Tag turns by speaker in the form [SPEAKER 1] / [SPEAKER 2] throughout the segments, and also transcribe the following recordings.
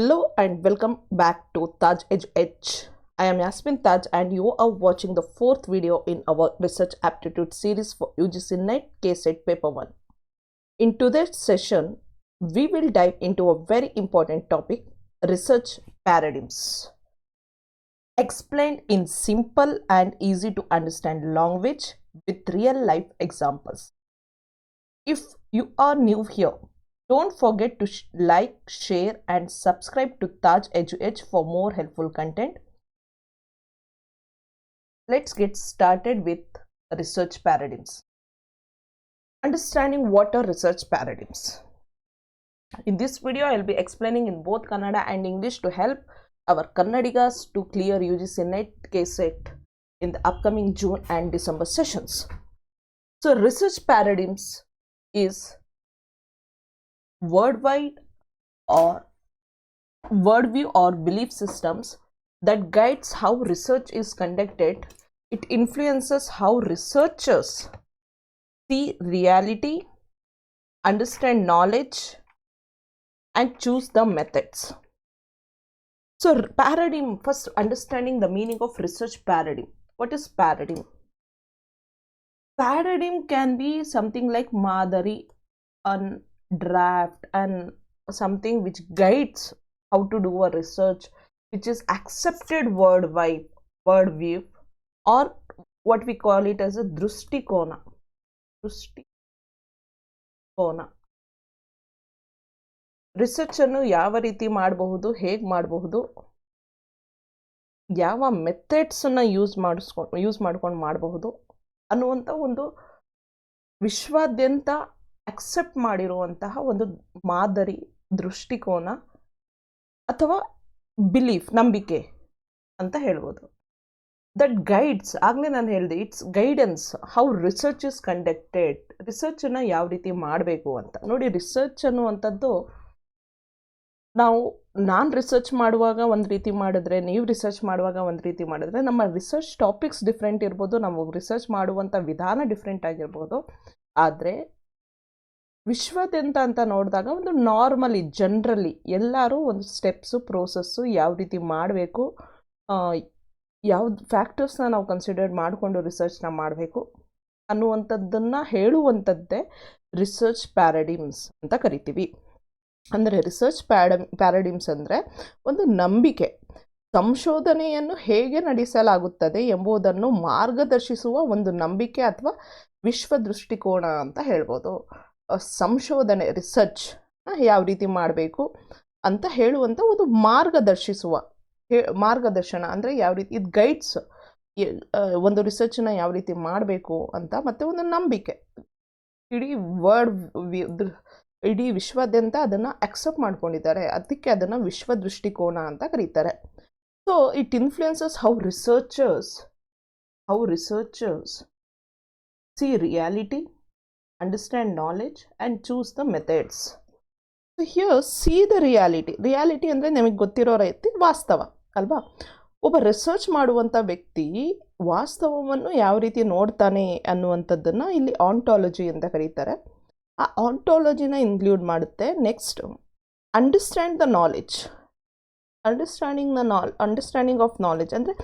[SPEAKER 1] Hello and welcome back to Taj Edge Edge. I am Yasmin Taj and you are watching the fourth video in our research aptitude series for UGC NET KSET paper 1. In today's session, we will dive into a very important topic, research paradigms. Explained in simple and easy to understand language with real life examples. If you are new here, don't forget to like, share and subscribe to Taj Edge for more helpful content. Let's get started with research paradigms. Understanding what are research paradigms. In this video, I'll be explaining in both Kannada and English to help our Kannadigas to clear UGC NET KSET in the upcoming June and December sessions. So research paradigms is worldview or belief systems that guides how research is conducted. It influences how researchers see reality, understand knowledge, and choose the methods. So paradigm, first understanding the meaning of research paradigm. What is paradigm? Paradigm can be something like Madari, an draft, and something which guides how to do a research, which is accepted worldview, or what we call it as a drustikona. Research ಅನ್ನು ಯಾವ ರೀತಿ ಮಾಡಬಹುದು, ಹೇಗೆ ಮಾಡಬಹುದು, ಯಾವ methods ಅನ್ನ use ಮಾಡ್ಕೊಂಡು ಮಾಡಬಹುದು ಅನ್ನುವಂಥ ಒಂದು ವಿಶ್ವಾದ್ಯಂತ ಅಕ್ಸೆಪ್ಟ್ ಮಾಡಿರುವಂತಹ ಒಂದು ಮಾದರಿ, ದೃಷ್ಟಿಕೋನ ಅಥವಾ ಬಿಲೀಫ್, ನಂಬಿಕೆ ಅಂತ ಹೇಳ್ಬೋದು. ದಟ್ ಗೈಡ್ಸ್, ಆಗಲೇ ನಾನು ಹೇಳಿದೆ, it's guidance how research is conducted. ರಿಸರ್ಚನ್ನು ಯಾವ ರೀತಿ ಮಾಡಬೇಕು ಅಂತ. ನೋಡಿ, ರಿಸರ್ಚ್ ಅನ್ನುವಂಥದ್ದು ನಾನು ರಿಸರ್ಚ್ ಮಾಡುವಾಗ ಒಂದು ರೀತಿ ಮಾಡಿದ್ರೆ, ನೀವು ರಿಸರ್ಚ್ ಮಾಡುವಾಗ ಒಂದು ರೀತಿ ಮಾಡಿದ್ರೆ, ನಮ್ಮ ರಿಸರ್ಚ್ ಟಾಪಿಕ್ಸ್ ಡಿಫ್ರೆಂಟ್ ಇರ್ಬೋದು, ನಾವು ರಿಸರ್ಚ್ ಮಾಡುವಂಥ ವಿಧಾನ ಡಿಫ್ರೆಂಟ್ ಆಗಿರ್ಬೋದು. ಆದರೆ ವಿಶ್ವಾದ್ಯಂತ ಅಂತ ನೋಡಿದಾಗ ಒಂದು ನಾರ್ಮಲಿ, ಜನರಲಿ ಎಲ್ಲರೂ ಒಂದು ಸ್ಟೆಪ್ಸು, ಪ್ರೋಸೆಸ್ಸು ಯಾವ ರೀತಿ ಮಾಡಬೇಕು, ಯಾವ್ದು ಫ್ಯಾಕ್ಟರ್ಸ್ನ ನಾವು ಕನ್ಸಿಡರ್ ಮಾಡಿಕೊಂಡು ರಿಸರ್ಚ್ನ ಮಾಡಬೇಕು ಅನ್ನುವಂಥದ್ದನ್ನು ಹೇಳುವಂಥದ್ದೇ ರಿಸರ್ಚ್ ಪ್ಯಾರಾಡಿಮ್ಸ್ ಅಂತ ಕರಿತೀವಿ. ಅಂದರೆ ರಿಸರ್ಚ್ ಪ್ಯಾರಾಡಿಮ್ಸ್ ಅಂದರೆ ಒಂದು ನಂಬಿಕೆ, ಸಂಶೋಧನೆಯನ್ನು ಹೇಗೆ ನಡೆಸಲಾಗುತ್ತದೆ ಎಂಬುದನ್ನು ಮಾರ್ಗದರ್ಶಿಸುವ ಒಂದು ನಂಬಿಕೆ ಅಥವಾ ವಿಶ್ವ ದೃಷ್ಟಿಕೋನ ಅಂತ ಹೇಳ್ಬೋದು. ಸಂಶೋಧನೆ, ರಿಸರ್ಚ್ ಯಾವ ರೀತಿ ಮಾಡಬೇಕು ಅಂತ ಹೇಳುವಂಥ ಒಂದು ಮಾರ್ಗದರ್ಶನ ಅಂದರೆ ಯಾವ ರೀತಿ, ಇದು ಗೈಡ್ಸ್ ಒಂದು ರಿಸರ್ಚನ್ನ ಯಾವ ರೀತಿ ಮಾಡಬೇಕು ಅಂತ. ಮತ್ತು ಒಂದು ನಂಬಿಕೆ, ಇಡೀ ವಿಶ್ವಾದ್ಯಂತ ಅದನ್ನು ಅಕ್ಸೆಪ್ಟ್ ಮಾಡ್ಕೊಂಡಿದ್ದಾರೆ, ಅದಕ್ಕೆ ಅದನ್ನು ವಿಶ್ವ ದೃಷ್ಟಿಕೋನ ಅಂತ ಕರೀತಾರೆ. So it influences how researchers see reality, understand knowledge and choose the methods. So here see the reality ಅಂದರೆ ನಮಗೆ ಗೊತ್ತಿರೋ ರೀತಿ ವಾಸ್ತವ ಅಲ್ವಾ. ಒಬ್ಬ ರಿಸರ್ಚ್ ಮಾಡುವಂಥ ವ್ಯಕ್ತಿ ವಾಸ್ತವವನ್ನು ಯಾವ ರೀತಿ ನೋಡ್ತಾನೆ ಅನ್ನುವಂಥದ್ದನ್ನು ಇಲ್ಲಿ ಆಂಟಾಲಜಿ ಅಂತ ಕರೀತಾರೆ. ಆ ಆಂಟಾಲಜಿನ ಇನ್ಕ್ಲೂಡ್ ಮಾಡುತ್ತೆ. ನೆಕ್ಸ್ಟ್, ಅಂಡರ್ಸ್ಟ್ಯಾಂಡಿಂಗ್ ಆಫ್ ನಾಲೆಡ್ಜ್ ಅಂದರೆ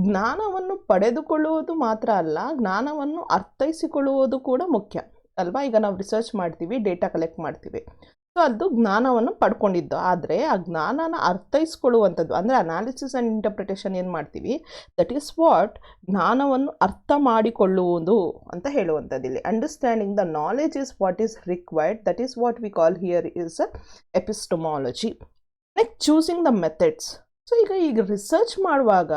[SPEAKER 1] ಜ್ಞಾನವನ್ನು ಪಡೆದುಕೊಳ್ಳುವುದು ಮಾತ್ರ ಅಲ್ಲ, ಜ್ಞಾನವನ್ನು ಅರ್ಥೈಸಿಕೊಳ್ಳುವುದು ಕೂಡ ಮುಖ್ಯ ಅಲ್ವಾ. ಈಗ ನಾವು ರಿಸರ್ಚ್ ಮಾಡ್ತೀವಿ, ಡೇಟಾ ಕಲೆಕ್ಟ್ ಮಾಡ್ತೀವಿ, ಸೊ ಅದು ಜ್ಞಾನವನ್ನು ಪಡ್ಕೊಂಡಿದ್ದು. ಆದರೆ ಆ ಜ್ಞಾನನ ಅರ್ಥೈಸ್ಕೊಳ್ಳುವಂಥದ್ದು ಅಂದರೆ ಅನಾಲಿಸಿಸ್ ಆ್ಯಂಡ್ ಇಂಟರ್ಪ್ರಿಟೇಷನ್ ಏನು ಮಾಡ್ತೀವಿ, ದಟ್ ಈಸ್ ವಾಟ್ ಜ್ಞಾನವನ್ನು ಅರ್ಥ ಮಾಡಿಕೊಳ್ಳುವುದು ಅಂತ ಹೇಳುವಂಥದ್ದು. ಇಲ್ಲಿ understanding the knowledge is what is required, that is what we call here is epistemology. Next, choosing the methods. So ಈಗ ರಿಸರ್ಚ್ ಮಾಡುವಾಗ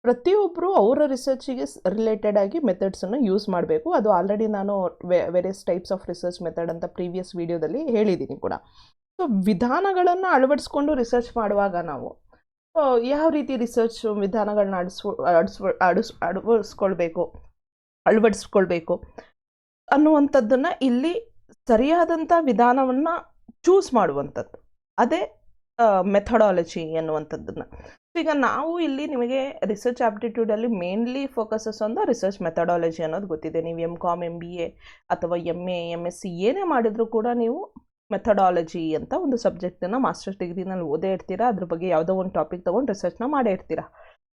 [SPEAKER 1] ಪ್ರತಿಯೊಬ್ಬರು ಅವರ ರಿಸರ್ಚಿಗೆ ರಿಲೇಟೆಡ್ ಆಗಿ ಮೆಥಡ್ಸನ್ನು ಯೂಸ್ ಮಾಡಬೇಕು. ಅದು ಆಲ್ರೆಡಿ ನಾನು various types of research method ಅಂತ ಪ್ರೀವಿಯಸ್ ವಿಡಿಯೋದಲ್ಲಿ ಹೇಳಿದ್ದೀನಿ ಕೂಡ. ಸೊ ವಿಧಾನಗಳನ್ನು ಅಳವಡಿಸ್ಕೊಂಡು ರಿಸರ್ಚ್ ಮಾಡುವಾಗ ನಾವು ಯಾವ ರೀತಿ ರಿಸರ್ಚ್ ವಿಧಾನಗಳನ್ನ ಅಳವಡಿಸ್ಕೊಳ್ಬೇಕು ಅನ್ನುವಂಥದ್ದನ್ನು ಇಲ್ಲಿ ಸರಿಯಾದಂಥ ವಿಧಾನವನ್ನು ಚೂಸ್ ಮಾಡುವಂಥದ್ದು, ಅದೇ ಮೆಥಡಾಲಜಿ ಅನ್ನುವಂಥದ್ದನ್ನು. ಈಗ ನಾವು ಇಲ್ಲಿ ನಿಮಗೆ ರಿಸರ್ಚ್ ಆಪ್ಟಿಟ್ಯೂಡಲ್ಲಿ mainly focuses on the research methodology ಅನ್ನೋದು ಗೊತ್ತಿದೆ. ನೀವು MCom MBA ಅಥವಾ MA MSc ಏನೇ ಮಾಡಿದರೂ ಕೂಡ ನೀವು ಮೆಥಡಾಲಜಿ ಅಂತ ಒಂದು ಸಬ್ಜೆಕ್ಟನ್ನು ಮಾಸ್ಟರ್ಸ್ ಡಿಗ್ರಿನಲ್ಲಿ ಓದೇ ಇರ್ತೀರಾ, ಅದ್ರ ಬಗ್ಗೆ ಯಾವುದೋ ಒಂದು ಟಾಪಿಕ್ ತೊಗೊಂಡು ರಿಸರ್ಚ್ನ ಮಾಡೇ ಇರ್ತೀರಾ,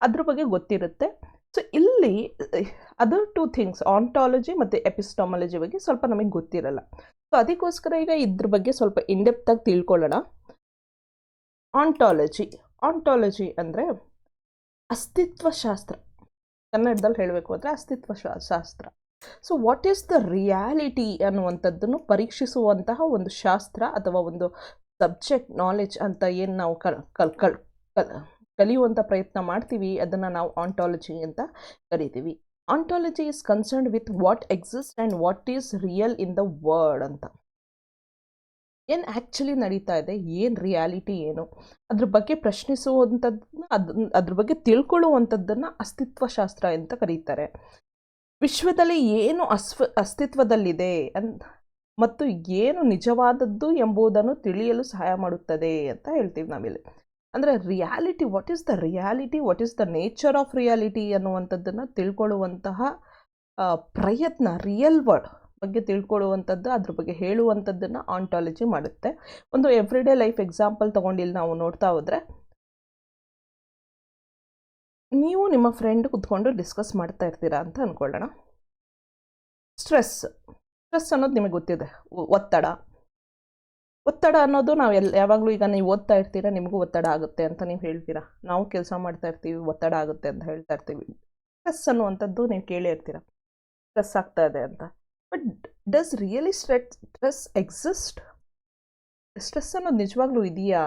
[SPEAKER 1] ಅದ್ರ ಬಗ್ಗೆ ಗೊತ್ತಿರುತ್ತೆ. ಸೊ ಇಲ್ಲಿ ಅದರ್ 2 ಥಿಂಗ್ಸ್ ಆಂಟಾಲಜಿ ಮತ್ತು ಎಪಿಸ್ಟಮಾಲಜಿ ಬಗ್ಗೆ ಸ್ವಲ್ಪ ನಮಗೆ ಗೊತ್ತಿರಲ್ಲ. ಸೊ ಅದಕ್ಕೋಸ್ಕರ ಈಗ ಇದ್ರ ಬಗ್ಗೆ ಸ್ವಲ್ಪ ಇನ್ಡೆಪ್ತಾಗಿ ತಿಳ್ಕೊಳ್ಳೋಣ. ಆಂಟಾಲಜಿ ಅಂದರೆ ಅಸ್ತಿತ್ವಶಾಸ್ತ್ರ, ಕನ್ನಡದಲ್ಲಿ ಹೇಳಬೇಕು ಅಂದರೆ ಅಸ್ತಿತ್ವಶಾಸ್ತ್ರ. So what is the reality ಅನ್ನುವಂಥದ್ದನ್ನು ಪರೀಕ್ಷಿಸುವಂತಹ ಒಂದು ಶಾಸ್ತ್ರ ಅಥವಾ ಒಂದು ಸಬ್ಜೆಕ್ಟ್ ನಾಲೆಜ್ ಅಂತ ಏನು ನಾವು ಕಲಿಯುವಂಥ ಪ್ರಯತ್ನ ಮಾಡ್ತೀವಿ, ಅದನ್ನು ನಾವು ಆಂಟಾಲಜಿ ಅಂತ ಕರಿತೀವಿ. Ontology is concerned with what exist and what is real in the world ಅಂತ. ಏನು ಆ್ಯಕ್ಚುಲಿ ನಡೀತಾ ಇದೆ, ಏನು ರಿಯಾಲಿಟಿ ಏನು, ಅದ್ರ ಬಗ್ಗೆ ಪ್ರಶ್ನಿಸುವಂಥದ್ದನ್ನ ಅದ್ರ ಬಗ್ಗೆ ತಿಳ್ಕೊಳ್ಳುವಂಥದ್ದನ್ನು ಅಸ್ತಿತ್ವಶಾಸ್ತ್ರ ಅಂತ ಕರೀತಾರೆ. ವಿಶ್ವದಲ್ಲಿ ಏನು ಅಸ್ತಿತ್ವದಲ್ಲಿದೆ ಮತ್ತು ಏನು ನಿಜವಾದದ್ದು ಎಂಬುದನ್ನು ತಿಳಿಯಲು ಸಹಾಯ ಮಾಡುತ್ತದೆ ಅಂತ ಹೇಳ್ತೀವಿ ನಾವಿಲ್ಲಿ. ಅಂದರೆ reality, what is the reality, what is the nature of reality ಅನ್ನುವಂಥದ್ದನ್ನು ತಿಳ್ಕೊಳ್ಳುವಂತಹ ಪ್ರಯತ್ನ, ರಿಯಲ್ ವರ್ಲ್ಡ್ ಬಗ್ಗೆ ತಿಳ್ಕೊಳ್ಳುವಂಥದ್ದು, ಅದ್ರ ಬಗ್ಗೆ ಹೇಳುವಂಥದ್ದನ್ನು ಆಂಟಾಲಜಿ ಮಾಡುತ್ತೆ. ಒಂದು ಎವ್ರಿಡೇ ಲೈಫ್ ಎಕ್ಸಾಂಪಲ್ ತೊಗೊಂಡಿಲ್ಲಿ ನಾವು ನೋಡ್ತಾ ಹೋದರೆ, ನೀವು ನಿಮ್ಮ ಫ್ರೆಂಡ್ ಕುತ್ಕೊಂಡು ಡಿಸ್ಕಸ್ ಮಾಡ್ತಾ ಇರ್ತೀರಾ ಅಂತ ಅಂದ್ಕೊಳ್ಳೋಣ. ಸ್ಟ್ರೆಸ್ ಅನ್ನೋದು ನಿಮಗೆ ಗೊತ್ತಿದೆ, ಒತ್ತಡ ಅನ್ನೋದು ನಾವು ಯಾವಾಗಲೂ, ಈಗ ನೀವು ಓದ್ತಾ ಇರ್ತೀರಾ, ನಿಮಗೂ ಒತ್ತಡ ಆಗುತ್ತೆ ಅಂತ ನೀವು ಹೇಳ್ತೀರಾ, ನಾವು ಕೆಲಸ ಮಾಡ್ತಾ ಇರ್ತೀವಿ, ಒತ್ತಡ ಆಗುತ್ತೆ ಅಂತ ಹೇಳ್ತಾ ಇರ್ತೀವಿ. ಸ್ಟ್ರೆಸ್ ಅನ್ನುವಂಥದ್ದು ನೀವು ಕೇಳೇ ಇರ್ತೀರ, ಸ್ಟ್ರೆಸ್ ಆಗ್ತಾ ಇದೆ ಅಂತ. But does really stress exist? Stress ಅನ್ನೋದು ನಿಜವಾಗ್ಲೂ ಇದೆಯಾ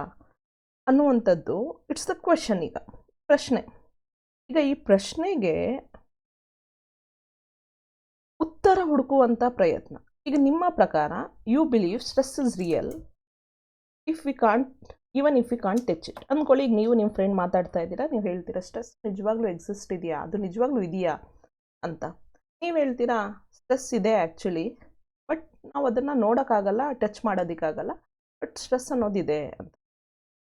[SPEAKER 1] ಅನ್ನುವಂಥದ್ದು ಇಟ್ಸ್ ದ ಕ್ವೆಶನ್. ಈಗ ಪ್ರಶ್ನೆ, ಈಗ ಈ ಪ್ರಶ್ನೆಗೆ ಉತ್ತರ ಹುಡುಕುವಂಥ ಪ್ರಯತ್ನ. ಈಗ ನಿಮ್ಮ ಪ್ರಕಾರ you believe stress is real if we can't touch it ಅಂದ್ಕೊಳ್ಳಿ. ಈಗ ನೀವು ನಿಮ್ಮ ಫ್ರೆಂಡ್ ಮಾತಾಡ್ತಾ ಇದ್ದೀರಾ, ನೀವು ಹೇಳ್ತೀರಾ ಸ್ಟ್ರೆಸ್ ನಿಜವಾಗ್ಲೂ ಎಕ್ಸಿಸ್ಟ್ ಇದೆಯಾ, ಅದು ನಿಜವಾಗ್ಲೂ ಇದೆಯಾ ಅಂತ. ನೀವು ಹೇಳ್ತೀರಾ ಸ್ಟ್ರೆಸ್ ಇದೆ ಆ್ಯಕ್ಚುಲಿ, ಬಟ್ ನಾವು ಅದನ್ನು ನೋಡೋಕ್ಕಾಗಲ್ಲ, ಟಚ್ ಮಾಡೋದಕ್ಕಾಗಲ್ಲ, ಬಟ್ ಸ್ಟ್ರೆಸ್ ಅನ್ನೋದಿದೆ ಅಂತ.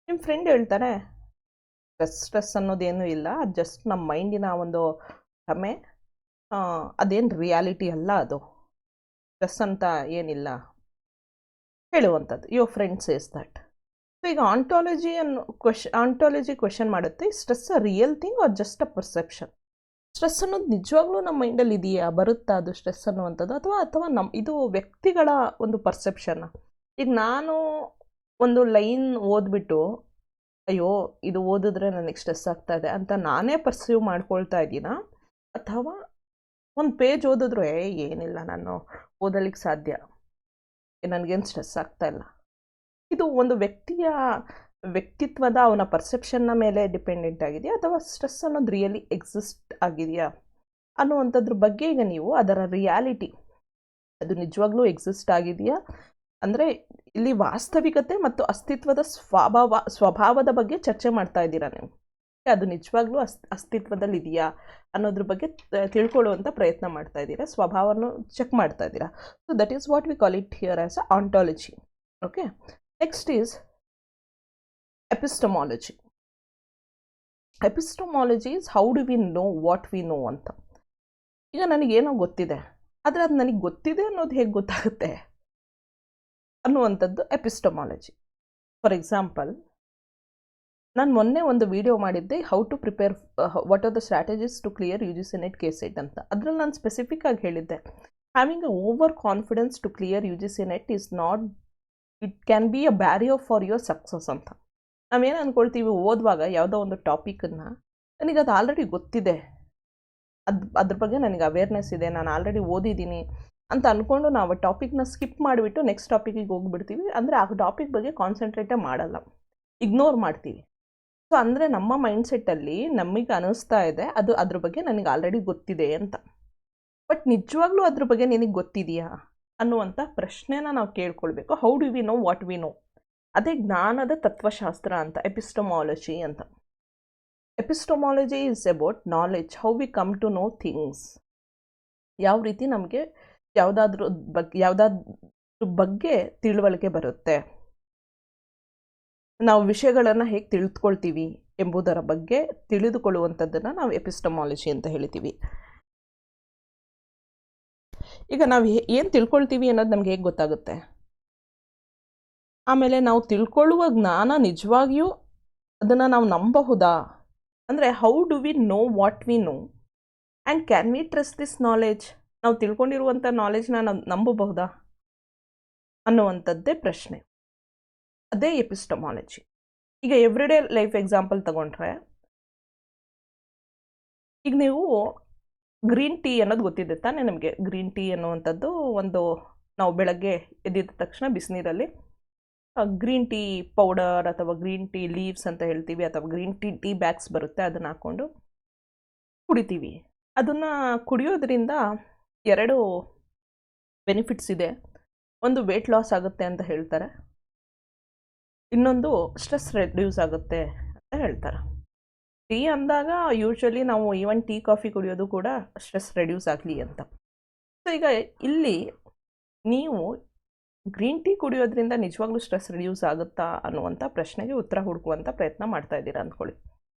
[SPEAKER 1] ನಿಮ್ಮ ಫ್ರೆಂಡ್ ಹೇಳ್ತಾರೆ ಸ್ಟ್ರೆಸ್ ಅನ್ನೋದೇನೂ ಇಲ್ಲ, ಅದು ಜಸ್ಟ್ ನಮ್ಮ ಮೈಂಡಿನ ಒಂದು ಭ್ರಮೆ, ಅದೇನು ರಿಯಾಲಿಟಿ ಅಲ್ಲ, ಅದು ಸ್ಟ್ರೆಸ್ ಅಂತ ಏನಿಲ್ಲ ಹೇಳುವಂಥದ್ದು. Your friend says that. So ಈಗ ಆಂಟಾಲಜಿ ಕ್ವೆಶನ್ ಮಾಡುತ್ತೆ, stress a real thing are just a perception? Stress ಅನ್ನೋದು ನಿಜವಾಗ್ಲೂ ನಮ್ಮ ಮೈಂಡಲ್ಲಿ ಇದೆಯಾ, ಬರುತ್ತಾ ಅದು ಸ್ಟ್ರೆಸ್ ಅನ್ನುವಂಥದ್ದು, ಅಥವಾ ಇದು ವ್ಯಕ್ತಿಗಳ ಒಂದು ಪರ್ಸೆಪ್ಷನ್? ಈಗ ನಾನು ಒಂದು ಲೈನ್ ಓದ್ಬಿಟ್ಟು ಅಯ್ಯೋ ಇದು ಓದಿದ್ರೆ ನನಗೆ ಸ್ಟ್ರೆಸ್ ಆಗ್ತಾ ಇದೆ ಅಂತ ನಾನೇ ಪರ್ಸೀವ್ ಮಾಡ್ಕೊಳ್ತಾ ಇದ್ದೀನಾ, ಅಥವಾ ಒಂದು ಪೇಜ್ ಓದಿದ್ರು ಏನಿಲ್ಲ ನಾನು ಓದಲಿಕ್ಕೆ ಸಾಧ್ಯ, ನನಗೇನು ಸ್ಟ್ರೆಸ್ ಆಗ್ತಾ ಇಲ್ಲ, ಇದು ಒಂದು ವ್ಯಕ್ತಿತ್ವದ ಅವನ ಪರ್ಸೆಪ್ಷನ್ನ ಮೇಲೆ ಡಿಪೆಂಡೆಂಟ್ ಆಗಿದೆಯಾ, ಅಥವಾ ಸ್ಟ್ರೆಸ್ ಅನ್ನೋದು ರಿಯಲಿ ಎಕ್ಸಿಸ್ಟ್ ಆಗಿದೆಯಾ ಅನ್ನುವಂಥದ್ರ ಬಗ್ಗೆ ಈಗ ನೀವು ಅದರ ರಿಯಾಲಿಟಿ, ಅದು ನಿಜವಾಗ್ಲೂ ಎಕ್ಸಿಸ್ಟ್ ಆಗಿದೆಯಾ, ಅಂದರೆ ಇಲ್ಲಿ ವಾಸ್ತವಿಕತೆ ಮತ್ತು ಅಸ್ತಿತ್ವದ ಸ್ವಭಾವದ ಬಗ್ಗೆ ಚರ್ಚೆ ಮಾಡ್ತಾ ಇದ್ದೀರಾ ನೀವು. ಅದು ನಿಜವಾಗ್ಲೂ ಅಸ್ತಿತ್ವದಲ್ಲಿ ಇದೆಯಾ ಅನ್ನೋದ್ರ ಬಗ್ಗೆ ತಿಳ್ಕೊಳ್ಳುವಂಥ ಪ್ರಯತ್ನ ಮಾಡ್ತಾ ಇದ್ದೀರಾ, ಸ್ವಭಾವವನ್ನು ಚೆಕ್ ಮಾಡ್ತಾ ಇದ್ದೀರಾ. So that is what we call it here as a ontology. Okay, next is epistemology. Epistemology is how do we know what we know ಅಂತ. ಈಗ ನನಗೇನೋ ಗೊತ್ತಿದೆ, ಆದರೆ ಅದು ನನಗೆ ಗೊತ್ತಿದೆ ಅನ್ನೋದು ಹೇಗೆ ಗೊತ್ತಾಗುತ್ತೆ ಅನ್ನುವಂಥದ್ದು ಎಪಿಸ್ಟಮಾಲಜಿ. ಫಾರ್ ಎಕ್ಸಾಂಪಲ್, ನಾನು ಮೊನ್ನೆ ಒಂದು ವಿಡಿಯೋ ಮಾಡಿದ್ದೆ, how to prepare, what are the strategies to clear UGC NET KCET ಅಂತ. ಅದರಲ್ಲಿ ನಾನು ಸ್ಪೆಸಿಫಿಕ್ ಆಗಿ ಹೇಳಿದ್ದೆ, having a over confidence to clear UGC NET is not, it can be a barrier for your success ಅಂತ. ನಾವೇನು ಅಂದ್ಕೊಳ್ತೀವಿ, ಓದುವಾಗ ಯಾವುದೋ ಒಂದು ಟಾಪಿಕನ್ನು ನನಗೆ ಅದು ಆಲ್ರೆಡಿ ಗೊತ್ತಿದೆ, ಅದ್ರ ಬಗ್ಗೆ ನನಗೆ ಅವೇರ್ನೆಸ್ ಇದೆ, ನಾನು ಆಲ್ರೆಡಿ ಓದಿದ್ದೀನಿ ಅಂತ ಅಂದ್ಕೊಂಡು ನಾವು ಟಾಪಿಕ್ನ ಸ್ಕಿಪ್ ಮಾಡಿಬಿಟ್ಟು ನೆಕ್ಸ್ಟ್ ಟಾಪಿಕಿಗೆ ಹೋಗ್ಬಿಡ್ತೀವಿ. ಅಂದರೆ ಆ ಟಾಪಿಕ್ ಬಗ್ಗೆ ಕಾನ್ಸಂಟ್ರೇಟೇ ಮಾಡಲ್ಲ, ಇಗ್ನೋರ್ ಮಾಡ್ತೀವಿ. ಸೊ ಅಂದರೆ ನಮ್ಮ ಮೈಂಡ್ಸೆಟ್ಟಲ್ಲಿ ನಮಗೆ ಅನ್ನಿಸ್ತಾ ಇದೆ ಅದ್ರ ಬಗ್ಗೆ ನನಗೆ ಆಲ್ರೆಡಿ ಗೊತ್ತಿದೆ ಅಂತ. ಬಟ್ ನಿಜವಾಗ್ಲೂ ಅದ್ರ ಬಗ್ಗೆ ನಿನಗೆ ಗೊತ್ತಿದೆಯಾ ಅನ್ನುವಂಥ ಪ್ರಶ್ನೆನ ನಾವು ಕೇಳ್ಕೊಳ್ಬೇಕು. How do we know what we know? ಅದೇ ಜ್ಞಾನದ ತತ್ವಶಾಸ್ತ್ರ ಅಂತ, ಎಪಿಸ್ಟಮಾಲಜಿ ಅಂತ. Epistemology is about knowledge, how we come to know things. ಯಾವ ರೀತಿ ನಮಗೆ ಯಾವುದಾದ್ರೂ ಬಗ್ಗೆ ತಿಳುವಳಿಕೆ ಬರುತ್ತೆ, ನಾವು ವಿಷಯಗಳನ್ನು ಹೇಗೆ ತಿಳಿದುಕೊಳ್ತೀವಿ ಎಂಬುದರ ಬಗ್ಗೆ ತಿಳಿದುಕೊಳ್ಳುವಂಥದ್ದನ್ನು ನಾವು ಎಪಿಸ್ಟಮಾಲಜಿ ಅಂತ ಹೇಳ್ತೀವಿ. ಈಗ ನಾವು ಏನು ತಿಳ್ಕೊಳ್ತೀವಿ ಅನ್ನೋದು ನಮ್ಗೆ ಹೇಗೆ ಗೊತ್ತಾಗುತ್ತೆ? ಆಮೇಲೆ ನಾವು ತಿಳ್ಕೊಳ್ಳುವ ಜ್ಞಾನ ನಿಜವಾಗಿಯೂ ಅದನ್ನು ನಾವು ನಂಬಬಹುದಾ, ಅಂದರೆ how do we know what we know and can we trust this knowledge, ನಾವು ತಿಳ್ಕೊಂಡಿರುವಂಥ ನಾಲೆಜ್ನ ನಾವು ನಂಬಬಹುದಾ ಅನ್ನುವಂಥದ್ದೇ ಪ್ರಶ್ನೆ. ಅದೇ ಎಪಿಸ್ಟಮಾಲಜಿ. ಈಗ ಎವ್ರಿಡೇ ಲೈಫ್ ಎಕ್ಸಾಂಪಲ್ ತಗೊಂಡ್ರೆ, ಈಗ ನೀವು ಗ್ರೀನ್ ಟೀ ಅನ್ನೋದು ಗೊತ್ತಿದೆ ತಾನೇ ನಿಮಗೆ. ಗ್ರೀನ್ ಟೀ ಅನ್ನುವಂಥದ್ದು ಒಂದು, ನಾವು ಬೆಳಗ್ಗೆ ಎದ್ದಿದ ತಕ್ಷಣ ಬಿಸಿನೀರಲ್ಲಿ ಗ್ರೀನ್ ಟೀ ಪೌಡರ್ ಅಥವಾ ಗ್ರೀನ್ ಟೀ ಲೀವ್ಸ್ ಅಂತ ಹೇಳ್ತೀವಿ, ಅಥವಾ ಗ್ರೀನ್ ಟೀ ಬ್ಯಾಗ್ಸ್ ಬರುತ್ತೆ, ಅದನ್ನು ಹಾಕ್ಕೊಂಡು ಕುಡಿತೀವಿ. ಅದನ್ನು ಕುಡಿಯೋದ್ರಿಂದ 2 ಬೆನಿಫಿಟ್ಸ್ ಇದೆ. ಒಂದು ವೆಯ್ಟ್ ಲಾಸ್ ಆಗುತ್ತೆ ಅಂತ ಹೇಳ್ತಾರೆ, ಇನ್ನೊಂದು ಸ್ಟ್ರೆಸ್ ರೆಡ್ಯೂಸ್ ಆಗುತ್ತೆ ಅಂತ ಹೇಳ್ತಾರೆ. ಟೀ ಅಂದಾಗ ಯೂಶ್ವಲಿ ನಾವು ಈವನ್ ಟೀ ಕಾಫಿ ಕುಡಿಯೋದು ಕೂಡ ಸ್ಟ್ರೆಸ್ ರೆಡ್ಯೂಸ್ ಆಗಲಿ ಅಂತ. ಸೊ ಈಗ ಇಲ್ಲಿ ನೀವು ಗ್ರೀನ್ ಟೀ ಕುಡಿಯೋದ್ರಿಂದ ನಿಜವಾಗ್ಲೂ ಸ್ಟ್ರೆಸ್ ರಿಡ್ಯೂಸ್ ಆಗುತ್ತಾ ಅನ್ನುವಂಥ ಪ್ರಶ್ನೆಗೆ ಉತ್ತರ ಹುಡುಕುವಂಥ ಪ್ರಯತ್ನ ಮಾಡ್ತಾ ಇದ್ದೀರಾ ಅಂದ್ಕೊಳ್ಳಿ.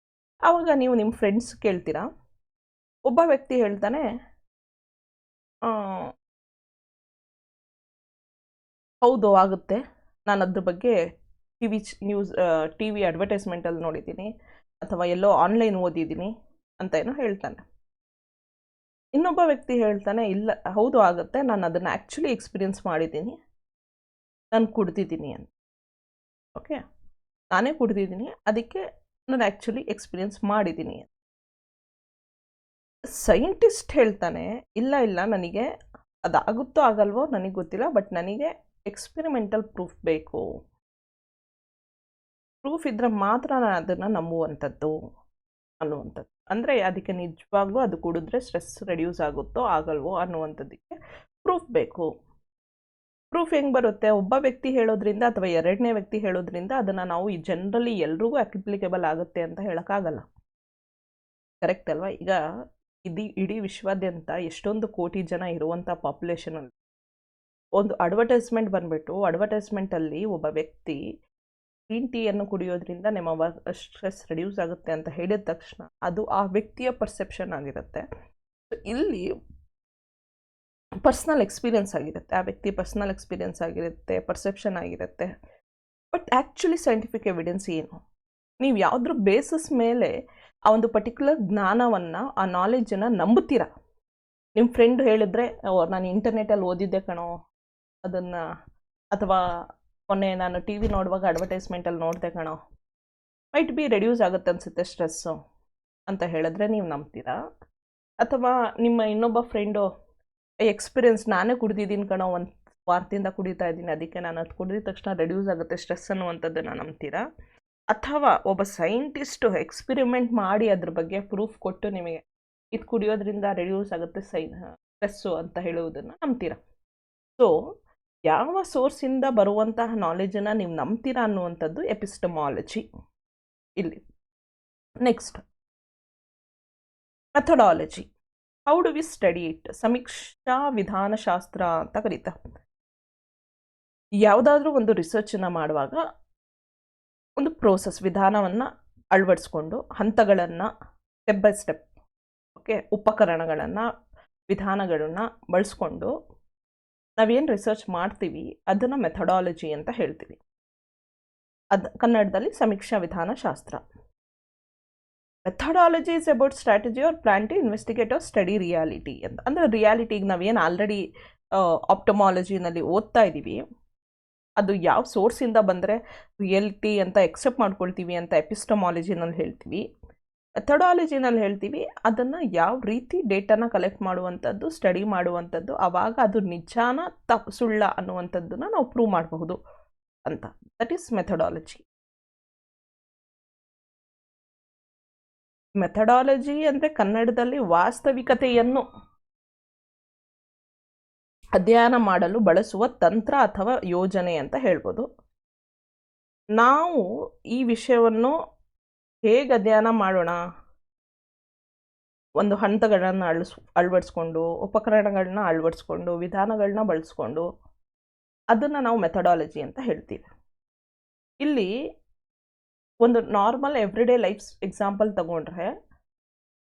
[SPEAKER 1] ಆವಾಗ ನೀವು ನಿಮ್ಮ ಫ್ರೆಂಡ್ಸ್ ಕೇಳ್ತೀರಾ. ಒಬ್ಬ ವ್ಯಕ್ತಿ ಹೇಳ್ತಾನೆ, ಹೌದು ಆಗುತ್ತೆ, ನಾನು ಅದ್ರ ಬಗ್ಗೆ ಟಿ ವಿ ಅಡ್ವರ್ಟೈಸ್ಮೆಂಟಲ್ಲಿ ನೋಡಿದ್ದೀನಿ ಅಥವಾ ಎಲ್ಲೋ ಆನ್ಲೈನ್ ಓದಿದ್ದೀನಿ ಅಂತ ಏನೋ ಹೇಳ್ತಾನೆ. ಇನ್ನೊಬ್ಬ ವ್ಯಕ್ತಿ ಹೇಳ್ತಾನೆ, ಇಲ್ಲ ಹೌದು ಆಗುತ್ತೆ, ನಾನು ಅದನ್ನು ಆ್ಯಕ್ಚುಲಿ ಎಕ್ಸ್ಪೀರಿಯನ್ಸ್ ಮಾಡಿದ್ದೀನಿ, ನಾನು ಕುಡ್ದಿದ್ದೀನಿ ಅಂತ. ಓಕೆ, ನಾನೇ ಕುಡ್ದಿದ್ದೀನಿ, ಅದಕ್ಕೆ ನಾನು ಆ್ಯಕ್ಚುಲಿ ಎಕ್ಸ್ಪೀರಿಯನ್ಸ್ ಮಾಡಿದ್ದೀನಿ. ಸೈಂಟಿಸ್ಟ್ ಹೇಳ್ತಾನೆ, ಇಲ್ಲ ನನಗೆ ಅದಾಗುತ್ತೋ ಆಗಲ್ವೋ ನನಗೆ ಗೊತ್ತಿಲ್ಲ, ಬಟ್ ನನಗೆ ಎಕ್ಸ್ಪೆರಿಮೆಂಟಲ್ ಪ್ರೂಫ್ ಬೇಕು. ಪ್ರೂಫ್ ಇದ್ರೆ ಮಾತ್ರ ನಾನು ಅದನ್ನು ನಂಬುವಂಥದ್ದು ಅನ್ನುವಂಥದ್ದು. ಅಂದರೆ ಅದಕ್ಕೆ ನಿಜವಾಗ್ಲೂ ಅದು ಕುಡಿದ್ರೆ ಸ್ಟ್ರೆಸ್ ರೆಡ್ಯೂಸ್ ಆಗುತ್ತೋ ಆಗಲ್ವೋ ಅನ್ನುವಂಥದ್ದಕ್ಕೆ ಪ್ರೂಫ್ ಬೇಕು. ಪ್ರೂಫ್ ಹೆಂಗೆ ಬರುತ್ತೆ? ಒಬ್ಬ ವ್ಯಕ್ತಿ ಹೇಳೋದ್ರಿಂದ ಅಥವಾ 2ನೇ ವ್ಯಕ್ತಿ ಹೇಳೋದ್ರಿಂದ ಅದನ್ನು ನಾವು ಈ ಜನರಲಿ ಎಲ್ರಿಗೂ ಅಪ್ಲಿಕೇಬಲ್ ಆಗುತ್ತೆ ಅಂತ ಹೇಳೋಕ್ಕಾಗಲ್ಲ. ಕರೆಕ್ಟ್ ಅಲ್ವಾ? ಈಗ ಇಡೀ ವಿಶ್ವಾದ್ಯಂತ ಎಷ್ಟೊಂದು ಕೋಟಿ ಜನ ಇರುವಂಥ ಪಾಪ್ಯುಲೇಷನಲ್ಲಿ ಒಂದು ಅಡ್ವರ್ಟೈಸ್ಮೆಂಟ್ ಬಂದುಬಿಟ್ಟು, ಅಡ್ವರ್ಟೈಸ್ಮೆಂಟಲ್ಲಿ ಒಬ್ಬ ವ್ಯಕ್ತಿ ಗ್ರೀನ್ ಟೀಯನ್ನು ಕುಡಿಯೋದ್ರಿಂದ ನಿಮ್ಮ ಸ್ಟ್ರೆಸ್ ರಿಡ್ಯೂಸ್ ಆಗುತ್ತೆ ಅಂತ ಹೇಳಿದ ತಕ್ಷಣ ಅದು ಆ ವ್ಯಕ್ತಿಯ ಪರ್ಸೆಪ್ಷನ್ ಆಗಿರುತ್ತೆ. ಇಲ್ಲಿ ಪರ್ಸ್ನಲ್ ಎಕ್ಸ್ಪೀರಿಯನ್ಸ್ ಆಗಿರುತ್ತೆ, ಆ ವ್ಯಕ್ತಿ ಪರ್ಸ್ನಲ್ ಎಕ್ಸ್ಪೀರಿಯನ್ಸ್ ಆಗಿರುತ್ತೆ, ಪರ್ಸೆಪ್ಷನ್ ಆಗಿರುತ್ತೆ. ಬಟ್ ಆ್ಯಕ್ಚುಲಿ ಸೈಂಟಿಫಿಕ್ ಎವಿಡೆನ್ಸ್ ಏನು? ನೀವು ಯಾವುದ್ರ ಬೇಸಿಸ್ ಮೇಲೆ ಆ ಒಂದು ಪರ್ಟಿಕ್ಯುಲರ್ ಜ್ಞಾನವನ್ನು, ಆ ನಾಲೆಜನ್ನು ನಂಬುತ್ತೀರಾ? ನಿಮ್ಮ ಫ್ರೆಂಡ್ ಹೇಳಿದ್ರೆ, ನಾನು ಇಂಟರ್ನೆಟಲ್ಲಿ ಓದಿದ್ದೆ ಕಣೋ ಅದನ್ನು, ಅಥವಾ ಮೊನ್ನೆ ನಾನು ಟಿ ವಿ ನೋಡುವಾಗ ಅಡ್ವರ್ಟೈಸ್ಮೆಂಟಲ್ಲಿ ನೋಡಿದೆ ಕಣೋ, ಮೈಟ್ ಬಿ ರೆಡ್ಯೂಸ್ ಆಗುತ್ತೆ ಅನಿಸುತ್ತೆ ಸ್ಟ್ರೆಸ್ಸು ಅಂತ ಹೇಳಿದ್ರೆ ನೀವು ನಂಬ್ತೀರಾ? ಅಥವಾ ನಿಮ್ಮ ಇನ್ನೊಬ್ಬ ಫ್ರೆಂಡು ಎಕ್ಸ್ಪೀರಿಯನ್ಸ್, ನಾನೇ ಕುಡಿದಿದ್ದೀನಿ ಕಣೋ, 1 ವಾರದಿಂದ ಕುಡಿತಾ ಇದ್ದೀನಿ, ಅದಕ್ಕೆ ನಾನು ಅದು ಕುಡಿದ ತಕ್ಷಣ ರೆಡ್ಯೂಸ್ ಆಗುತ್ತೆ ಸ್ಟ್ರೆಸ್ ಅನ್ನುವಂಥದ್ದನ್ನು ನಂಬ್ತೀರಾ? ಅಥವಾ ಒಬ್ಬ ಸೈಂಟಿಸ್ಟು ಎಕ್ಸ್ಪೆರಿಮೆಂಟ್ ಮಾಡಿ ಅದ್ರ ಬಗ್ಗೆ ಪ್ರೂಫ್ ಕೊಟ್ಟು ನಿಮಗೆ ಇದು ಕುಡಿಯೋದ್ರಿಂದ ರೆಡ್ಯೂಸ್ ಆಗುತ್ತೆ ಸ್ಟ್ರೆಸ್ಸು ಅಂತ ಹೇಳುವುದನ್ನು ನಂಬ್ತೀರಾ? ಸೊ ಯಾವ ಸೋರ್ಸಿಂದ ಬರುವಂತಹ ನಾಲೆಜನ್ನು ನೀವು ನಂಬ್ತೀರಾ ಅನ್ನುವಂಥದ್ದು ಎಪಿಸ್ಟಮಾಲಜಿ ಇಲ್ಲಿ. Next, methodology. How do V study it? ಸಮೀಕ್ಷಾ ವಿಧಾನಶಾಸ್ತ್ರ ಅಂತ ಕರೀತಾರೆ. ಯಾವುದಾದ್ರೂ ಒಂದು ರಿಸರ್ಚನ್ನು ಮಾಡುವಾಗ ಒಂದು ಪ್ರೋಸೆಸ್, ವಿಧಾನವನ್ನು ಅಳವಡಿಸ್ಕೊಂಡು, ಹಂತಗಳನ್ನು ಸ್ಟೆಪ್ ಬೈ ಸ್ಟೆಪ್, ಓಕೆ, ಉಪಕರಣಗಳನ್ನು, ವಿಧಾನಗಳನ್ನು ಬಳಸ್ಕೊಂಡು ನಾವೇನು ರಿಸರ್ಚ್ ಮಾಡ್ತೀವಿ ಅದನ್ನು ಮೆಥಡಾಲಜಿ ಅಂತ ಹೇಳ್ತೀವಿ. ಅದು ಕನ್ನಡದಲ್ಲಿ ಸಮೀಕ್ಷಾ ವಿಧಾನಶಾಸ್ತ್ರ. Methodology is about strategy or plan to investigate or study reality ಅಂತ. ಅಂದರೆ ರಿಯಾಲಿಟಿಗೆ ನಾವೇನು ಆಲ್ರೆಡಿ ಆಪ್ಟಮಾಲಜಿನಲ್ಲಿ ಓದ್ತಾ ಇದ್ದೀವಿ, ಅದು ಯಾವ ಸೋರ್ಸಿಂದ ಬಂದರೆ ರಿಯಾಲಿಟಿ ಅಂತ ಎಕ್ಸೆಪ್ಟ್ ಮಾಡ್ಕೊಳ್ತೀವಿ ಅಂತ ಎಪಿಸ್ಟಮಾಲಜಿನಲ್ಲಿ ಹೇಳ್ತೀವಿ. ಮೆಥಡಾಲಜಿನಲ್ಲಿ ಹೇಳ್ತೀವಿ ಅದನ್ನು ಯಾವ ರೀತಿ ಡೇಟಾನ ಕಲೆಕ್ಟ್ ಮಾಡುವಂಥದ್ದು, ಸ್ಟಡಿ ಮಾಡುವಂಥದ್ದು, ಆವಾಗ ಅದು ನಿಜಾನ ಸುಳ್ಳ ಅನ್ನುವಂಥದ್ದನ್ನು ನಾವು ಪ್ರೂವ್ ಮಾಡಬಹುದು ಅಂತ. That is methodology. ಮೆಥಡಾಲಜಿ ಅಂದರೆ ಕನ್ನಡದಲ್ಲಿ ವಾಸ್ತವಿಕತೆಯನ್ನು ಅಧ್ಯಯನ ಮಾಡಲು ಬಳಸುವ ತಂತ್ರ ಅಥವಾ ಯೋಜನೆ ಅಂತ ಹೇಳ್ಬೋದು. ನಾವು ಈ ವಿಷಯವನ್ನು ಹೇಗೆ ಅಧ್ಯಯನ ಮಾಡೋಣ? ಒಂದು ಹಂತಗಳನ್ನು ಅಳವಡಿಸ್ಕೊಂಡು, ಉಪಕರಣಗಳನ್ನ ಅಳವಡಿಸ್ಕೊಂಡು, ವಿಧಾನಗಳನ್ನ ಬಳಸ್ಕೊಂಡು ಅದನ್ನು ನಾವು ಮೆಥಡಾಲಜಿ ಅಂತ ಹೇಳ್ತೀವಿ. ಇಲ್ಲಿ ಒಂದು ನಾರ್ಮಲ್ ಎವ್ರಿಡೇ ಲೈಫ್ ಎಕ್ಸಾಂಪಲ್ ತಗೊಂಡ್ರೆ,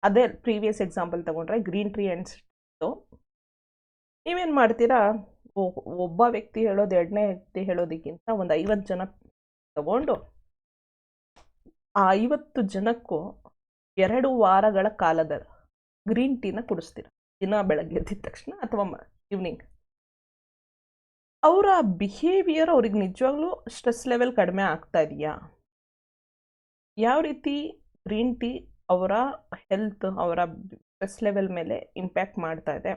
[SPEAKER 1] ಅದೇ ಪ್ರೀವಿಯಸ್ ಎಕ್ಸಾಂಪಲ್ ತಗೊಂಡ್ರೆ ಗ್ರೀನ್ ಟ್ರೀ ಅಂಡ್ ನೀವೇನು ಮಾಡ್ತೀರಾ? ಒಬ್ಬ ವ್ಯಕ್ತಿ ಹೇಳೋದು ಎರಡನೇ ವ್ಯಕ್ತಿ ಹೇಳೋದಕ್ಕಿಂತ ಒಂದು 50 ಜನ ತಗೊಂಡು ಆ 50 ಜನಕ್ಕೂ 2 ವಾರಗಳ ಕಾಲದ ಗ್ರೀನ್ ಟೀನ ಕುಡಿಸ್ತೀರ ದಿನ ಬೆಳಗ್ಗೆ ಎದ್ದ ತಕ್ಷಣ ಅಥವಾ ಈವ್ನಿಂಗ್. ಅವರ ಬಿಹೇವಿಯರ್ ಅವ್ರಿಗೆ ನಿಜವಾಗ್ಲೂ ಸ್ಟ್ರೆಸ್ ಲೆವೆಲ್ ಕಡಿಮೆ ಆಗ್ತಾ ಇದೆಯಾ, ಯಾವ ರೀತಿ ಗ್ರೀನ್ ಟೀ ಅವರ ಹೆಲ್ತ್ ಅವರ ಸ್ಟ್ರೆಸ್ ಲೆವೆಲ್ ಮೇಲೆ ಇಂಪ್ಯಾಕ್ಟ್ ಮಾಡ್ತಾ ಇದೆ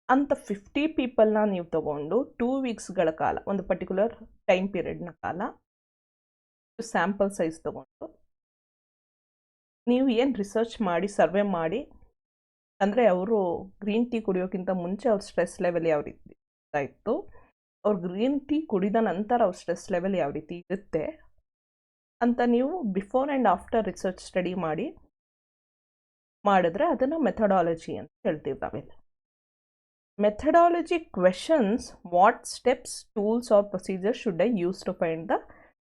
[SPEAKER 1] ಅಂತ 50 ಪೀಪಲ್ನ ನೀವು ತಗೊಂಡು 2 ವೀಕ್ಸ್ಗಳ ಕಾಲ, ಒಂದು ಪರ್ಟಿಕ್ಯುಲರ್ ಟೈಮ್ ಪೀರಿಯಡ್ನ ಕಾಲ ಸ್ಯಾಂಪಲ್ ಸೈಜ್ ತಗೊಂಡು ನೀವು ಏನು ರಿಸರ್ಚ್ ಮಾಡಿ ಸರ್ವೆ ಮಾಡಿ, ಅಂದರೆ ಅವರು ಗ್ರೀನ್ ಟೀ ಕುಡಿಯೋಕ್ಕಿಂತ ಮುಂಚೆ ಅವ್ರ ಸ್ಟ್ರೆಸ್ ಲೆವೆಲ್ ಯಾವ ರೀತಿ ಇತ್ತು, ಅವ್ರು ಗ್ರೀನ್ ಟೀ ಕುಡಿದ ನಂತರ ಅವ್ರ ಸ್ಟ್ರೆಸ್ ಲೆವೆಲ್ ಯಾವ ರೀತಿ ಇರುತ್ತೆ ಅಂತ ನೀವು before and after research study ಮಾಡಿದ್ರೆ ಅದನ್ನು ಮೆಥಡಾಲಜಿ ಅಂತ ಹೇಳ್ತೀವಿ ನಾವೆಲ್ಲ. Methodology questions what steps, tools or procedure should I use to find the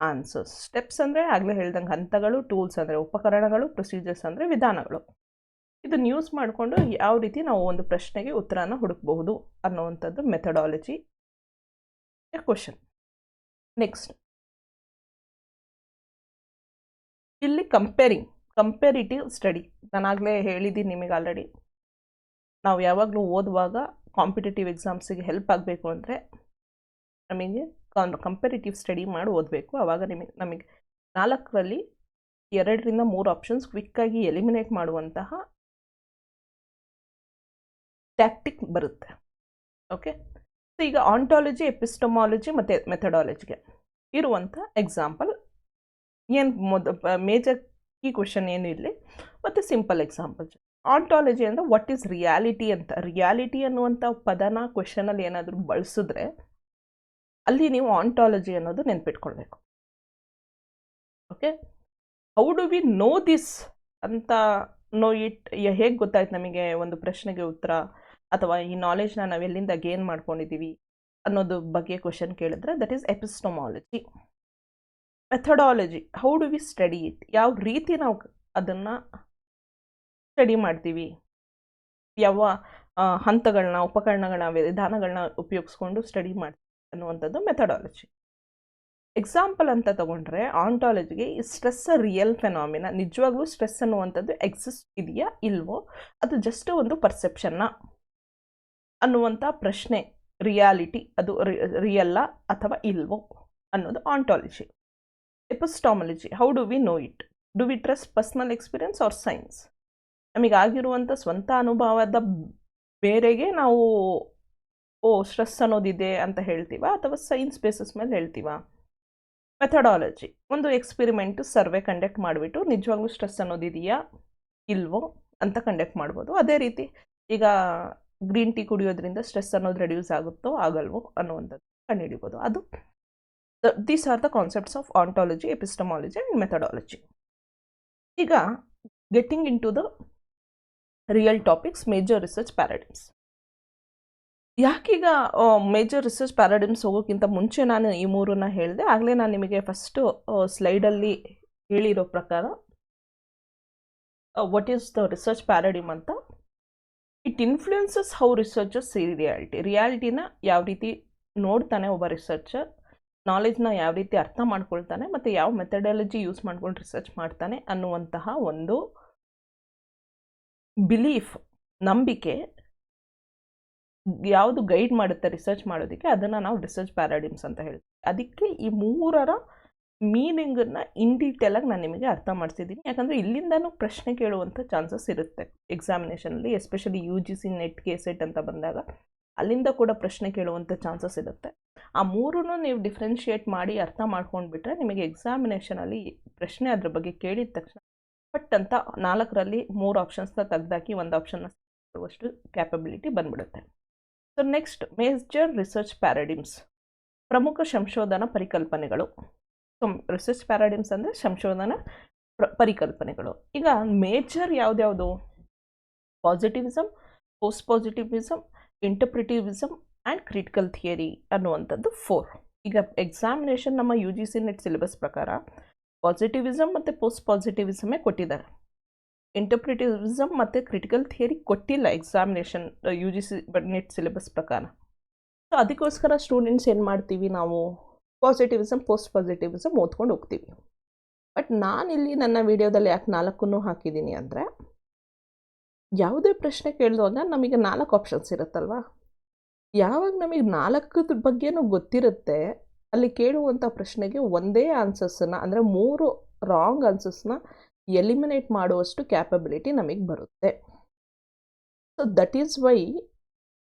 [SPEAKER 1] answers. Steps ಅಂದರೆ ಆಗಲೇ ಹೇಳ್ದಂಗೆ ಹಂತಗಳು, ಟೂಲ್ಸ್ ಅಂದರೆ ಉಪಕರಣಗಳು, ಪ್ರೊಸೀಜರ್ಸ್ ಅಂದರೆ ವಿಧಾನಗಳು. ಇದನ್ನು ಯೂಸ್ ಮಾಡಿಕೊಂಡು ಯಾವ ರೀತಿ ನಾವು ಒಂದು ಪ್ರಶ್ನೆಗೆ ಉತ್ತರನ ಹುಡುಕಬಹುದು ಅನ್ನುವಂಥದ್ದು ಮೆಥಡಾಲಜಿ ಕ್ವೆಶನ್. ನೆಕ್ಸ್ಟ್ ಇಲ್ಲಿ ಕಂಪೇರಿಟಿವ್ ಸ್ಟಡಿ. ನಾನಾಗಲೇ ಹೇಳಿದ್ದೀನಿ ನಿಮಗೆ ಆಲ್ರೆಡಿ, ನಾವು ಯಾವಾಗಲೂ ಓದುವಾಗ ಕಾಂಪಿಟೇಟಿವ್ ಎಕ್ಸಾಮ್ಸಿಗೆ ಹೆಲ್ಪ್ ಆಗಬೇಕು ಅಂದರೆ ನಮಗೆ ಕಂಪೇರಿಟಿವ್ ಸ್ಟಡಿ ಮಾಡಿ ಓದಬೇಕು. ಆವಾಗ ನಮಗೆ 4ರಲ್ಲಿ 2ರಿಂದ 3 ಆಪ್ಷನ್ಸ್ ಕ್ವಿಕ್ಕಾಗಿ ಎಲಿಮಿನೇಟ್ ಮಾಡುವಂತಹ ಟ್ಯಾಕ್ಟಿಕ್ ಬರುತ್ತೆ. ಓಕೆ, ಸೊ ಈಗ ಆಂಟಾಲಜಿ, ಎಪಿಸ್ಟಮಾಲಜಿ ಮತ್ತು ಮೆಥಡಾಲಜಿಗೆ ಇರುವಂಥ ಎಕ್ಸಾಂಪಲ್ ಏನು ಮೇಜರ್ ಕೀ ಕ್ವೆಶನ್ ಏನು ಇಲ್ಲಿ ಮತ್ತು ಸಿಂಪಲ್ ಎಕ್ಸಾಂಪಲ್. ಆಂಟಾಲಜಿ ಅಂದರೆ ವಾಟ್ ಈಸ್ ರಿಯಾಲಿಟಿ ಅಂತ. ರಿಯಾಲಿಟಿ ಅನ್ನುವಂಥ ಪದನ ಕ್ವೆಶನಲ್ಲಿ ಏನಾದರೂ ಬಳಸಿದ್ರೆ ಅಲ್ಲಿ ನೀವು ಆಂಟಾಲಜಿ ಅನ್ನೋದು ನೆನ್ಪಿಟ್ಕೊಳ್ಬೇಕು. Okay, how do we know this ಅಂತ ನೋ ಇಟ್, ಹೇಗೆ ಗೊತ್ತಾಯ್ತು ನಮಗೆ ಒಂದು ಪ್ರಶ್ನೆಗೆ ಉತ್ತರ ಅಥವಾ ಈ ನಾಲೆಜ್ನ ನಾವು ಎಲ್ಲಿಂದ ಗೇನ್ ಮಾಡ್ಕೊಂಡಿದ್ದೀವಿ ಅನ್ನೋದು ಬಗ್ಗೆ ಕ್ವೆಶನ್ ಕೇಳಿದ್ರೆ that is epistemology. Methodology, how do V study it, ಯಾವ ರೀತಿ ನಾವು ಅದನ್ನು ಸ್ಟಡಿ ಮಾಡ್ತೀವಿ, ಯಾವ ಹಂತಗಳನ್ನ, ಉಪಕರಣಗಳನ್ನ, ವಿಧಾನಗಳನ್ನ ಉಪಯೋಗಿಸ್ಕೊಂಡು ಸ್ಟಡಿ ಮಾಡ್ತೀವಿ ಅನ್ನುವಂಥದ್ದು ಮೆಥಡಾಲಜಿ. ಎಕ್ಸಾಂಪಲ್ ಅಂತ ತಗೊಂಡ್ರೆ ಆಂಟಾಲಜಿಗೆ ಈ ಸ್ಟ್ರೆಸ್ ರಿಯಲ್ ಫೆನಾಮಿನ, ನಿಜವಾಗ್ಲೂ ಸ್ಟ್ರೆಸ್ ಅನ್ನುವಂಥದ್ದು ಎಕ್ಸಿಸ್ಟ್ ಇದೆಯಾ ಇಲ್ವೋ, ಅದು ಜಸ್ಟ್ ಒಂದು ಪರ್ಸೆಪ್ಷನ್ನ ಅನ್ನುವಂಥ ಪ್ರಶ್ನೆ, ರಿಯಾಲಿಟಿ ಅದು ರಿಯಲ್ಲ ಅಥವಾ ಇಲ್ವೋ ಅನ್ನೋದು ontology. Epistemology, how do we know it, do we trust personal experience or science, ನಮಗಾಗಿರುವಂಥ ಸ್ವಂತ ಅನುಭವದ ಬೇರೆಗೆ ನಾವು ಸ್ಟ್ರೆಸ್ ಅನ್ನೋದಿದೆ ಅಂತ ಹೇಳ್ತೀವ ಅಥವಾ ಸೈನ್ಸ್ ಬೇಸಿಸ್ ಮೇಲೆ ಹೇಳ್ತೀವ. ಮೆಥಡಾಲಜಿ, ಒಂದು ಎಕ್ಸ್ಪೆರಿಮೆಂಟು ಸರ್ವೆ ಕಂಡಕ್ಟ್ ಮಾಡಿಬಿಟ್ಟು ನಿಜವಾಗ್ಲೂ ಸ್ಟ್ರೆಸ್ ಅನ್ನೋದಿದೆಯಾ ಇಲ್ವೋ ಅಂತ ಕಂಡಕ್ಟ್ ಮಾಡ್ಬೋದು. ಅದೇ ರೀತಿ ಈಗ ಗ್ರೀನ್ ಟೀ ಕುಡಿಯೋದ್ರಿಂದ ಸ್ಟ್ರೆಸ್ ಅನ್ನೋದು ರೆಡ್ಯೂಸ್ ಆಗುತ್ತೋ ಆಗಲ್ವೋ ಅನ್ನುವಂಥದ್ದು ಕಂಡುಹಿಡಿಬೋದು. ಅದು these are the concepts of ontology, epistemology and methodology. ಈಗ getting in to the real topics, major research paradigms. ಯಾಕೀಗ ಮೇಜರ್ ರಿಸರ್ಚ್ ಪ್ಯಾರಾಡಿಮ್ಸ್ ಹೋಗೋಕ್ಕಿಂತ ಮುಂಚೆ ನಾನು ಈ ಮೂರನ್ನ ಹೇಳಿದೆ. ಆಗಲೇ ನಾನು ನಿಮಗೆ ಫಸ್ಟು ಸ್ಲೈಡಲ್ಲಿ ಹೇಳಿರೋ ಪ್ರಕಾರ what is the research paradigm ಅಂತ. It influences how researchers see ರಿಯಾಲಿಟಿನ ಯಾವ ರೀತಿ ನೋಡ್ತಾನೆ ಒಬ್ಬ ರಿಸರ್ಚರ್, ನಾಲೆಜ್ನ ಯಾವ ರೀತಿ ಅರ್ಥ ಮಾಡ್ಕೊಳ್ತಾನೆ ಮತ್ತು ಯಾವ ಮೆಥಡಾಲಜಿ ಯೂಸ್ ಮಾಡ್ಕೊಂಡು ರಿಸರ್ಚ್ ಮಾಡ್ತಾನೆ ಅನ್ನುವಂತಹ ಒಂದು ಬಿಲೀಫ್, ನಂಬಿಕೆ ಯಾವುದು ಗೈಡ್ ಮಾಡುತ್ತೆ ರಿಸರ್ಚ್ ಮಾಡೋದಕ್ಕೆ, ಅದನ್ನು ನಾವು ರಿಸರ್ಚ್ ಪ್ಯಾರಾಡಿಮ್ಸ್ ಅಂತ ಹೇಳ್ತೀವಿ. ಅದಕ್ಕೆ ಈ ಮೂರರ ಮೀನಿಂಗನ್ನು ಇನ್ ಡೀಟೇಲಾಗಿ ನಾನು ನಿಮಗೆ ಅರ್ಥ ಮಾಡಿಸಿದ್ದೀನಿ. ಯಾಕಂದರೆ ಇಲ್ಲಿಂದನೂ ಪ್ರಶ್ನೆ ಕೇಳುವಂಥ ಚಾನ್ಸಸ್ ಇರುತ್ತೆ ಎಕ್ಸಾಮಿನೇಷನಲ್ಲಿ, ಎಸ್ಪೆಷಲಿ UGC ನೆಟ್ KCET ಅಂತ ಬಂದಾಗ ಅಲ್ಲಿಂದ ಕೂಡ ಪ್ರಶ್ನೆ ಕೇಳುವಂಥ ಚಾನ್ಸಸ್ ಇರುತ್ತೆ. ಆ ಮೂರನ್ನು ನೀವು ಡಿಫ್ರೆನ್ಷಿಯೇಟ್ ಮಾಡಿ ಅರ್ಥ ಮಾಡ್ಕೊಂಡ್ಬಿಟ್ರೆ ನಿಮಗೆ ಎಕ್ಸಾಮಿನೇಷನಲ್ಲಿ ಪ್ರಶ್ನೆ ಅದ್ರ ಬಗ್ಗೆ ಕೇಳಿದ ತಕ್ಷಣ ಬಟ್ ಅಂತ 4ರಲ್ಲಿ 3 ಆಪ್ಷನ್ಸ್ನ ತೆಗೆದಾಕಿ ಒಂದು ಆಪ್ಷನ್ನ ಕೊಡುವಷ್ಟು ಕ್ಯಾಪಬಿಲಿಟಿ ಬಂದ್ಬಿಡುತ್ತೆ. ಸೊ ನೆಕ್ಸ್ಟ್, ಮೇಜರ್ ರಿಸರ್ಚ್ ಪ್ಯಾರಾಡಿಮ್ಸ್, ಪ್ರಮುಖ ಸಂಶೋಧನಾ ಪರಿಕಲ್ಪನೆಗಳು. ಸೊ ರಿಸರ್ಚ್ ಪ್ಯಾರಾಡಿಮ್ಸ್ ಅಂದರೆ ಸಂಶೋಧನಾ ಪರಿಕಲ್ಪನೆಗಳು. ಈಗ ಮೇಜರ್ ಯಾವ್ದ್ಯಾವುದು? Positivism, post positivism, interpretivism and critical theory ಅನ್ನುವಂಥದ್ದು 4. ಈಗ ಎಕ್ಸಾಮಿನೇಷನ್ ನಮ್ಮ UGC ನೆಟ್ ಸಿಲೆಬಸ್ ಪ್ರಕಾರ ಪಾಸಿಟಿವಿಸಮ್ ಮತ್ತು ಪೋಸ್ಟ್ ಪಾಸಿಟಿವಿಸಮೇ ಕೊಟ್ಟಿದ್ದಾರೆ. ಇಂಟರ್ಪ್ರಿಟಿವಿಸಮ್ ಮತ್ತು ಕ್ರಿಟಿಕಲ್ ಥಿಯರಿ ಕೊಟ್ಟಿಲ್ಲ ಎಕ್ಸಾಮಿನೇಷನ್ UGC ನೆಟ್ ಸಿಲೆಬಸ್ ಪ್ರಕಾರ. ಸೊ ಅದಕ್ಕೋಸ್ಕರ ಸ್ಟೂಡೆಂಟ್ಸ್ ಏನು ಮಾಡ್ತೀವಿ, ನಾವು ಪಾಸಿಟಿವಿಸಮ್ ಪೋಸ್ಟ್ ಪಾಸಿಟಿವಿಸಮ್ ಓದ್ಕೊಂಡು ಹೋಗ್ತೀವಿ. ಬಟ್ ನಾನಿಲ್ಲಿ ನನ್ನ ವಿಡಿಯೋದಲ್ಲಿ ಯಾಕೆ 4 ಹಾಕಿದ್ದೀನಿ ಅಂದರೆ, ಯಾವುದೇ ಪ್ರಶ್ನೆ ಕೇಳಿದಾಗ ನಮಗೆ 4 ಆಪ್ಷನ್ಸ್ ಇರುತ್ತಲ್ವ. ಯಾವಾಗ ನಮಗೆ 4 ಬಗ್ಗೆನೂ ಗೊತ್ತಿರುತ್ತೆ, ಅಲ್ಲಿ ಕೇಳುವಂಥ ಪ್ರಶ್ನೆಗೆ ಒಂದೇ ಆನ್ಸರ್ಸನ್ನು ಅಂದರೆ 3 ರಾಂಗ್ ಆನ್ಸರ್ಸ್ನ ಎಲಿಮಿನೇಟ್ ಮಾಡುವಷ್ಟು ಕ್ಯಾಪಬಿಲಿಟಿ ನಮಗೆ ಬರುತ್ತೆ. ಸೊ ದಟ್ ಈಸ್ ವೈ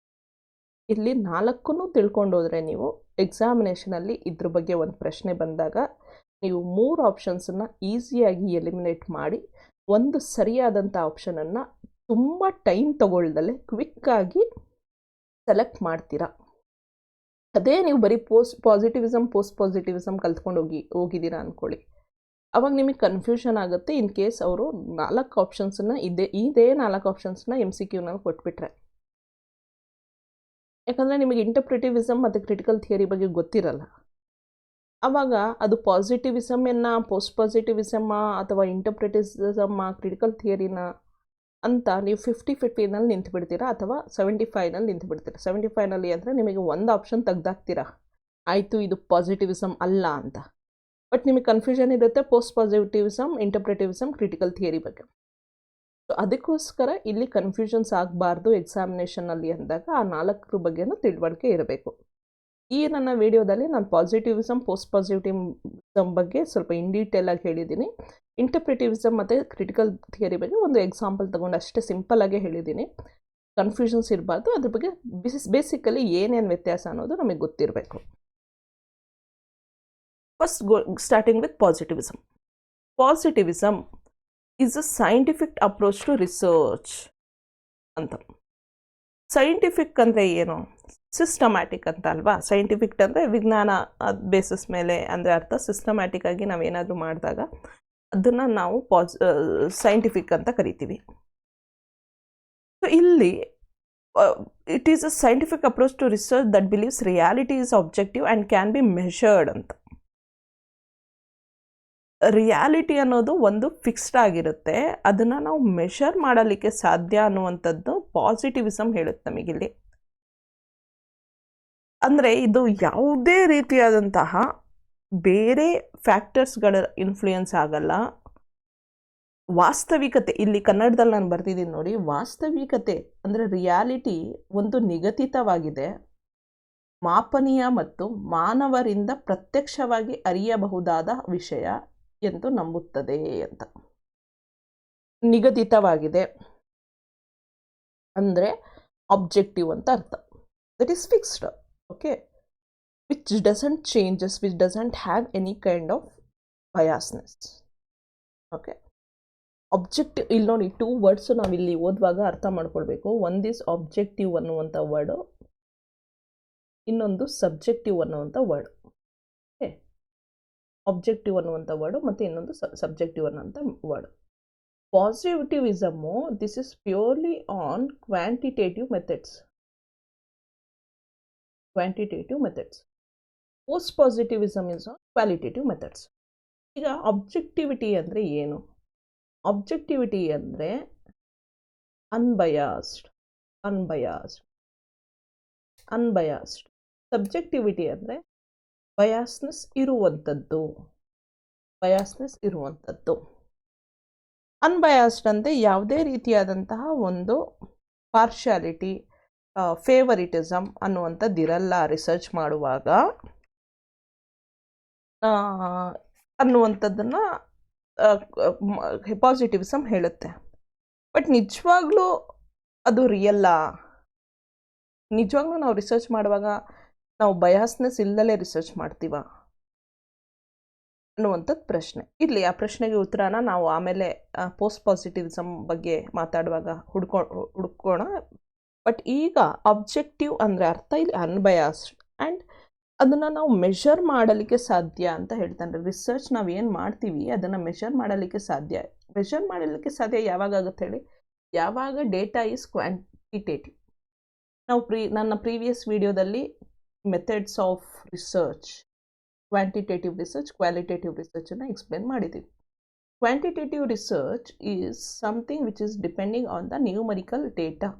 [SPEAKER 1] ಇಲ್ಲಿ 4 ತಿಳ್ಕೊಂಡು ಹೋದರೆ ನೀವು ಎಕ್ಸಾಮಿನೇಷನಲ್ಲಿ ಇದ್ರ ಬಗ್ಗೆ ಒಂದು ಪ್ರಶ್ನೆ ಬಂದಾಗ ನೀವು 3 ಆಪ್ಷನ್ಸನ್ನು ಈಸಿಯಾಗಿ ಎಲಿಮಿನೇಟ್ ಮಾಡಿ ಒಂದು ಸರಿಯಾದಂಥ ಆಪ್ಷನನ್ನು ತುಂಬ ಟೈಮ್ ತಗೊಳ್ದಲ್ಲೇ ಕ್ವಿಕ್ಕಾಗಿ ಸೆಲೆಕ್ಟ್ ಮಾಡ್ತೀರಾ. ಅದೇ ನೀವು ಬರೀ ಪೋಸ್ಟ್ ಪಾಸಿಟಿವಿಸಮ್ ಕಲ್ತ್ಕೊಂಡು ಹೋಗಿದ್ದೀರಾ ಅಂದ್ಕೊಳ್ಳಿ, ಅವಾಗ ನಿಮಗೆ ಕನ್ಫ್ಯೂಷನ್ ಆಗುತ್ತೆ. ಇನ್ ಕೇಸ್ ಅವರು 4 ಆಪ್ಷನ್ಸನ್ನು ಇದೇ 4 ಆಪ್ಷನ್ಸ್ನ MCQನಲ್ಲಿ ಕೊಟ್ಬಿಟ್ರೆ. ಯಾಕಂದರೆ ನಿಮಗೆ ಇಂಟರ್ಪ್ರಿಟಿವಿಸಮ್ ಮತ್ತು ಕ್ರಿಟಿಕಲ್ ಥಿಯರಿ ಬಗ್ಗೆ ಗೊತ್ತಿರಲ್ಲ. ಆವಾಗ ಅದು ಪಾಸಿಟಿವಿಸಮನ್ನು ಪೋಸ್ಟ್ ಪಾಸಿಟಿವಿಸಮ್ಮ ಅಥವಾ ಇಂಟರ್ಪ್ರಿಟಿಸಮ್ಮ ಕ್ರಿಟಿಕಲ್ ಥಿಯರಿನ ಅಂತ ನೀವು 50-50ನಲ್ಲಿ ನಿಂತುಬಿಡ್ತೀರಾ ಅಥವಾ 75ನಲ್ಲಿ ನಿಂತುಬಿಡ್ತೀರಾ. 75ನಲ್ಲಿ ಅಂದರೆ ನಿಮಗೆ ಒಂದು ಆಪ್ಷನ್ ತೆಗ್ದಾಕ್ತೀರಾ, ಆಯಿತು ಇದು ಪಾಸಿಟಿವಿಸಮ್ ಅಲ್ಲ ಅಂತ. ಬಟ್ ನಿಮಗೆ ಕನ್ಫ್ಯೂಷನ್ ಇರುತ್ತೆ ಪೋಸ್ಟ್ ಪಾಸಿಟಿವಿಸಮ್, ಇಂಟರ್ಪ್ರಿಟಿವಿಸಮ್, ಕ್ರಿಟಿಕಲ್ ಥಿಯರಿ ಬಗ್ಗೆ. ಸೊ ಅದಕ್ಕೋಸ್ಕರ ಇಲ್ಲಿ ಕನ್ಫ್ಯೂಷನ್ಸ್ ಆಗಬಾರ್ದು ಎಕ್ಸಾಮಿನೇಷನಲ್ಲಿ ಅಂದಾಗ ಆ 4 ಬಗ್ಗೆನೂ ತಿಳುವಳಿಕೆ ಇರಬೇಕು. ಈ ನನ್ನ ವಿಡಿಯೋದಲ್ಲಿ ನಾನು ಪಾಸಿಟಿವಿಸಮ್ ಪೋಸ್ಟ್ ಪಾಸಿಟಿವಿಸಮ್ ಬಗ್ಗೆ ಸ್ವಲ್ಪ ಇನ್ ಡೀಟೇಲಾಗಿ ಹೇಳಿದ್ದೀನಿ. ಇಂಟರ್ಪ್ರಿಟಿವಿಸಮ್ ಮತ್ತು ಕ್ರಿಟಿಕಲ್ ಥಿಯರಿ ಬಗ್ಗೆ ಒಂದು ಎಕ್ಸಾಂಪಲ್ ತೊಗೊಂಡು ಅಷ್ಟೇ ಸಿಂಪಲ್ಲಾಗೇ ಹೇಳಿದ್ದೀನಿ. ಕನ್ಫ್ಯೂಷನ್ಸ್ ಇರಬಾರ್ದು. ಅದ್ರ ಬಗ್ಗೆ ಬೇಸಿಕಲಿ ಏನೇನು ವ್ಯತ್ಯಾಸ ಅನ್ನೋದು ನಮಗೆ ಗೊತ್ತಿರಬೇಕು. First starting with positivism. Positivism is a scientific approach to research ಅಂತ. ಸೈಂಟಿಫಿಕ್ ಅಂದರೆ ಏನು? ಸಿಸ್ಟಮ್ಯಾಟಿಕ್ ಅಂತ ಅಲ್ವಾ. ಸೈಂಟಿಫಿಕ್ ಅಂದರೆ ವಿಜ್ಞಾನ ಬೇಸಿಸ್ ಮೇಲೆ ಅಂದರೆ ಅರ್ಥ. ಸಿಸ್ಟಮ್ಯಾಟಿಕ್ ಆಗಿ ನಾವೇನಾದರೂ ಮಾಡಿದಾಗ ಅದನ್ನು ನಾವು ಸೈಂಟಿಫಿಕ್ ಅಂತ ಕರಿತೀವಿ. ಸೊ ಇಲ್ಲಿ it is a scientific approach to research that believes reality is objective and can be measured ಅಂತ. ರಿಯಾಲಿಟಿ ಅನ್ನೋದು ಒಂದು ಫಿಕ್ಸ್ಡ್ ಆಗಿರುತ್ತೆ, ಅದನ್ನು ನಾವು ಮೆಷರ್ ಮಾಡಲಿಕ್ಕೆ ಸಾಧ್ಯ ಅನ್ನುವಂಥದ್ದು ಪಾಸಿಟಿವಿಸಮ್ ಹೇಳುತ್ತೆ ನಮಗಿಲ್ಲಿ. ಅಂದರೆ ಇದು ಯಾವುದೇ ರೀತಿಯಾದಂತಹ ಬೇರೆ ಫ್ಯಾಕ್ಟರ್ಸ್ಗಳ ಇನ್ಫ್ಲೂಯೆನ್ಸ್ ಆಗಲ್ಲ. ವಾಸ್ತವಿಕತೆ, ಇಲ್ಲಿ ಕನ್ನಡದಲ್ಲಿ ನಾನು ಬರ್ತಿದ್ದೀನಿ ನೋಡಿ, ವಾಸ್ತವಿಕತೆ ಅಂದರೆ ರಿಯಾಲಿಟಿ ಒಂದು ನಿಗದಿತವಾಗಿದೆ, ಮಾಪನೀಯ ಮತ್ತು ಮಾನವರಿಂದ ಪ್ರತ್ಯಕ್ಷವಾಗಿ ಅರಿಯಬಹುದಾದ ವಿಷಯ ಎಂದು ನಂಬುತ್ತದೆ ಅಂತ. ನಿಗದಿತವಾಗಿದೆ ಅಂದರೆ ಆಬ್ಜೆಕ್ಟಿವ್ ಅಂತ ಅರ್ಥ. That is fixed, okay, which doesn't changes, which doesn't have any kind of biasness. Okay, objective. ಇಲ್ಲಿ ನೋಡಿ 2 ವರ್ಡ್ಸು ನಾವಿಲ್ಲಿ ಓದುವಾಗ ಅರ್ಥ ಮಾಡ್ಕೊಳ್ಬೇಕು. ಒಂದು ಈಸ್ ಆಬ್ಜೆಕ್ಟಿವ್ ಅನ್ನುವಂಥ ವರ್ಡು, ಇನ್ನೊಂದು ಸಬ್ಜೆಕ್ಟಿವ್ ಅನ್ನುವಂಥ ವರ್ಡ್. ಓಕೆ, ಆಬ್ಜೆಕ್ಟಿವ್ ಅನ್ನುವಂಥ ವರ್ಡು ಮತ್ತು ಇನ್ನೊಂದು ಸಬ್ಜೆಕ್ಟಿವ್ ಅನ್ನುವಂಥ word. Positivism this is purely on quantitative methods. Post positivism is on qualitative methods. ಈಗ ಆಬ್ಜೆಕ್ಟಿವಿಟಿ ಅಂದರೆ ಏನು? ಆಬ್ಜೆಕ್ಟಿವಿಟಿ ಅಂದರೆ ಅನ್ಬಯಾಸ್ಡ್. ಸಬ್ಜೆಕ್ಟಿವಿಟಿ ಅಂದರೆ ಬಯಾಸ್ನೆಸ್ ಇರುವಂಥದ್ದು. ಅನ್ಬಯಾಸ್ಡ್ ಅಂದರೆ ಯಾವುದೇ ರೀತಿಯಾದಂತಹ ಒಂದು ಪಾರ್ಶಾಲಿಟಿ, ಫೇವರಿಟಿಸಮ್ ಅನ್ನುವಂಥದ್ದು ಇರಲ್ಲ ರಿಸರ್ಚ್ ಮಾಡುವಾಗ ಅನ್ನುವಂಥದ್ದನ್ನು ಪಾಸಿಟಿವಿಸಮ್ ಹೇಳುತ್ತೆ. ಬಟ್ ನಿಜವಾಗ್ಲೂ ಅದು ರಿಯಲ್ಲ? ನಿಜವಾಗ್ಲೂ ನಾವು ರಿಸರ್ಚ್ ಮಾಡುವಾಗ ನಾವು ಬಯಾಸ್ನೆಸ್ ಇಲ್ಲದಲೇ ರಿಸರ್ಚ್ ಮಾಡ್ತೀವ ಅನ್ನುವಂಥದ್ದು ಪ್ರಶ್ನೆ. ಇಲ್ಲಿ ಆ ಪ್ರಶ್ನೆಗೆ ಉತ್ತರನ ನಾವು ಆಮೇಲೆ ಪೋಸ್ಟ್ ಪಾಸಿಟಿವಿಸಮ್ ಬಗ್ಗೆ ಮಾತಾಡುವಾಗ ಹುಡ್ಕೋಣ. ಬಟ್ ಈಗ ಆಬ್ಜೆಕ್ಟಿವ್ ಅಂದರೆ ಅರ್ಥ ಇಲ್ಲಿ ಅನ್ಬಯಾಸ್ಡ್ ಆ್ಯಂಡ್ ಅದನ್ನು ನಾವು ಮೆಷರ್ ಮಾಡಲಿಕ್ಕೆ ಸಾಧ್ಯ ಅಂತ ಹೇಳ್ತಾನೆ. ರಿಸರ್ಚ್ ನಾವು ಏನು ಮಾಡ್ತೀವಿ ಅದನ್ನು ಮೆಷರ್ ಮಾಡಲಿಕ್ಕೆ ಸಾಧ್ಯ. ಮೆಷರ್ ಮಾಡಲಿಕ್ಕೆ ಸಾಧ್ಯ ಯಾವಾಗ ಆಗುತ್ತೆ ಹೇಳಿ? ಯಾವಾಗ ಡೇಟಾ ಈಸ್ ಕ್ವಾಂಟಿಟೇಟಿವ್. ನಾವು ನನ್ನ ಪ್ರೀವಿಯಸ್ ವಿಡಿಯೋದಲ್ಲಿ methods of research, quantitative research, qualitative ರಿಸರ್ಚನ್ನು ಎಕ್ಸ್ಪ್ಲೇನ್ ಮಾಡಿದ್ದೀವಿ. Quantitative research is something which is depending on the numerical data.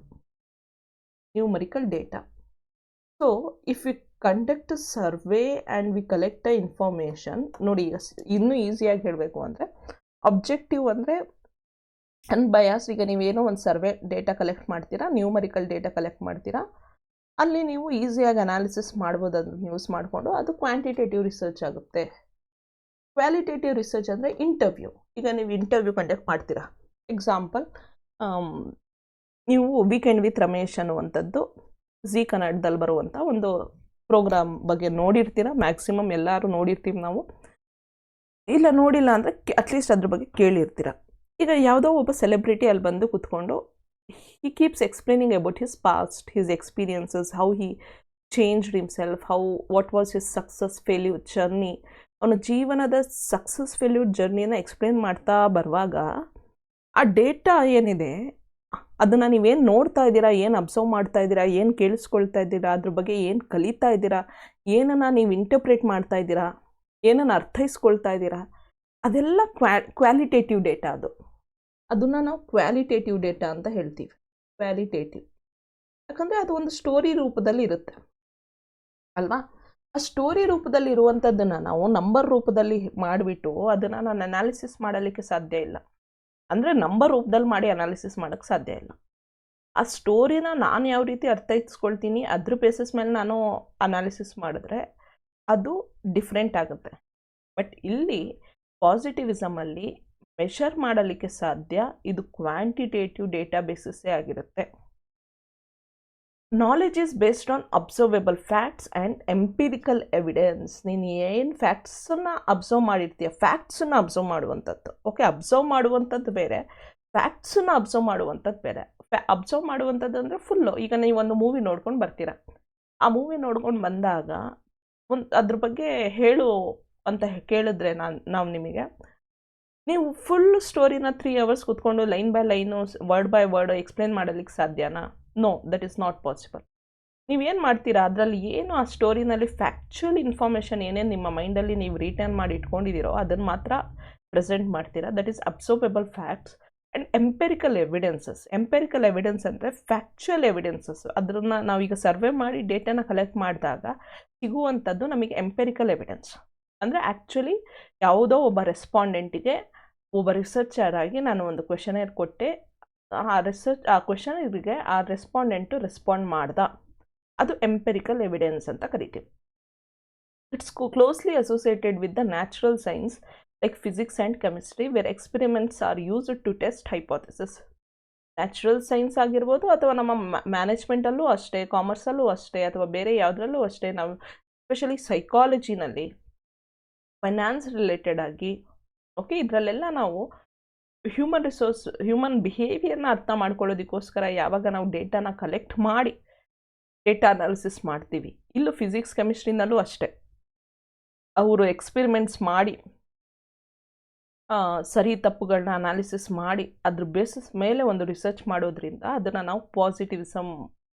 [SPEAKER 1] So if we conduct survey and we collect the information, ನೋಡಿ ಈಗ ಇನ್ನೂ ಈಸಿಯಾಗಿ ಹೇಳಬೇಕು ಅಂದರೆ ಅಬ್ಜೆಕ್ಟಿವ್ ಅಂದರೆ ಅನ್ಬಯಾಸ್. ಈಗ ನೀವೇನೋ ಒಂದು ಸರ್ವೆ ಡೇಟಾ ಕಲೆಕ್ಟ್ ಮಾಡ್ತೀರಾ, ನ್ಯೂಮರಿಕಲ್ ಡೇಟಾ ಕಲೆಕ್ಟ್ ಮಾಡ್ತೀರಾ, ಅಲ್ಲಿ ನೀವು ಈಸಿಯಾಗಿ ಅನಾಲಿಸಿಸ್ ಮಾಡ್ಬೋದು ಅದನ್ನು ಯೂಸ್ ಮಾಡಿಕೊಂಡು. ಅದು ಕ್ವಾಂಟಿಟೇಟಿವ್ ರಿಸರ್ಚ್ ಆಗುತ್ತೆ. ಕ್ವಾಲಿಟೇಟಿವ್ ರಿಸರ್ಚ್ ಅಂದರೆ ಇಂಟರ್ವ್ಯೂ. ಈಗ ನೀವು ಇಂಟರ್ವ್ಯೂ ಕಂಡಕ್ಟ್ ಮಾಡ್ತೀರಾ. ಎಕ್ಸಾಂಪಲ್, ನೀವು ವೀಕೆಂಡ್ ವಿತ್ ರಮೇಶ್ ಅನ್ನುವಂಥದ್ದು ಝೀ ಕನ್ನಡದಲ್ಲಿ ಬರುವಂಥ ಒಂದು ಪ್ರೋಗ್ರಾಮ್ ಬಗ್ಗೆ ನೋಡಿರ್ತೀರ. ಮ್ಯಾಕ್ಸಿಮಮ್ ಎಲ್ಲರೂ ನೋಡಿರ್ತೀವಿ ನಾವು. ಇಲ್ಲ ನೋಡಿಲ್ಲ ಅಂದರೆ ಅಟ್ಲೀಸ್ಟ್ ಅದ್ರ ಬಗ್ಗೆ ಕೇಳಿರ್ತೀರ. ಈಗ ಯಾವುದೋ ಒಬ್ಬ ಸೆಲೆಬ್ರಿಟಿ ಅಲ್ಲಿ ಬಂದು ಕೂತ್ಕೊಂಡು he keeps explaining about his past, his experiences, how he changed himself, what was his success failure journey. ಅವನ ಜೀವನದ ಸಕ್ಸಸ್ ಫೇಲ್ಯೂರ್ ಜರ್ನಿನ ಎಕ್ಸ್ಪ್ಲೇನ್ ಮಾಡ್ತಾ ಬರುವಾಗ ಆ ಡೇಟಾ ಏನಿದೆ ಅದನ್ನು ನೀವೇನು ನೋಡ್ತಾ ಇದ್ದೀರಾ, ಏನು ಅಬ್ಸರ್ವ್ ಮಾಡ್ತಾ ಇದ್ದೀರಾ, ಏನು ಕೇಳಿಸ್ಕೊಳ್ತಾ ಇದ್ದೀರಾ, ಅದ್ರ ಬಗ್ಗೆ ಏನು ಕಲಿತಾ ಇದ್ದೀರಾ, ಏನನ್ನು ನೀವು ಇಂಟರ್ಪ್ರೇಟ್ ಮಾಡ್ತಾ ಇದ್ದೀರಾ, ಏನನ್ನು ಅರ್ಥೈಸ್ಕೊಳ್ತಾ ಇದ್ದೀರಾ, ಅದೆಲ್ಲ ಕ್ವಾಲಿಟೇಟಿವ್ ಡೇಟಾ. ಅದನ್ನು ನಾವು ಕ್ವಾಲಿಟೇಟಿವ್ ಡೇಟಾ ಅಂತ ಹೇಳ್ತೀವಿ. ಕ್ವಾಲಿಟೇಟಿವ್ ಯಾಕಂದರೆ ಅದು ಒಂದು ಸ್ಟೋರಿ ರೂಪದಲ್ಲಿ ಇರುತ್ತೆ ಅಲ್ವಾ. ಆ ಸ್ಟೋರಿ ರೂಪದಲ್ಲಿ ಇರುವಂಥದ್ದನ್ನು ನಾವು ನಂಬರ್ ರೂಪದಲ್ಲಿ ಮಾಡಿಬಿಟ್ಟು ಅದನ್ನು ನಾನು ಅನಾಲಿಸಿಸ್ ಮಾಡಲಿಕ್ಕೆ ಸಾಧ್ಯ ಇಲ್ಲ. ಅಂದರೆ ನಂಬರ್ ರೂಪದಲ್ಲಿ ಮಾಡಿ ಅನಾಲಿಸಿಸ್ ಮಾಡೋಕ್ಕೆ ಸಾಧ್ಯ ಇಲ್ಲ. ಆ ಸ್ಟೋರಿನ ನಾನು ಯಾವ ರೀತಿ ಅರ್ಥೈಸ್ಕೊಳ್ತೀನಿ ಅದ್ರ ಬೇಸಿಸ್ ಮೇಲೆ ನಾನು ಅನಾಲಿಸಿಸ್ ಮಾಡಿದ್ರೆ ಅದು ಡಿಫ್ರೆಂಟ್ ಆಗುತ್ತೆ. ಬಟ್ ಇಲ್ಲಿ ಪಾಸಿಟಿವಿಸಮಲ್ಲಿ ಮೆಷರ್ ಮಾಡಲಿಕ್ಕೆ ಸಾಧ್ಯ ಇದು ಕ್ವಾಂಟಿಟೇಟಿವ್ ಡೇಟಾ ಬೇಸಿಸ್ಸೇ ಆಗಿರುತ್ತೆ. Knowledge is based on observable facts and empirical evidence. ನೀನು ಏನು ಫ್ಯಾಕ್ಟ್ಸನ್ನು ಅಬ್ಸರ್ವ್ ಮಾಡಿರ್ತೀಯ, ಫ್ಯಾಕ್ಟ್ಸನ್ನು ಅಬ್ಸರ್ವ್ ಮಾಡುವಂಥದ್ದು. ಓಕೆ, ಅಬ್ಸರ್ವ್ ಮಾಡುವಂಥದ್ದು ಬೇರೆ, ಫ್ಯಾಕ್ಟ್ಸನ್ನು ಅಬ್ಸರ್ವ್ ಮಾಡುವಂಥದ್ದು ಬೇರೆ. ಅಬ್ಸರ್ವ್ ಮಾಡುವಂಥದ್ದು ಅಂದರೆ ಫುಲ್ಲು. ಈಗ ನೀವು ಒಂದು ಮೂವಿ ನೋಡ್ಕೊಂಡು ಬರ್ತೀರ, ಆ ಮೂವಿ ನೋಡ್ಕೊಂಡು ಬಂದಾಗ ಅದ್ರ ಬಗ್ಗೆ ಹೇಳು ಅಂತ ಕೇಳಿದ್ರೆ ನಾವು ನಿಮಗೆ, ನೀವು ಫುಲ್ ಸ್ಟೋರಿನ 3 hours ಕೂತ್ಕೊಂಡು line by line word by word explain ಮಾಡಲಿಕ್ಕೆ ಸಾಧ್ಯನಾ? No, that is not possible. ನೀವೇನು ಮಾಡ್ತೀರಾ, ಅದರಲ್ಲಿ ಏನು ಆ ಸ್ಟೋರಿನಲ್ಲಿ ಫ್ಯಾಕ್ಚುಯಲ್ ಇನ್ಫಾರ್ಮೇಷನ್ ಏನೇನು ನಿಮ್ಮ ಮೈಂಡಲ್ಲಿ ನೀವು ರಿಟರ್ನ್ ಮಾಡಿ ಇಟ್ಕೊಂಡಿದ್ದೀರೋ ಅದನ್ನು ಮಾತ್ರ ಪ್ರೆಸೆಂಟ್ ಮಾಡ್ತೀರಾ. That is observable facts and empirical evidences. Empirical evidence ಅಂದರೆ ಫ್ಯಾಕ್ಚುಯಲ್ ಎವಿಡೆನ್ಸಸ್. ಅದನ್ನು ನಾವೀಗ ಸರ್ವೆ ಮಾಡಿ ಡೇಟಾನ ಕಲೆಕ್ಟ್ ಮಾಡಿದಾಗ ಸಿಗುವಂಥದ್ದು ನಮಗೆ ಎಂಪೆರಿಕಲ್ ಎವಿಡೆನ್ಸ್. ಅಂದರೆ ಆ್ಯಕ್ಚುಲಿ ಯಾವುದೋ ಒಬ್ಬ ರೆಸ್ಪಾಂಡೆಂಟಿಗೆ, ಒಬ್ಬ ರಿಸರ್ಚರ್ ಆಗಿ ನಾನು ಒಂದು ಕ್ವೆಶನೇರ್ ಕೊಟ್ಟೆ, ಆ ಕ್ವೆಶನರಿಗೆ ಆ ರೆಸ್ಪಾಂಡೆಂಟು ರೆಸ್ಪಾಂಡ್ ಮಾಡ್ದ, ಅದು ಎಂಪೆರಿಕಲ್ ಎವಿಡೆನ್ಸ್ ಅಂತ ಕರಿತೀವಿ. It's closely associated with the natural science like physics and chemistry where experiments are used to test hypothesis. Natural science ಆಗಿರ್ಬೋದು ಅಥವಾ ನಮ್ಮ ಮ್ಯಾನೇಜ್ಮೆಂಟಲ್ಲೂ ಅಷ್ಟೇ, ಕಾಮರ್ಸಲ್ಲೂ ಅಷ್ಟೇ, ಅಥವಾ ಬೇರೆ ಯಾವುದ್ರಲ್ಲೂ ಅಷ್ಟೇ, ನಾವು ಎಸ್ಪೆಷಲಿ ಸೈಕಾಲಜಿನಲ್ಲಿ, ಫೈನಾನ್ಸ್ ರಿಲೇಟೆಡ್ ಆಗಿ, ಓಕೆ, ಇದರಲ್ಲೆಲ್ಲ ನಾವು ಹ್ಯೂಮನ್ ಬಿಹೇವಿಯರ್ನ ಅರ್ಥ ಮಾಡ್ಕೊಳ್ಳೋದಕ್ಕೋಸ್ಕರ ಯಾವಾಗ ನಾವು ಡೇಟಾನ ಕಲೆಕ್ಟ್ ಮಾಡಿ ಡೇಟಾ ಅನಾಲಿಸಿಸ್ ಮಾಡ್ತೀವಿ. ಇಲ್ಲೂ ಫಿಸಿಕ್ಸ್ ಕೆಮಿಸ್ಟ್ರಿನಲ್ಲೂ ಅಷ್ಟೇ, ಅವರು ಎಕ್ಸ್ಪೆರಿಮೆಂಟ್ಸ್ ಮಾಡಿ ಸರಿ ತಪ್ಪುಗಳನ್ನ ಅನಾಲಿಸಿಸ್ ಮಾಡಿ ಅದ್ರ ಬೇಸಿಸ್ ಮೇಲೆ ಒಂದು ರಿಸರ್ಚ್ ಮಾಡೋದ್ರಿಂದ ಅದನ್ನು ನಾವು ಪಾಸಿಟಿವಿಸಮ್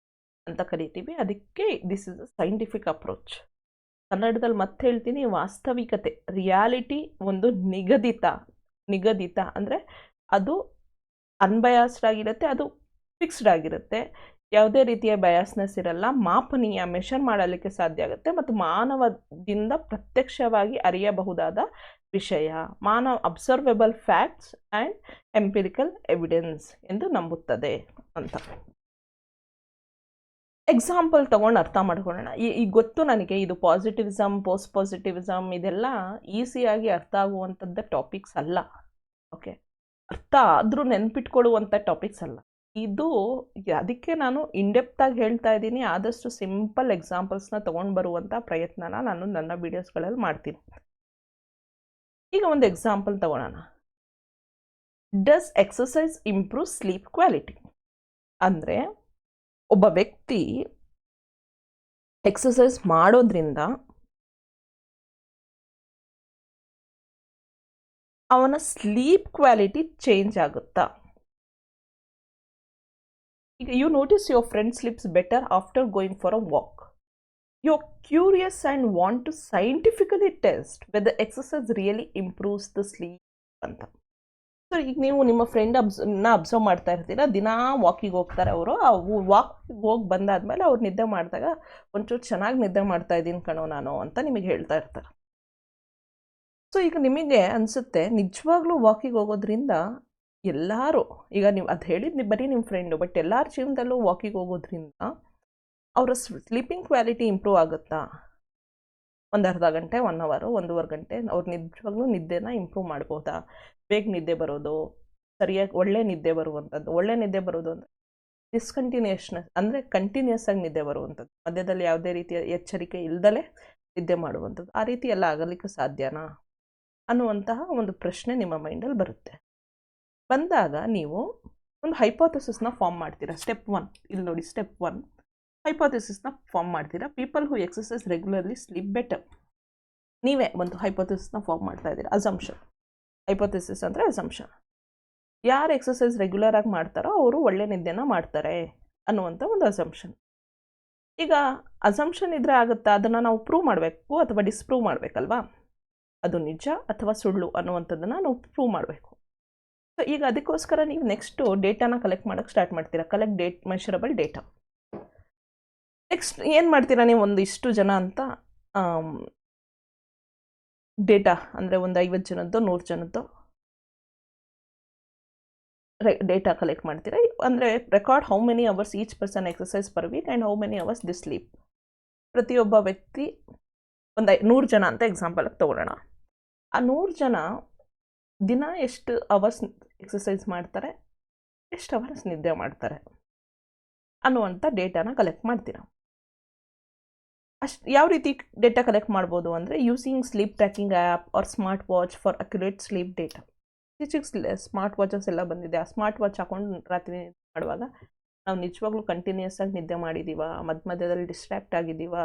[SPEAKER 1] ಅಂತ ಕರಿತೀವಿ. ಅದಕ್ಕೆ this is a scientific approach. ಕನ್ನಡದಲ್ಲಿ ಮತ್ತೆ ಹೇಳ್ತೀನಿ, ವಾಸ್ತವಿಕತೆ, ರಿಯಾಲಿಟಿ ಒಂದು ನಿಗದಿತ ಅಂದರೆ ಅದು ಅನ್ಬಯಾಸ್ಡ್ ಆಗಿರುತ್ತೆ, ಅದು ಫಿಕ್ಸ್ಡ್ ಆಗಿರುತ್ತೆ, ಯಾವುದೇ ರೀತಿಯ ಬಯಾಸ್ನೆಸ್ ಇರಲ್ಲ, ಮಾಪನೀಯ, ಮೆಷರ್ ಮಾಡಲಿಕ್ಕೆ ಸಾಧ್ಯ ಆಗುತ್ತೆ, ಮತ್ತು ಮಾನವದಿಂದ ಪ್ರತ್ಯಕ್ಷವಾಗಿ ಅರಿಯಬಹುದಾದ ವಿಷಯ, ಅಬ್ಸರ್ವೇಬಲ್ ಫ್ಯಾಕ್ಟ್ಸ್ ಆ್ಯಂಡ್ ಎಂಪಿರಿಕಲ್ ಎವಿಡೆನ್ಸ್ ಎಂದು ನಂಬುತ್ತದೆ ಅಂತ. ಎಕ್ಸಾಂಪಲ್ ತೊಗೊಂಡು ಅರ್ಥ ಮಾಡ್ಕೊಳ್ಳೋಣ. ಈಗ ಗೊತ್ತು ನನಗೆ ಇದು ಪಾಸಿಟಿವಿಸಮ್, ಪೋಸ್ಟ್ ಪಾಸಿಟಿವಿಸಮ್ ಇದೆಲ್ಲ ಈಸಿಯಾಗಿ ಅರ್ಥ ಆಗುವಂಥದ್ದು ಟಾಪಿಕ್ಸ್ ಅಲ್ಲ. ಓಕೆ, ಅರ್ಥ ಆದರೂ ನೆನ್ಪಿಟ್ಕೊಳ್ಳುವಂಥ ಟಾಪಿಕ್ಸ್ ಅಲ್ಲ ಇದು. ಅದಕ್ಕೆ ನಾನು ಇನ್ಡೆಪ್ತಾಗಿ ಹೇಳ್ತಾ ಇದ್ದೀನಿ. ಆದಷ್ಟು ಸಿಂಪಲ್ ಎಕ್ಸಾಂಪಲ್ಸ್ನ ತೊಗೊಂಡು ಬರುವಂಥ ಪ್ರಯತ್ನನ ನಾನು ನನ್ನ ವೀಡಿಯೋಸ್ಗಳಲ್ಲಿ ಮಾಡ್ತೀನಿ. ಈಗ ಒಂದು ಎಕ್ಸಾಂಪಲ್ ತಗೊಳ್ಳೋಣ. Does exercise improve sleep quality? ಅಂದರೆ ಒಬ್ಬ ವ್ಯಕ್ತಿ ಎಕ್ಸಸೈಸ್ ಮಾಡೋದ್ರಿಂದ ಅವನ ಸ್ಲೀಪ್ ಕ್ವಾಲಿಟಿ ಚೇಂಜ್ ಆಗುತ್ತಾ? ಈಗ you notice your friend sleeps better after going for a walk. You are curious and want to scientifically test whether exercise really improves the sleep ಅಂತ. So so ಈಗ ನೀವು ನಿಮ್ಮ friend observe ಮಾಡ್ತಾ ಇರ್ತೀರಾ, ದಿನಾ ವಾಕಿಗೆ ಹೋಗ್ತಾರೆ ಅವರು. ಆ ವಾಕಿಗೆ ಹೋಗಿ ಬಂದಾದ್ಮೇಲೆ ಅವ್ರು ನಿದ್ದೆ ಮಾಡಿದಾಗ ಒಂಚೂರು ಚೆನ್ನಾಗಿ ನಿದ್ದೆ ಮಾಡ್ತಾ ಇದ್ದೀನಿ ಕಣೋ ನಾನು ಅಂತ ನಿಮಗೆ ಹೇಳ್ತಾ ಇರ್ತಾರೆ. ಸೊ ಈಗ ನಿಮಗೆ ಅನಿಸುತ್ತೆ ನಿಜವಾಗ್ಲೂ ವಾಕಿಗೆ ಹೋಗೋದ್ರಿಂದ ಎಲ್ಲರೂ, ಈಗ ನೀವು ಅದು ಹೇಳಿದ್ದು ಬರೀ ನಿಮ್ಮ ಫ್ರೆಂಡು, ಬಟ್ ಎಲ್ಲರ ಜೀವನದಲ್ಲೂ ವಾಕಿಗೆ ಹೋಗೋದ್ರಿಂದ ಅವರ ಸ್ಲೀಪಿಂಗ್ ಕ್ವಾಲಿಟಿ ಇಂಪ್ರೂವ್ ಆಗುತ್ತಾ? ಒಂದು ಅರ್ಧ ಗಂಟೆ, 1 ಅವರು, 1.5 ಗಂಟೆ ಅವ್ರು ನಿಜವಾಗ್ಲೂ ನಿದ್ದೆನ ಇಂಪ್ರೂವ್ ಮಾಡ್ಬೋದಾ? ಬೇಗ ನಿದ್ದೆ ಬರೋದು, ಸರಿಯಾಗಿ ಒಳ್ಳೆ ನಿದ್ದೆ ಬರುವಂಥದ್ದು. ಒಳ್ಳೆ ನಿದ್ದೆ ಬರೋದು ಅಂದರೆ ಡಿಸ್ಕಂಟಿನ್ಯೂಷನ್, ಅಂದರೆ ಕಂಟಿನ್ಯೂಸ್ ಆಗಿ ನಿದ್ದೆ ಬರುವಂಥದ್ದು, ಮಧ್ಯದಲ್ಲಿ ಯಾವುದೇ ರೀತಿಯ ಎಚ್ಚರಿಕೆ ಇಲ್ದಲೇ ನಿದ್ದೆ ಮಾಡುವಂಥದ್ದು. ಆ ರೀತಿ ಎಲ್ಲ ಆಗಲಿಕ್ಕೆ ಸಾಧ್ಯನಾ ಅನ್ನುವಂತಹ ಒಂದು ಪ್ರಶ್ನೆ ನಿಮ್ಮ ಮೈಂಡಲ್ಲಿ ಬರುತ್ತೆ. ಬಂದಾಗ ನೀವು ಒಂದು ಹೈಪೋಥೆಸಿಸ್ನ ಫಾರ್ಮ್ ಮಾಡ್ತೀರಾ. ಸ್ಟೆಪ್ 1 ಇಲ್ಲಿ ನೋಡಿ, ಸ್ಟೆಪ್ 1 ಹೈಪೋಥೆಸಿಸ್ನ ಫಾರ್ಮ್ ಮಾಡ್ತೀರಾ. People who exercise regularly sleep better. ನೀವೇ ಒಂದು ಹೈಪೋಥೆಸಿಸ್ನ ಫಾರ್ಮ್ ಮಾಡ್ತಾ ಇದ್ದೀರಾ. ಅಸಂಪ್ಷನ್, ಹೈಪೋಥೆಸಿಸ್ ಅಂದರೆ ಅಸಂಪ್ಷನ್. ಯಾರು ಎಕ್ಸಸೈಸ್ ರೆಗ್ಯುಲರ್ ಆಗಿ ಮಾಡ್ತಾರೋ ಅವರು ಒಳ್ಳೆ ನಿದ್ದೆನ ಮಾಡ್ತಾರೆ ಅನ್ನುವಂಥ ಒಂದು ಅಸಂಪ್ಷನ್. ಈಗ ಅಸಂಪ್ಷನ್ ಇದ್ರೆ ಆಗುತ್ತಾ? ಅದನ್ನು ನಾವು ಪ್ರೂವ್ ಮಾಡಬೇಕು ಅಥವಾ ಡಿಸ್ಪ್ರೂವ್ ಮಾಡಬೇಕಲ್ವಾ? ಅದು ನಿಜ ಅಥವಾ ಸುಳ್ಳು ಅನ್ನುವಂಥದ್ದನ್ನು ನಾವು ಪ್ರೂವ್ ಮಾಡಬೇಕು. ಸೊ ಈಗ ಅದಕ್ಕೋಸ್ಕರ ನೀವು ನೆಕ್ಸ್ಟು ಡೇಟಾನ ಕಲೆಕ್ಟ್ ಮಾಡೋಕ್ಕೆ ಸ್ಟಾರ್ಟ್ ಮಾಡ್ತೀರಾ. Collect measurable data. ನೆಕ್ಸ್ಟ್ ಏನು ಮಾಡ್ತೀರಾ ನೀವು? ಒಂದು ಇಷ್ಟು ಜನ ಅಂತ ಡೇಟಾ, ಅಂದರೆ ಒಂದು 50 ಜನದ್ದು 100 ಜನದ್ದು ಡೇಟಾ ಕಲೆಕ್ಟ್ ಮಾಡ್ತೀರಾ. ಅಂದರೆ record how many hours each person exercise per week and how many hours the sleep. ಪ್ರತಿಯೊಬ್ಬ ವ್ಯಕ್ತಿ ಒಂದು 100 ಜನ ಅಂತ ಎಕ್ಸಾಂಪಲ್ಗೆ ತೊಗೊಳ್ಳೋಣ. ಆ 100 ಜನ ದಿನ ಎಷ್ಟು ಅವರ್ಸ್ ಎಕ್ಸಸೈಸ್ ಮಾಡ್ತಾರೆ, ಎಷ್ಟು ಅವರ್ಸ್ ನಿದ್ದೆ ಮಾಡ್ತಾರೆ ಅನ್ನುವಂಥ ಡೇಟಾನ ಕಲೆಕ್ಟ್ ಮಾಡ್ತೀರಾ. ಯಾವ ರೀತಿ ಡೇಟಾ ಕಲೆಕ್ಟ್ ಮಾಡ್ಬೋದು ಅಂದರೆ using sleep tracking app are smart watch for accurate sleep data. ಇತ್ತೀಚೆಗೆ ಸ್ಮಾರ್ಟ್ ವಾಚಸ್ ಎಲ್ಲ ಬಂದಿದೆ. ಆ ಸ್ಮಾರ್ಟ್ ವಾಚ್ ಹಾಕೊಂಡು ರಾತ್ರಿ ಮಾಡುವಾಗ ನಾವು ನಿಜವಾಗ್ಲೂ ಕಂಟಿನ್ಯೂಸ್ ಆಗಿ ನಿದ್ದೆ ಮಾಡಿದ್ದೀವ, ಮಧ್ಯದಲ್ಲಿ ಡಿಸ್ಟ್ರ್ಯಾಕ್ಟ್ ಆಗಿದ್ದೀವ,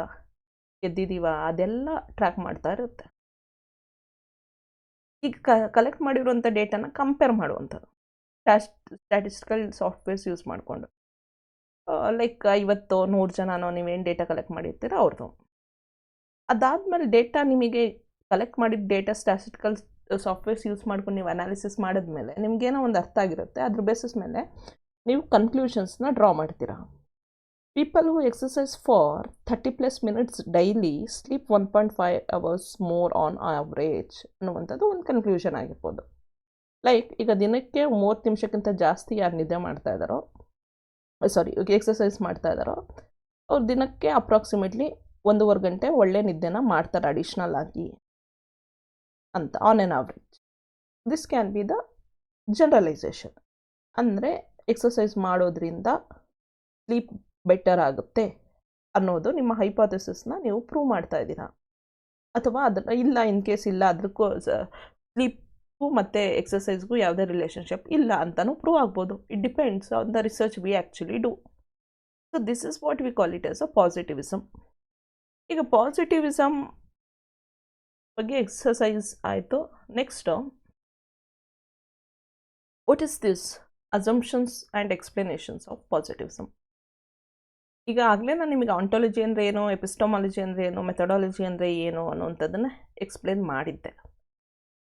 [SPEAKER 1] ಎದ್ದಿದ್ದೀವ, ಅದೆಲ್ಲ ಟ್ರ್ಯಾಕ್ ಮಾಡ್ತಾ ಇರುತ್ತೆ. ಈಗ ಕಲೆಕ್ಟ್ ಮಾಡಿರುವಂಥ ಡೇಟಾನ ಕಂಪೇರ್ ಮಾಡುವಂಥದ್ದು ಸ್ಟ್ಯಾಟಿಸ್ಟಿಕಲ್ ಸಾಫ್ಟ್ವೇರ್ಸ್ ಯೂಸ್ ಮಾಡಿಕೊಂಡು. ಲೈಕ್ 50-100 ಜನನೋ ನೀವೇನು ಡೇಟಾ ಕಲೆಕ್ಟ್ ಮಾಡಿರ್ತೀರೋ ಅವ್ರದ್ದು. ಅದಾದಮೇಲೆ ಡೇಟಾ ನಿಮಗೆ ಕಲೆಕ್ಟ್ ಮಾಡಿದ ಡೇಟಾ ಸ್ಟ್ಯಾಟಿಸ್ಟಿಕಲ್ ಸಾಫ್ಟ್ವೇರ್ಸ್ ಯೂಸ್ ಮಾಡ್ಕೊಂಡು ನೀವು ಅನಾಲಿಸಿಸ್ ಮಾಡಿದ್ಮೇಲೆ ನಿಮಗೇನೋ ಒಂದು ಅರ್ಥ ಆಗಿರುತ್ತೆ. ಅದ್ರ ಬೇಸಿಸ್ ಮೇಲೆ ನೀವು ಕನ್ಕ್ಲೂಷನ್ಸ್ನ ಡ್ರಾ ಮಾಡ್ತೀರಾ. People who exercise for 30+ minutes daily sleep 1.5 hours more on average ಅನ್ನುವಂಥದ್ದು ಒಂದು ಕನ್ಕ್ಲೂಷನ್ ಆಗಿರ್ಬೋದು. ಲೈಕ್ ಈಗ ದಿನಕ್ಕೆ 30 ನಿಮಿಷಕ್ಕಿಂತ ಜಾಸ್ತಿ ಯಾರು ನಿದ್ದೆ ಮಾಡ್ತಾ ಇದ್ದಾರೋ, ಎಕ್ಸಸೈಸ್ ಮಾಡ್ತಾ ಇದ್ದಾರೋ ಅವ್ರು ದಿನಕ್ಕೆ ಅಪ್ರಾಕ್ಸಿಮೇಟ್ಲಿ 1.5 ಗಂಟೆ ಒಳ್ಳೆ ನಿದ್ದೆನ ಮಾಡ್ತಾರೆ ಅಡಿಷ್ನಲ್ ಆಗಿ ಅಂತ, on on average. This can be the generalisation. ಅಂದರೆ ಎಕ್ಸಸೈಸ್ ಮಾಡೋದ್ರಿಂದ ಸ್ಲೀಪ್ ಬೆಟರ್ ಆಗುತ್ತೆ ಅನ್ನೋದು ನಿಮ್ಮ ಹೈಪೋಥೆಸಿಸ್ನ ನೀವು ಪ್ರೂವ್ ಮಾಡ್ತಾ ಇದ್ದೀರಾ. ಅಥವಾ ಅದನ್ನು ಇಲ್ಲ, ಇನ್ ಕೇಸ್ ಇಲ್ಲ, ಅದಕ್ಕೂ ಸ್ಲೀಪು ಮತ್ತು ಎಕ್ಸಸೈಸ್ಗೂ ಯಾವುದೇ ರಿಲೇಷನ್ಶಿಪ್ ಇಲ್ಲ ಅಂತಲೂ ಪ್ರೂವ್ ಆಗ್ಬೋದು. It depends on the research we actually do. So this is what we call it as a positivism. ಈಗ ಪಾಸಿಟಿವಿಸಮ್ ಬಗ್ಗೆ ಎಕ್ಸಸೈಸ್ ಆಯಿತು. Next what is this assumptions and explanations of positivism. ಈಗ ಆಗಲೇ ನಾನು ನಿಮಗೆ ಆಂಟಾಲಜಿ ಅಂದರೆ ಏನು, ಎಪಿಸ್ಟಮಾಲಜಿ ಅಂದರೆ ಏನು, ಮೆಥಡಾಲಜಿ ಅಂದರೆ ಏನು ಅನ್ನೋವಂಥದ್ದನ್ನು ಎಕ್ಸ್ಪ್ಲೇನ್ ಮಾಡಿದ್ದೆ.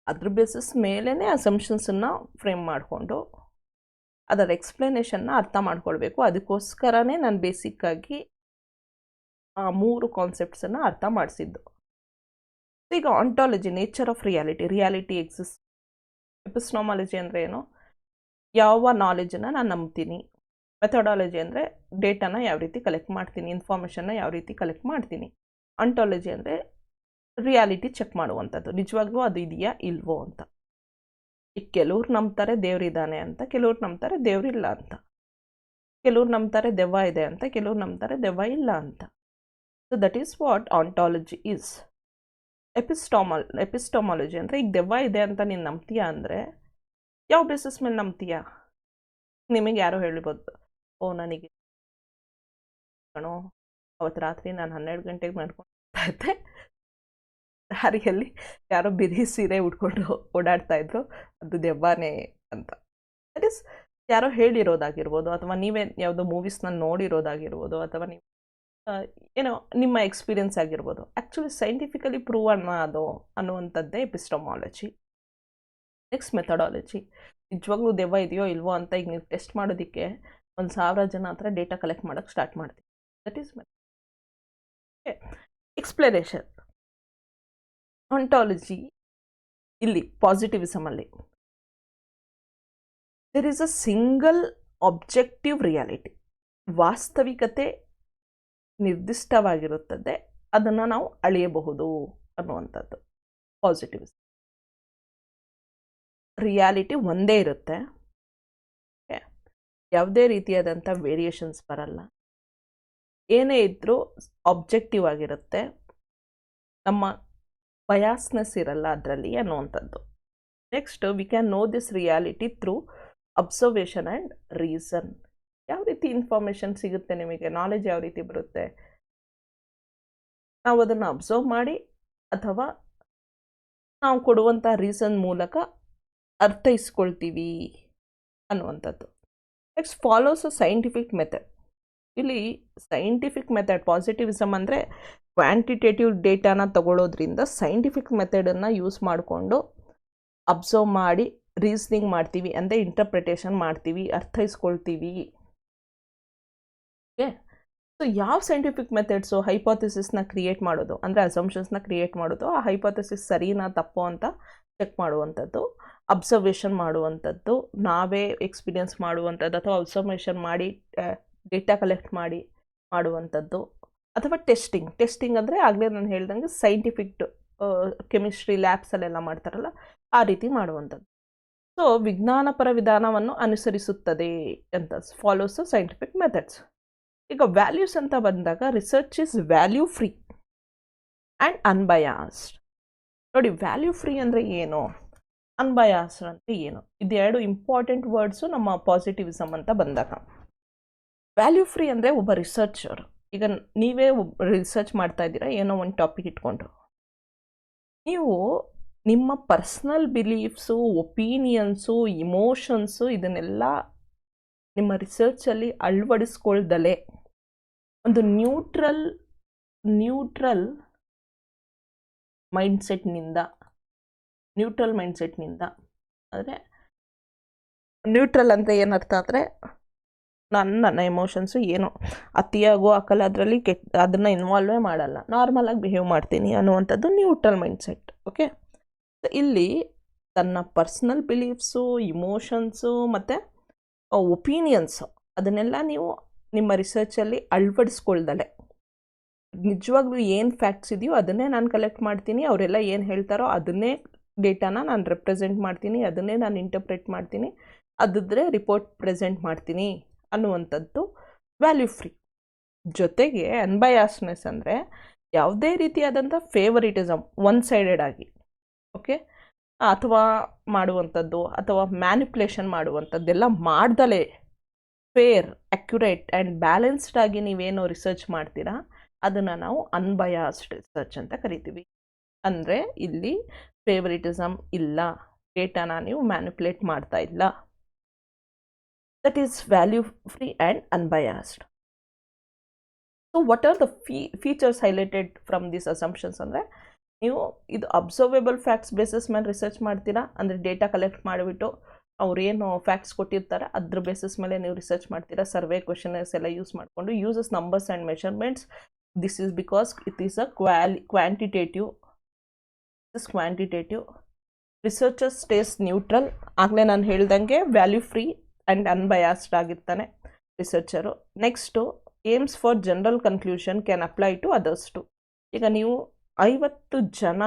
[SPEAKER 1] ಅದ್ರ ಬೇಸಿಸ್ ಮೇಲೇ ಅಸಂಪ್ಷನ್ಸನ್ನು ಫ್ರೇಮ್ ಮಾಡಿಕೊಂಡು ಅದರ ಎಕ್ಸ್ಪ್ಲನೇಷನ್ನ ಅರ್ಥ ಮಾಡ್ಕೊಳ್ಬೇಕು. ಅದಕ್ಕೋಸ್ಕರನೇ ನಾನು ಬೇಸಿಕ್ಕಾಗಿ 3 ಕಾನ್ಸೆಪ್ಟ್ಸನ್ನು ಅರ್ಥ ಮಾಡಿಸಿದ್ದು. ಈಗ ontology, nature of reality exist. Epistemology ಅಂದರೆ ಏನು, ಯಾವ ನಾಲೆಜನ್ನು ನಾನು ನಂಬ್ತೀನಿ. ಮೆಥಡಾಲಜಿ ಅಂದರೆ ಡೇಟಾನ ಯಾವ ರೀತಿ ಕಲೆಕ್ಟ್ ಮಾಡ್ತೀನಿ, ಇನ್ಫಾರ್ಮೇಷನ್ನ ಯಾವ ರೀತಿ ಕಲೆಕ್ಟ್ ಮಾಡ್ತೀನಿ. ಆಂಟಾಲಜಿ ಅಂದರೆ ರಿಯಾಲಿಟಿ ಚೆಕ್ ಮಾಡುವಂಥದ್ದು, ನಿಜವಾಗ್ಲೂ ಅದು ಇದೆಯಾ ಇಲ್ವೋ ಅಂತ. ಈಗ ಕೆಲವ್ರು ನಂಬ್ತಾರೆ ದೇವರಿದ್ದಾನೆ ಅಂತ, ಕೆಲವ್ರು ನಂಬ್ತಾರೆ ದೇವರಿಲ್ಲ ಅಂತ, ಕೆಲವ್ರು ನಂಬ್ತಾರೆ ದೆವ್ವ ಇದೆ ಅಂತ, ಕೆಲವ್ರು ನಂಬ್ತಾರೆ ದೆವ್ವ ಇಲ್ಲ ಅಂತ. So that is what ontology is. Epistemology ಅಂದರೆ ಈಗ ದೆವ್ವ ಇದೆ ಅಂತ ನೀನು ನಂಬ್ತೀಯಾ ಅಂದರೆ ಯಾವ ಬೇಸಿಸ್ ಮೇಲೆ ನಂಬ್ತೀಯಾ? ನಿಮಗೆ ಯಾರೋ ಹೇಳ್ಬೋದು, ಓ ನನಗೆ ಕಣೋ ಅವತ್ತು ರಾತ್ರಿ ನಾನು 12 ಗಂಟೆಗೆ ಮಾಡ್ಕೊಳ್ತಾ ಇದ್ದೆ, ದಾರಿಯಲ್ಲಿ ಯಾರೋ ಬಿರಿ ಸೀರೆ ಉಟ್ಕೊಂಡು ಓಡಾಡ್ತಾ ಇದ್ರು, ಅದು ದೆವ್ವನೇ ಅಂತ. ದಟ್ ಈಸ್ ಯಾರೋ ಹೇಳಿರೋದಾಗಿರ್ಬೋದು, ಅಥವಾ ನೀವೇ ಯಾವುದೋ ಮೂವೀಸ್ನ ನೋಡಿರೋದಾಗಿರ್ಬೋದು, ಅಥವಾ ನೀವು ಏನೋ ನಿಮ್ಮ ಎಕ್ಸ್ಪೀರಿಯನ್ಸ್ ಆಗಿರ್ಬೋದು. ಆ್ಯಕ್ಚುಲಿ ಸೈಂಟಿಫಿಕಲಿ ಪ್ರೂವ್ ಅದು ಅನ್ನುವಂಥದ್ದೇ ಎಪಿಸ್ಟಮಾಲಜಿ. Next methodology. ನಿಜವಾಗ್ಲೂ ದೆವ್ವ ಇದೆಯೋ ಇಲ್ವೋ ಅಂತ ಈಗ ನೀವು ಟೆಸ್ಟ್ ಮಾಡೋದಕ್ಕೆ 1,000 ಜನ ಹತ್ರ ಡೇಟಾ ಕಲೆಕ್ಟ್ ಮಾಡೋಕ್ಕೆ ಸ್ಟಾರ್ಟ್ ಮಾಡ್ತೀವಿ. That is explanation. ಆಂಟಾಲಜಿ ಇಲ್ಲಿ ಪಾಸಿಟಿವಿಸಮಲ್ಲಿ there is a single objective reality. ವಾಸ್ತವಿಕತೆ ನಿರ್ದಿಷ್ಟವಾಗಿರುತ್ತದೆ, ಅದನ್ನು ನಾವು ಅಳೆಯಬಹುದು ಅನ್ನುವಂಥದ್ದು ಪಾಸಿಟಿವಿಸಮ್. ರಿಯಾಲಿಟಿ ಒಂದೇ ಇರುತ್ತೆ, ಯಾವುದೇ ರೀತಿಯಾದಂಥ ವೇರಿಯೇಷನ್ಸ್ ಬರಲ್ಲ, ಏನೇ ಇದ್ದರೂ ಆಬ್ಜೆಕ್ಟಿವ್ ಆಗಿರುತ್ತೆ, ನಮ್ಮ ಬಯಾಸ್ನೆಸ್ ಇರಲ್ಲ ಅದರಲ್ಲಿ ಅನ್ನುವಂಥದ್ದು. Next we can know this reality through observation and reason. ಯಾವ ರೀತಿ ಇನ್ಫಾರ್ಮೇಷನ್ ಸಿಗುತ್ತೆ ನಿಮಗೆ, ನಾಲೆಜ್ ಯಾವ ರೀತಿ ಬರುತ್ತೆ? ನಾವು ಅದನ್ನು ಅಬ್ಸರ್ವ್ ಮಾಡಿ ಅಥವಾ ನಾವು ಕೊಡುವಂಥ ರೀಸನ್ ಮೂಲಕ ಅರ್ಥೈಸ್ಕೊಳ್ತೀವಿ ಅನ್ನುವಂಥದ್ದು. Next follows a scientific method. ಇಲ್ಲಿ ಸೈಂಟಿಫಿಕ್ ಮೆಥಡ್ ಪಾಸಿಟಿವಿಸಮ್ ಅಂದರೆ ಕ್ವಾಂಟಿಟೇಟಿವ್ ಡೇಟಾನ ತಗೊಳ್ಳೋದ್ರಿಂದ ಸೈಂಟಿಫಿಕ್ ಮೆಥಡನ್ನು ಯೂಸ್ ಮಾಡಿಕೊಂಡು ಅಬ್ಸರ್ವ್ ಮಾಡಿ ರೀಸನಿಂಗ್ ಮಾಡ್ತೀವಿ, ಅಂದರೆ ಇಂಟರ್ಪ್ರಿಟೇಷನ್ ಮಾಡ್ತೀವಿ, ಅರ್ಥೈಸ್ಕೊಳ್ತೀವಿ. ಓಕೆ, ಸೊ ಯಾವ ಸೈಂಟಿಫಿಕ್ ಮೆಥಡ್ಸು ಹೈಪೋಥೆಸಿಸ್ನ ಕ್ರಿಯೇಟ್ ಮಾಡೋದು, ಅಂದರೆ ಅಸಂಪ್ಷನ್ಸ್ನ ಕ್ರಿಯೇಟ್ ಮಾಡೋದು, ಆ ಹೈಪೋಥೆಸಿಸ್ ಸರಿನಾ ತಪ್ಪೋ ಅಂತ ಚೆಕ್ ಮಾಡುವಂಥದ್ದು, ಅಬ್ಸರ್ವೇಷನ್ ಮಾಡುವಂಥದ್ದು, ನಾವೇ ಎಕ್ಸ್ಪೀರಿಯನ್ಸ್ ಮಾಡುವಂಥದ್ದು ಅಥವಾ ಅಬ್ಸರ್ವೇಷನ್ ಮಾಡಿ ಡೇಟಾ ಕಲೆಕ್ಟ್ ಮಾಡಿ ಮಾಡುವಂಥದ್ದು, ಅಥವಾ ಟೆಸ್ಟಿಂಗ್ ಅಂದರೆ ಆಗಲೇ ನಾನು ಹೇಳ್ದಂಗೆ ಸೈಂಟಿಫಿಕ್ ಕೆಮಿಸ್ಟ್ರಿ ಲ್ಯಾಬ್ಸಲ್ಲೆಲ್ಲ ಮಾಡ್ತಾರಲ್ಲ ಆ ರೀತಿ ಮಾಡುವಂಥದ್ದು. ಸೊ ವಿಜ್ಞಾನಪರ ವಿಧಾನವನ್ನು ಅನುಸರಿಸುತ್ತದೆ ಅಂತ ಫಾಲೋಸ್ ಸೈಂಟಿಫಿಕ್ ಮೆಥಡ್ಸ್. ಈಗ ವ್ಯಾಲ್ಯೂಸ್ ಅಂತ ಬಂದಾಗ research is value free and unbiased. ನೋಡಿ, ವ್ಯಾಲ್ಯೂ ಫ್ರೀ ಅಂದರೆ ಏನು, ಅನ್ಬಯಾಸ್ಡ್ ಅಂದರೆ ಏನು, ಇದೆರಡು ಇಂಪಾರ್ಟೆಂಟ್ ವರ್ಡ್ಸು ನಮ್ಮ ಪಾಸಿಟಿವಿಸಮ್ ಅಂತ ಬಂದಾಗ. ವ್ಯಾಲ್ಯೂ ಫ್ರೀ ಅಂದರೆ ಒಬ್ಬ ರಿಸರ್ಚರ್, ಈಗ ನೀವೇ ರಿಸರ್ಚ್ ಮಾಡ್ತಾ ಇದ್ದೀರಾ ಏನೋ ಒಂದು ಟಾಪಿಕ್ ಇಟ್ಕೊಂಡು, ನೀವು ನಿಮ್ಮ ಪರ್ಸ್ನಲ್ ಬಿಲೀಫ್ಸು, ಒಪಿನಿಯನ್ಸು, ಇಮೋಷನ್ಸು ಇದನ್ನೆಲ್ಲ ನಿಮ್ಮ ರಿಸರ್ಚಲ್ಲಿ ಅಳವಡಿಸ್ಕೊಳ್ದಲೇ ಒಂದು ನ್ಯೂಟ್ರಲ್ ಮೈಂಡ್ಸೆಟ್ನಿಂದ ಅಂದರೆ ನ್ಯೂಟ್ರಲ್ ಅಂದರೆ ಏನರ್ಥ ಅಂದರೆ ನನ್ನ ಎಮೋಷನ್ಸು ಏನು ಅತಿಯಾಗೋ ಹಾಕಲ್ಲ, ಅದರಲ್ಲಿ ಅದನ್ನು ಇನ್ವಾಲ್ವೇ ಮಾಡಲ್ಲ, ನಾರ್ಮಲಾಗಿ ಬಿಹೇವ್ ಮಾಡ್ತೀನಿ ಅನ್ನುವಂಥದ್ದು ನ್ಯೂಟ್ರಲ್ ಮೈಂಡ್ಸೆಟ್. ಓಕೆ, ಇಲ್ಲಿ ತನ್ನ ಪರ್ಸ್ನಲ್ ಬಿಲೀಫ್ಸು, ಇಮೋಷನ್ಸು ಮತ್ತು ಒಪಿನಿಯನ್ಸು ಅದನ್ನೆಲ್ಲ ನೀವು ನಿಮ್ಮ ರಿಸರ್ಚಲ್ಲಿ ಅಳವಡಿಸ್ಕೊಳ್ದಲೆ ನಿಜವಾಗ್ಲೂ ಏನು ಫ್ಯಾಕ್ಟ್ಸ್ ಇದೆಯೋ ಅದನ್ನೇ ನಾನು ಕಲೆಕ್ಟ್ ಮಾಡ್ತೀನಿ, ಅವರೆಲ್ಲ ಏನು ಹೇಳ್ತಾರೋ ಅದನ್ನೇ ಡೇಟಾನ ನಾನು ರೆಪ್ರೆಸೆಂಟ್ ಮಾಡ್ತೀನಿ, ಅದನ್ನೇ ನಾನು ಇಂಟರ್ಪ್ರೆಟ್ ಮಾಡ್ತೀನಿ, ಅದಿದ್ರೆ ರಿಪೋರ್ಟ್ ಪ್ರೆಸೆಂಟ್ ಮಾಡ್ತೀನಿ ಅನ್ನುವಂಥದ್ದು ವ್ಯಾಲ್ಯೂ ಫ್ರೀ. ಜೊತೆಗೆ ಅನ್ಬಯಾಸ್ನೆಸ್ ಅಂದರೆ ಯಾವುದೇ ರೀತಿಯಾದಂಥ ಫೇವರಿಟಿಸಮ್ ಒನ್ ಸೈಡೆಡ್ ಆಗಿ ಓಕೆ ಅಥವಾ ಮಾಡುವಂಥದ್ದು ಅಥವಾ ಮ್ಯಾನಿಪ್ಯುಲೇಷನ್ ಮಾಡುವಂಥದ್ದೆಲ್ಲ ಮಾಡ್ದಲೇ ಫೇರ್, ಅಕ್ಯುರೇಟ್ ಆ್ಯಂಡ್ ಬ್ಯಾಲೆನ್ಸ್ಡ್ ಆಗಿ ನೀವೇನೋ ರಿಸರ್ಚ್ ಮಾಡ್ತೀರಾ ಅದನ್ನು ನಾವು ಅನ್ಬಯಾಸ್ಡ್ ರಿಸರ್ಚ್ ಅಂತ ಕರಿತೀವಿ. ಅಂದರೆ ಇಲ್ಲಿ ಫೇವರಿಟಿಸಮ್ ಇಲ್ಲ, ಡೇಟಾನ ನೀವು ಮ್ಯಾನಿಪ್ಯುಲೇಟ್ ಮಾಡ್ತಾ ಇಲ್ಲ. That is value free and unbiased. So what are the features highlighted from this assumptions ಅಂದರೆ ನೀವು ಇದು ಅಬ್ಸರ್ವೇಬಲ್ ಫ್ಯಾಕ್ಟ್ಸ್ ಬೇಸಿಸ್ ಮೇಲೆ ರಿಸರ್ಚ್ ಮಾಡ್ತೀರಾ, ಅಂದರೆ ಡೇಟಾ ಕಲೆಕ್ಟ್ ಮಾಡಿಬಿಟ್ಟು ಅವ್ರೇನು ಫ್ಯಾಕ್ಟ್ಸ್ ಕೊಟ್ಟಿರ್ತಾರೆ ಅದ್ರ ಬೇಸಿಸ್ ಮೇಲೆ ನೀವು ರಿಸರ್ಚ್ ಮಾಡ್ತೀರಾ, ಸರ್ವೆ ಕ್ವೆಶನರ್ಸ್ ಎಲ್ಲ ಯೂಸ್ ಮಾಡಿಕೊಂಡು. Uses numbers and measurements. This is because it is a quantitative. Researcher stays neutral. ಆಗಲೇ ನಾನು ಹೇಳ್ದಂಗೆ ವ್ಯಾಲ್ಯೂ ಫ್ರೀ ಆ್ಯಂಡ್ ಅನ್ಬಯಾಸ್ಡ್ ಆಗಿರ್ತಾನೆ researcher. Next aims for general conclusion can apply to others too. ಈಗ ನೀವು 50 ಜನ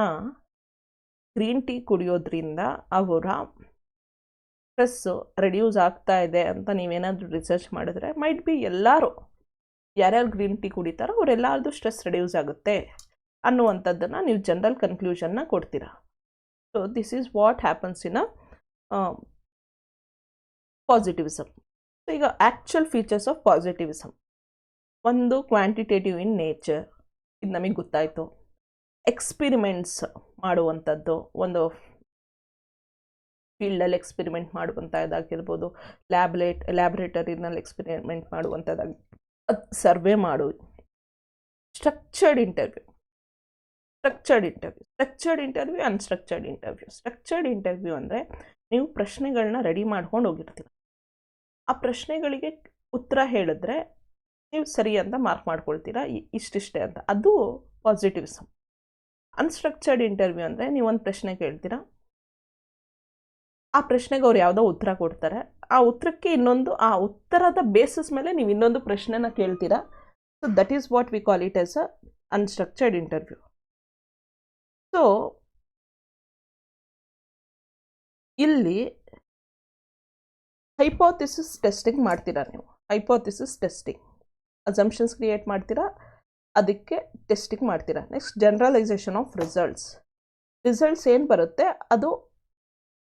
[SPEAKER 1] green tea ಕುಡಿಯೋದ್ರಿಂದ ಅವರ stress reduce ಆಗ್ತಾ ಇದೆ ಅಂತ ನೀವೇನಾದರೂ ರಿಸರ್ಚ್ ಮಾಡಿದ್ರೆ ಮೈಟ್ ಬಿ ಎಲ್ಲರೂ ಯಾರ್ಯಾರು ಗ್ರೀನ್ ಟೀ ಕುಡಿತಾರೋ ಅವರೆಲ್ಲರದು ಸ್ಟ್ರೆಸ್ ರೆಡ್ಯೂಸ್ ಆಗುತ್ತೆ ಅನ್ನುವಂಥದ್ದನ್ನು ನೀವು ಜನರಲ್ ಕನ್ಕ್ಲೂಷನ್ನ ಕೊಡ್ತೀರಾ. So this is what happens in a positivism. So ಈಗ ಆ್ಯಕ್ಚುಯಲ್ ಫೀಚರ್ಸ್ ಆಫ್ ಪಾಸಿಟಿವಿಸಮ್. ಒಂದು ಕ್ವಾಂಟಿಟೇಟಿವ್ ಇನ್ ನೇಚರ್, ಇದು ನಮಗೆ ಗೊತ್ತಾಯಿತು. ಎಕ್ಸ್ಪಿರಿಮೆಂಟ್ಸ್ ಮಾಡುವಂಥದ್ದು, ಒಂದು ಫೀಲ್ಡಲ್ಲಿ ಎಕ್ಸ್ಪಿರಿಮೆಂಟ್ ಮಾಡುವಂಥದ್ದಾಗಿರ್ಬೋದು, ಲ್ಯಾಬ್ರೇಟರಿನಲ್ಲಿ ಎಕ್ಸ್ಪಿರಿಮೆಂಟ್ ಮಾಡುವಂಥದ್ದಾಗಿ ಸರ್ವೆ ಮಾಡು. Structured interview. Structured interview unstructured interview. Structured interview ಅಂದರೆ ನೀವು ಪ್ರಶ್ನೆಗಳನ್ನ ರೆಡಿ ಮಾಡ್ಕೊಂಡು ಹೋಗಿರ್ತೀರ, ಆ ಪ್ರಶ್ನೆಗಳಿಗೆ ಉತ್ತರ ಹೇಳಿದ್ರೆ ನೀವು ಸರಿ ಅಂತ ಮಾರ್ಕ್ ಮಾಡ್ಕೊಳ್ತೀರಾ, ಇಷ್ಟಿಷ್ಟೇ ಅಂತ. ಅದು ಪಾಸಿಟಿವಿಸಮ್. ಅನ್ಸ್ಟ್ರಕ್ಚರ್ಡ್ ಇಂಟರ್ವ್ಯೂ ಅಂದರೆ ನೀವು ಒಂದು ಪ್ರಶ್ನೆ ಕೇಳ್ತೀರಾ, ಆ ಪ್ರಶ್ನೆಗೆ ಅವ್ರು ಯಾವುದೋ ಉತ್ತರ ಕೊಡ್ತಾರೆ, ಆ ಉತ್ತರಕ್ಕೆ ಆ ಉತ್ತರದ ಬೇಸಿಸ್ ಮೇಲೆ ನೀವು ಇನ್ನೊಂದು ಪ್ರಶ್ನೆನ ಕೇಳ್ತೀರಾ. So that is what we call it as a unstructured interview. So ಇಲ್ಲಿ ಹೈಪೋಥಿಸಿಸ್ ಟೆಸ್ಟಿಂಗ್ ಮಾಡ್ತೀರಾ ನೀವು. ಹೈಪೋಥಿಸಿಸ್ ಟೆಸ್ಟಿಂಗ್, ಅಸಂಪ್ಷನ್ಸ್ ಕ್ರಿಯೇಟ್ ಮಾಡ್ತೀರಾ, ಅದಕ್ಕೆ ಟೆಸ್ಟಿಂಗ್ ಮಾಡ್ತೀರಾ. ನೆಕ್ಸ್ಟ್ ಜನರಲೈಸೇಷನ್ ಆಫ್ ರಿಸಲ್ಟ್ಸ್ ಏನು ಬರುತ್ತೆ ಅದು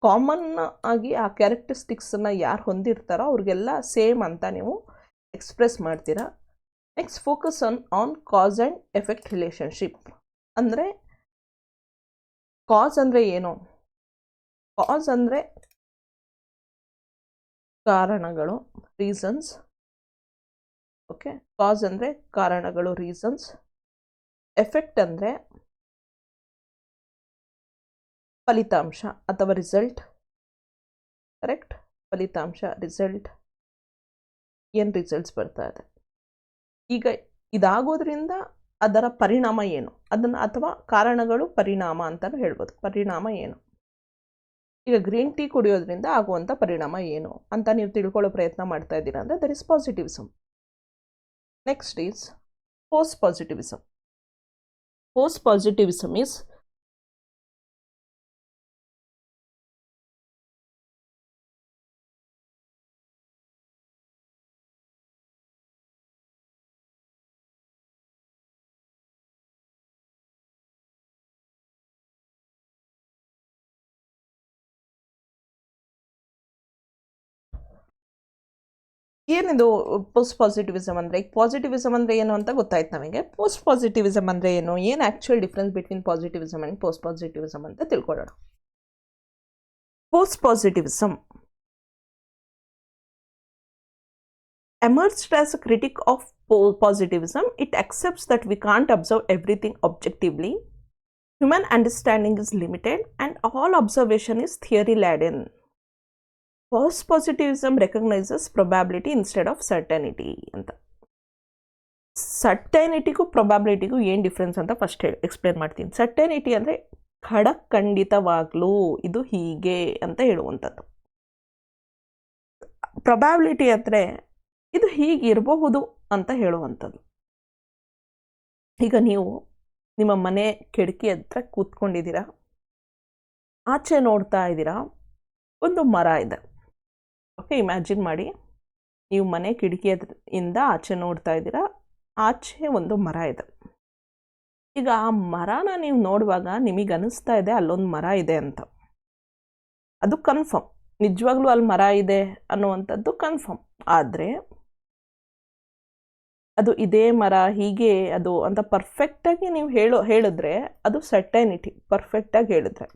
[SPEAKER 1] ಕಾಮನ್ ಆಗಿ ಆ ಕ್ಯಾರೆಕ್ಟರಿಸ್ಟಿಕ್ಸನ್ನು ಯಾರು ಹೊಂದಿರ್ತಾರೋ ಅವ್ರಿಗೆಲ್ಲ ಸೇಮ್ ಅಂತ ನೀವು ಎಕ್ಸ್ಪ್ರೆಸ್ ಮಾಡ್ತೀರಾ. Next focus on cause and effect relationship. ಅಂದರೆ ಕಾಸ್ ಅಂದರೆ ಏನು? ಕಾಸ್ ಅಂದರೆ ಕಾರಣಗಳು, ರೀಸನ್ಸ್. ಓಕೆ, ಕಾಸ್ ಅಂದರೆ ಕಾರಣಗಳು, ರೀಸನ್ಸ್. ಎಫೆಕ್ಟ್ ಅಂದರೆ ಫಲಿತಾಂಶ ಅಥವಾ ರಿಸಲ್ಟ್. ಕರೆಕ್ಟ್, ಫಲಿತಾಂಶ, ರಿಸಲ್ಟ್. ಏನು ರಿಸಲ್ಟ್ಸ್ ಬರ್ತಾ ಇದೆ, ಈಗ ಇದಾಗೋದ್ರಿಂದ ಅದರ ಪರಿಣಾಮ ಏನು ಅದನ್ನು, ಅಥವಾ ಕಾರಣಗಳು ಪರಿಣಾಮ ಅಂತಲೂ ಹೇಳ್ಬೋದು. ಪರಿಣಾಮ ಏನು? ಈಗ ಗ್ರೀನ್ ಟೀ ಕುಡಿಯೋದ್ರಿಂದ ಆಗುವಂಥ ಪರಿಣಾಮ ಏನು ಅಂತ ನೀವು ತಿಳ್ಕೊಳ್ಳೋ ಪ್ರಯತ್ನ ಮಾಡ್ತಾ ಇದ್ದೀರಾ ಅಂದರೆ that is positivism. Next is post positivism. Post positivism is ಏನಿದು ಪೋಸ್ಟ್ ಪಾಸಿಟಿವಿಸಮ್ ಅಂದರೆ? ಪಾಸಿಟಿವಿಸಮ್ ಅಂದರೆ ಏನು ಅಂತ ಗೊತ್ತಾಯ್ತು ನಮಗೆ. ಪೋಸ್ಟ್ ಪಾಸಿಟಿವಿಸಮ್ ಅಂದರೆ ಏನು actual difference between positivism and post positivism ಅಂತ ತಿಳ್ಕೊಳ್ಳೋಣ. Post positivism emerged as a critic of positivism. It accepts that we can't observe everything objectively. Human understanding is limited and all observation is theory laden. Post positivism recognizes probability instead of certainty. ಅಂತ ಸರ್ಟೈನಿಟಿಗೂ ಪ್ರೊಬ್ಯಾಬಿಲಿಟಿಗೂ ಏನು difference ಅಂತ first explain ಮಾಡ್ತೀನಿ. ಸರ್ಟೈನಿಟಿ ಅಂದರೆ ಖಂಡಿತವಾಗ್ಲೂ ಇದು ಹೀಗೆ ಅಂತ ಹೇಳುವಂಥದ್ದು. ಪ್ರೊಬ್ಯಾಬಿಲಿಟಿ ಅಂದರೆ ಇದು ಹೀಗಿರಬಹುದು ಅಂತ ಹೇಳುವಂಥದ್ದು. ಈಗ ನೀವು ನಿಮ್ಮ ಮನೆ ಕಿಟಕಿ ಹತ್ರ ಕೂತ್ಕೊಂಡಿದ್ದೀರಾ, ಆಚೆ ನೋಡ್ತಾ ಇದ್ದೀರಾ, ಒಂದು ಮರ ಇದೆ. ಓಕೆ, ಇಮ್ಯಾಜಿನ್ ಮಾಡಿ, ನೀವು ಮನೆ ಕಿಟಕಿಯಿಂದ ಆಚೆ ನೋಡ್ತಾ ಇದ್ದೀರಾ, ಆಚೆ ಒಂದು ಮರ ಇದೆ. ಈಗ ಆ ಮರನ ನೀವು ನೋಡುವಾಗ ನಿಮಗೆ ಅನಿಸ್ತಾ ಇದೆ ಅಲ್ಲೊಂದು ಮರ ಇದೆ ಅಂತ. ಅದು ಕನ್ಫರ್ಮ್, ನಿಜವಾಗ್ಲೂ ಅಲ್ಲಿ ಮರ ಇದೆ ಅನ್ನುವಂಥದ್ದು ಕನ್ಫರ್ಮ್. ಆದರೆ ಅದು ಇದೇ ಮರ ಹೀಗೆ ಅದು ಅಂತ ಪರ್ಫೆಕ್ಟಾಗಿ ನೀವು ಹೇಳಿದ್ರೆ ಅದು ಸರ್ಟೈನಿಟಿ, ಪರ್ಫೆಕ್ಟಾಗಿ ಹೇಳಿದ್ರೆ.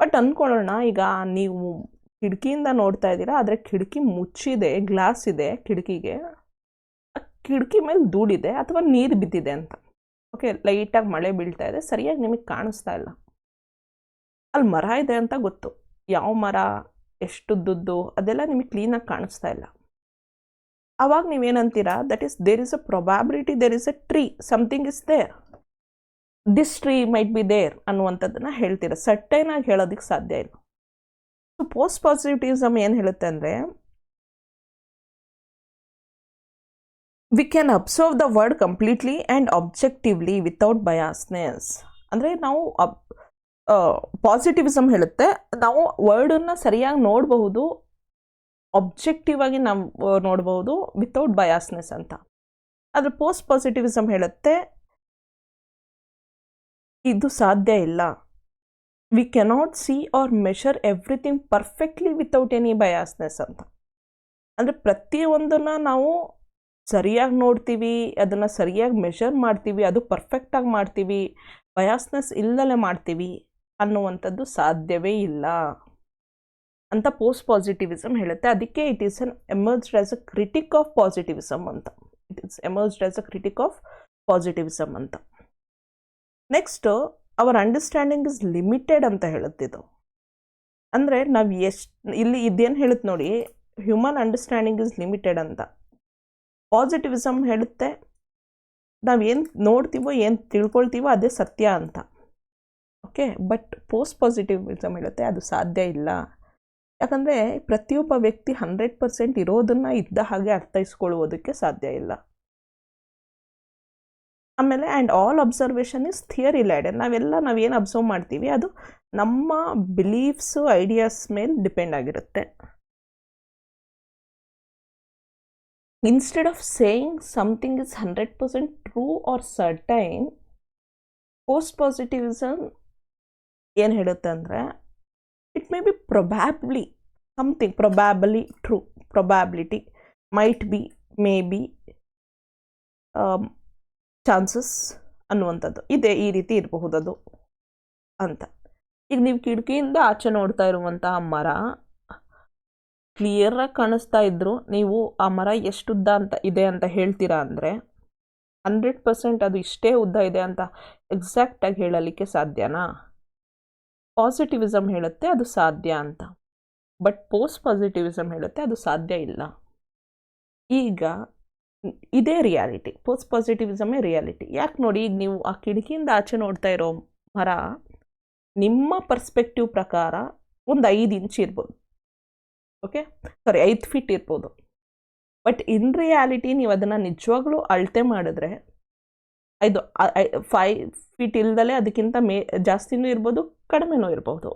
[SPEAKER 1] ಬಟ್ ಅಂದ್ಕೊಳ್ಳೋಣ, ಈಗ ನೀವು ಕಿಟಕಿಯಿಂದ ನೋಡ್ತಾ ಇದ್ದೀರಾ, ಆದರೆ ಕಿಟಕಿ ಮುಚ್ಚಿದೆ, ಗ್ಲಾಸ್ ಇದೆ ಕಿಟಕಿಗೆ, ಆ ಕಿಟಕಿ ಮೇಲೆ ಧೂಳಿದೆ ಅಥವಾ ನೀರು ಬಿದ್ದಿದೆ ಅಂತ. ಓಕೆ, ಲೈಟಾಗಿ ಮಳೆ ಬೀಳ್ತಾ ಇದೆ, ಸರಿಯಾಗಿ ನಿಮಗೆ ಕಾಣಿಸ್ತಾ ಇಲ್ಲ. ಅಲ್ಲಿ ಮರ ಇದೆ ಅಂತ ಗೊತ್ತು, ಯಾವ ಮರ, ಎಷ್ಟುದ್ದುದ್ದು ಅದೆಲ್ಲ ನಿಮಗೆ ಕ್ಲೀನಾಗಿ ಕಾಣಿಸ್ತಾ ಇಲ್ಲ. ಆವಾಗ ನೀವೇನಂತೀರಾ, that is there is a probability, there is a tree, something is there, this tree might be there ಅನ್ನುವಂಥದ್ದನ್ನು ಹೇಳ್ತೀರಾ. ಸರ್ಟೈನ್ ಆಗಿ ಹೇಳೋದಕ್ಕೆ ಸಾಧ್ಯ ಇಲ್ಲ. ಸೊ ಪೋಸ್ಟ್ ಪಾಸಿಟಿವಿಸಮ್ ಏನು ಹೇಳುತ್ತೆ ಅಂದರೆ, we can observe the word completely and objectively without biasness. ಅಂದರೆ ನಾವು ಪಾಸಿಟಿವಿಸಮ್ ಹೇಳುತ್ತೆ ನಾವು ವರ್ಡನ್ನು ಸರಿಯಾಗಿ ನೋಡಬಹುದು, ಆಬ್ಜೆಕ್ಟಿವ್ ಆಗಿ ನಾವು ನೋಡ್ಬೋದು ವಿತೌಟ್ ಬಯಾಸ್ನೆಸ್ ಅಂತ. ಆದರೆ ಪೋಸ್ಟ್ ಪಾಸಿಟಿವಿಸಮ್ ಹೇಳುತ್ತೆ ಇದು ಸಾಧ್ಯ ಇಲ್ಲ. We cannot see or measure everything perfectly without any biasness ಅಂತ. ಅಂದರೆ ಪ್ರತಿಯೊಂದನ್ನು ನಾವು ಸರಿಯಾಗಿ ನೋಡ್ತೀವಿ, ಅದನ್ನು ಸರಿಯಾಗಿ ಮೆಷರ್ ಮಾಡ್ತೀವಿ, ಅದು ಪರ್ಫೆಕ್ಟಾಗಿ ಮಾಡ್ತೀವಿ, ಬಯಾಸ್ನೆಸ್ ಇಲ್ಲದೆ ಮಾಡ್ತೀವಿ ಅನ್ನುವಂಥದ್ದು ಸಾಧ್ಯವೇ ಇಲ್ಲ ಅಂತ ಪೋಸ್ಟ್ ಪಾಸಿಟಿವಿಸಮ್ ಹೇಳುತ್ತೆ. ಅದಕ್ಕೆ it is an emerged as a critic of positivism ಅಂತ. It is emerged as a critic of positivism ಅಂತ. Next our understanding is limited ಅಂತ ಹೇಳುತ್ತಿದ್ದು. ಅಂದರೆ ನಾವು ಇಲ್ಲಿ ಇದೇನು ಹೇಳುತ್ತೆ ನೋಡಿ, ಹ್ಯೂಮನ್ ಅಂಡರ್ಸ್ಟ್ಯಾಂಡಿಂಗ್ ಇಸ್ ಲಿಮಿಟೆಡ್ ಅಂತ. ಪಾಸಿಟಿವಿಸಮ್ ಹೇಳುತ್ತೆ ನಾವೇನು ನೋಡ್ತೀವೋ ಏನು ತಿಳ್ಕೊಳ್ತೀವೋ ಅದೇ ಸತ್ಯ ಅಂತ. ಓಕೆ, ಬಟ್ ಪೋಸ್ಟ್ ಪಾಸಿಟಿವಿಸಮ್ ಹೇಳುತ್ತೆ ಅದು ಸಾಧ್ಯ ಇಲ್ಲ. ಯಾಕಂದರೆ ಪ್ರತಿಯೊಬ್ಬ ವ್ಯಕ್ತಿ 100% ಇರೋದನ್ನು ಇದ್ದ ಹಾಗೆ ಅರ್ಥೈಸ್ಕೊಳ್ಳುವುದಕ್ಕೆ ಸಾಧ್ಯ ಇಲ್ಲ. ಆಮೇಲೆ and all observation is theory laden. ನಾವೇನು ಅಬ್ಸರ್ವ್ ಮಾಡ್ತೀವಿ ಅದು ನಮ್ಮ ಬಿಲೀಫ್ಸು ಐಡಿಯಾಸ್ ಮೇಲೆ ಡಿಪೆಂಡ್ ಆಗಿರುತ್ತೆ. Instead of saying something is 100% true or certain, post positivism ಏನು ಹೇಳುತ್ತೆ ಅಂದರೆ it may be probably something, probably true, probability, might be, may be, chances ಅನ್ನುವಂಥದ್ದು ಇದೆ, ಈ ರೀತಿ ಇರಬಹುದದು ಅಂತ. ಈಗ ನೀವು ಕಿಟಕಿಯಿಂದ ಆಚೆ ನೋಡ್ತಾ ಇರುವಂತಹ ಮರ ಕ್ಲಿಯರಾಗಿ ಕಾಣಿಸ್ತಾ ಇದ್ರು ನೀವು ಆ ಮರ ಎಷ್ಟು ಉದ್ದ ಅಂತ ಇದೆ ಅಂತ ಹೇಳ್ತೀರಾ ಅಂದರೆ 100% ಅದು ಇಷ್ಟೇ ಉದ್ದ ಇದೆ ಅಂತ ಎಕ್ಸಾಕ್ಟಾಗಿ ಹೇಳಲಿಕ್ಕೆ ಸಾಧ್ಯನಾ? ಪಾಸಿಟಿವಿಸಮ್ ಹೇಳುತ್ತೆ ಅದು ಸಾಧ್ಯ ಅಂತ, ಬಟ್ ಪೋಸ್ಟ್ ಪಾಸಿಟಿವಿಸಮ್ ಹೇಳುತ್ತೆ ಅದು ಸಾಧ್ಯ ಇಲ್ಲ. ಈಗ ಇದೇ ರಿಯಾಲಿಟಿ, ಪೋಸ್ಟ್ ಪಾಸಿಟಿವಿಸಮೇ ರಿಯಾಲಿಟಿ. ಯಾಕೆ ನೋಡಿ, ಈಗ ನೀವು ಆ ಕಿಟಕಿಯಿಂದ ಆಚೆ ನೋಡ್ತಾ ಇರೋ ಮರ ನಿಮ್ಮ ಪರ್ಸ್ಪೆಕ್ಟಿವ್ ಪ್ರಕಾರ ಒಂದು 5 ಇಂಚ್ ಇರ್ಬೋದು, ಓಕೆ, ಸಾರಿ 5 ಫೀಟ್ ಇರ್ಬೋದು. ಬಟ್ ಇನ್ ರಿಯಾಲಿಟಿ ನೀವು ಅದನ್ನು ನಿಜವಾಗ್ಲೂ ಅಳತೆ ಮಾಡಿದ್ರೆ 5 ಫೀಟ್ ಇಲ್ದಲೇ ಅದಕ್ಕಿಂತ ಜಾಸ್ತಿನೂ ಇರ್ಬೋದು, ಕಡಿಮೆನೂ ಇರ್ಬೋದು.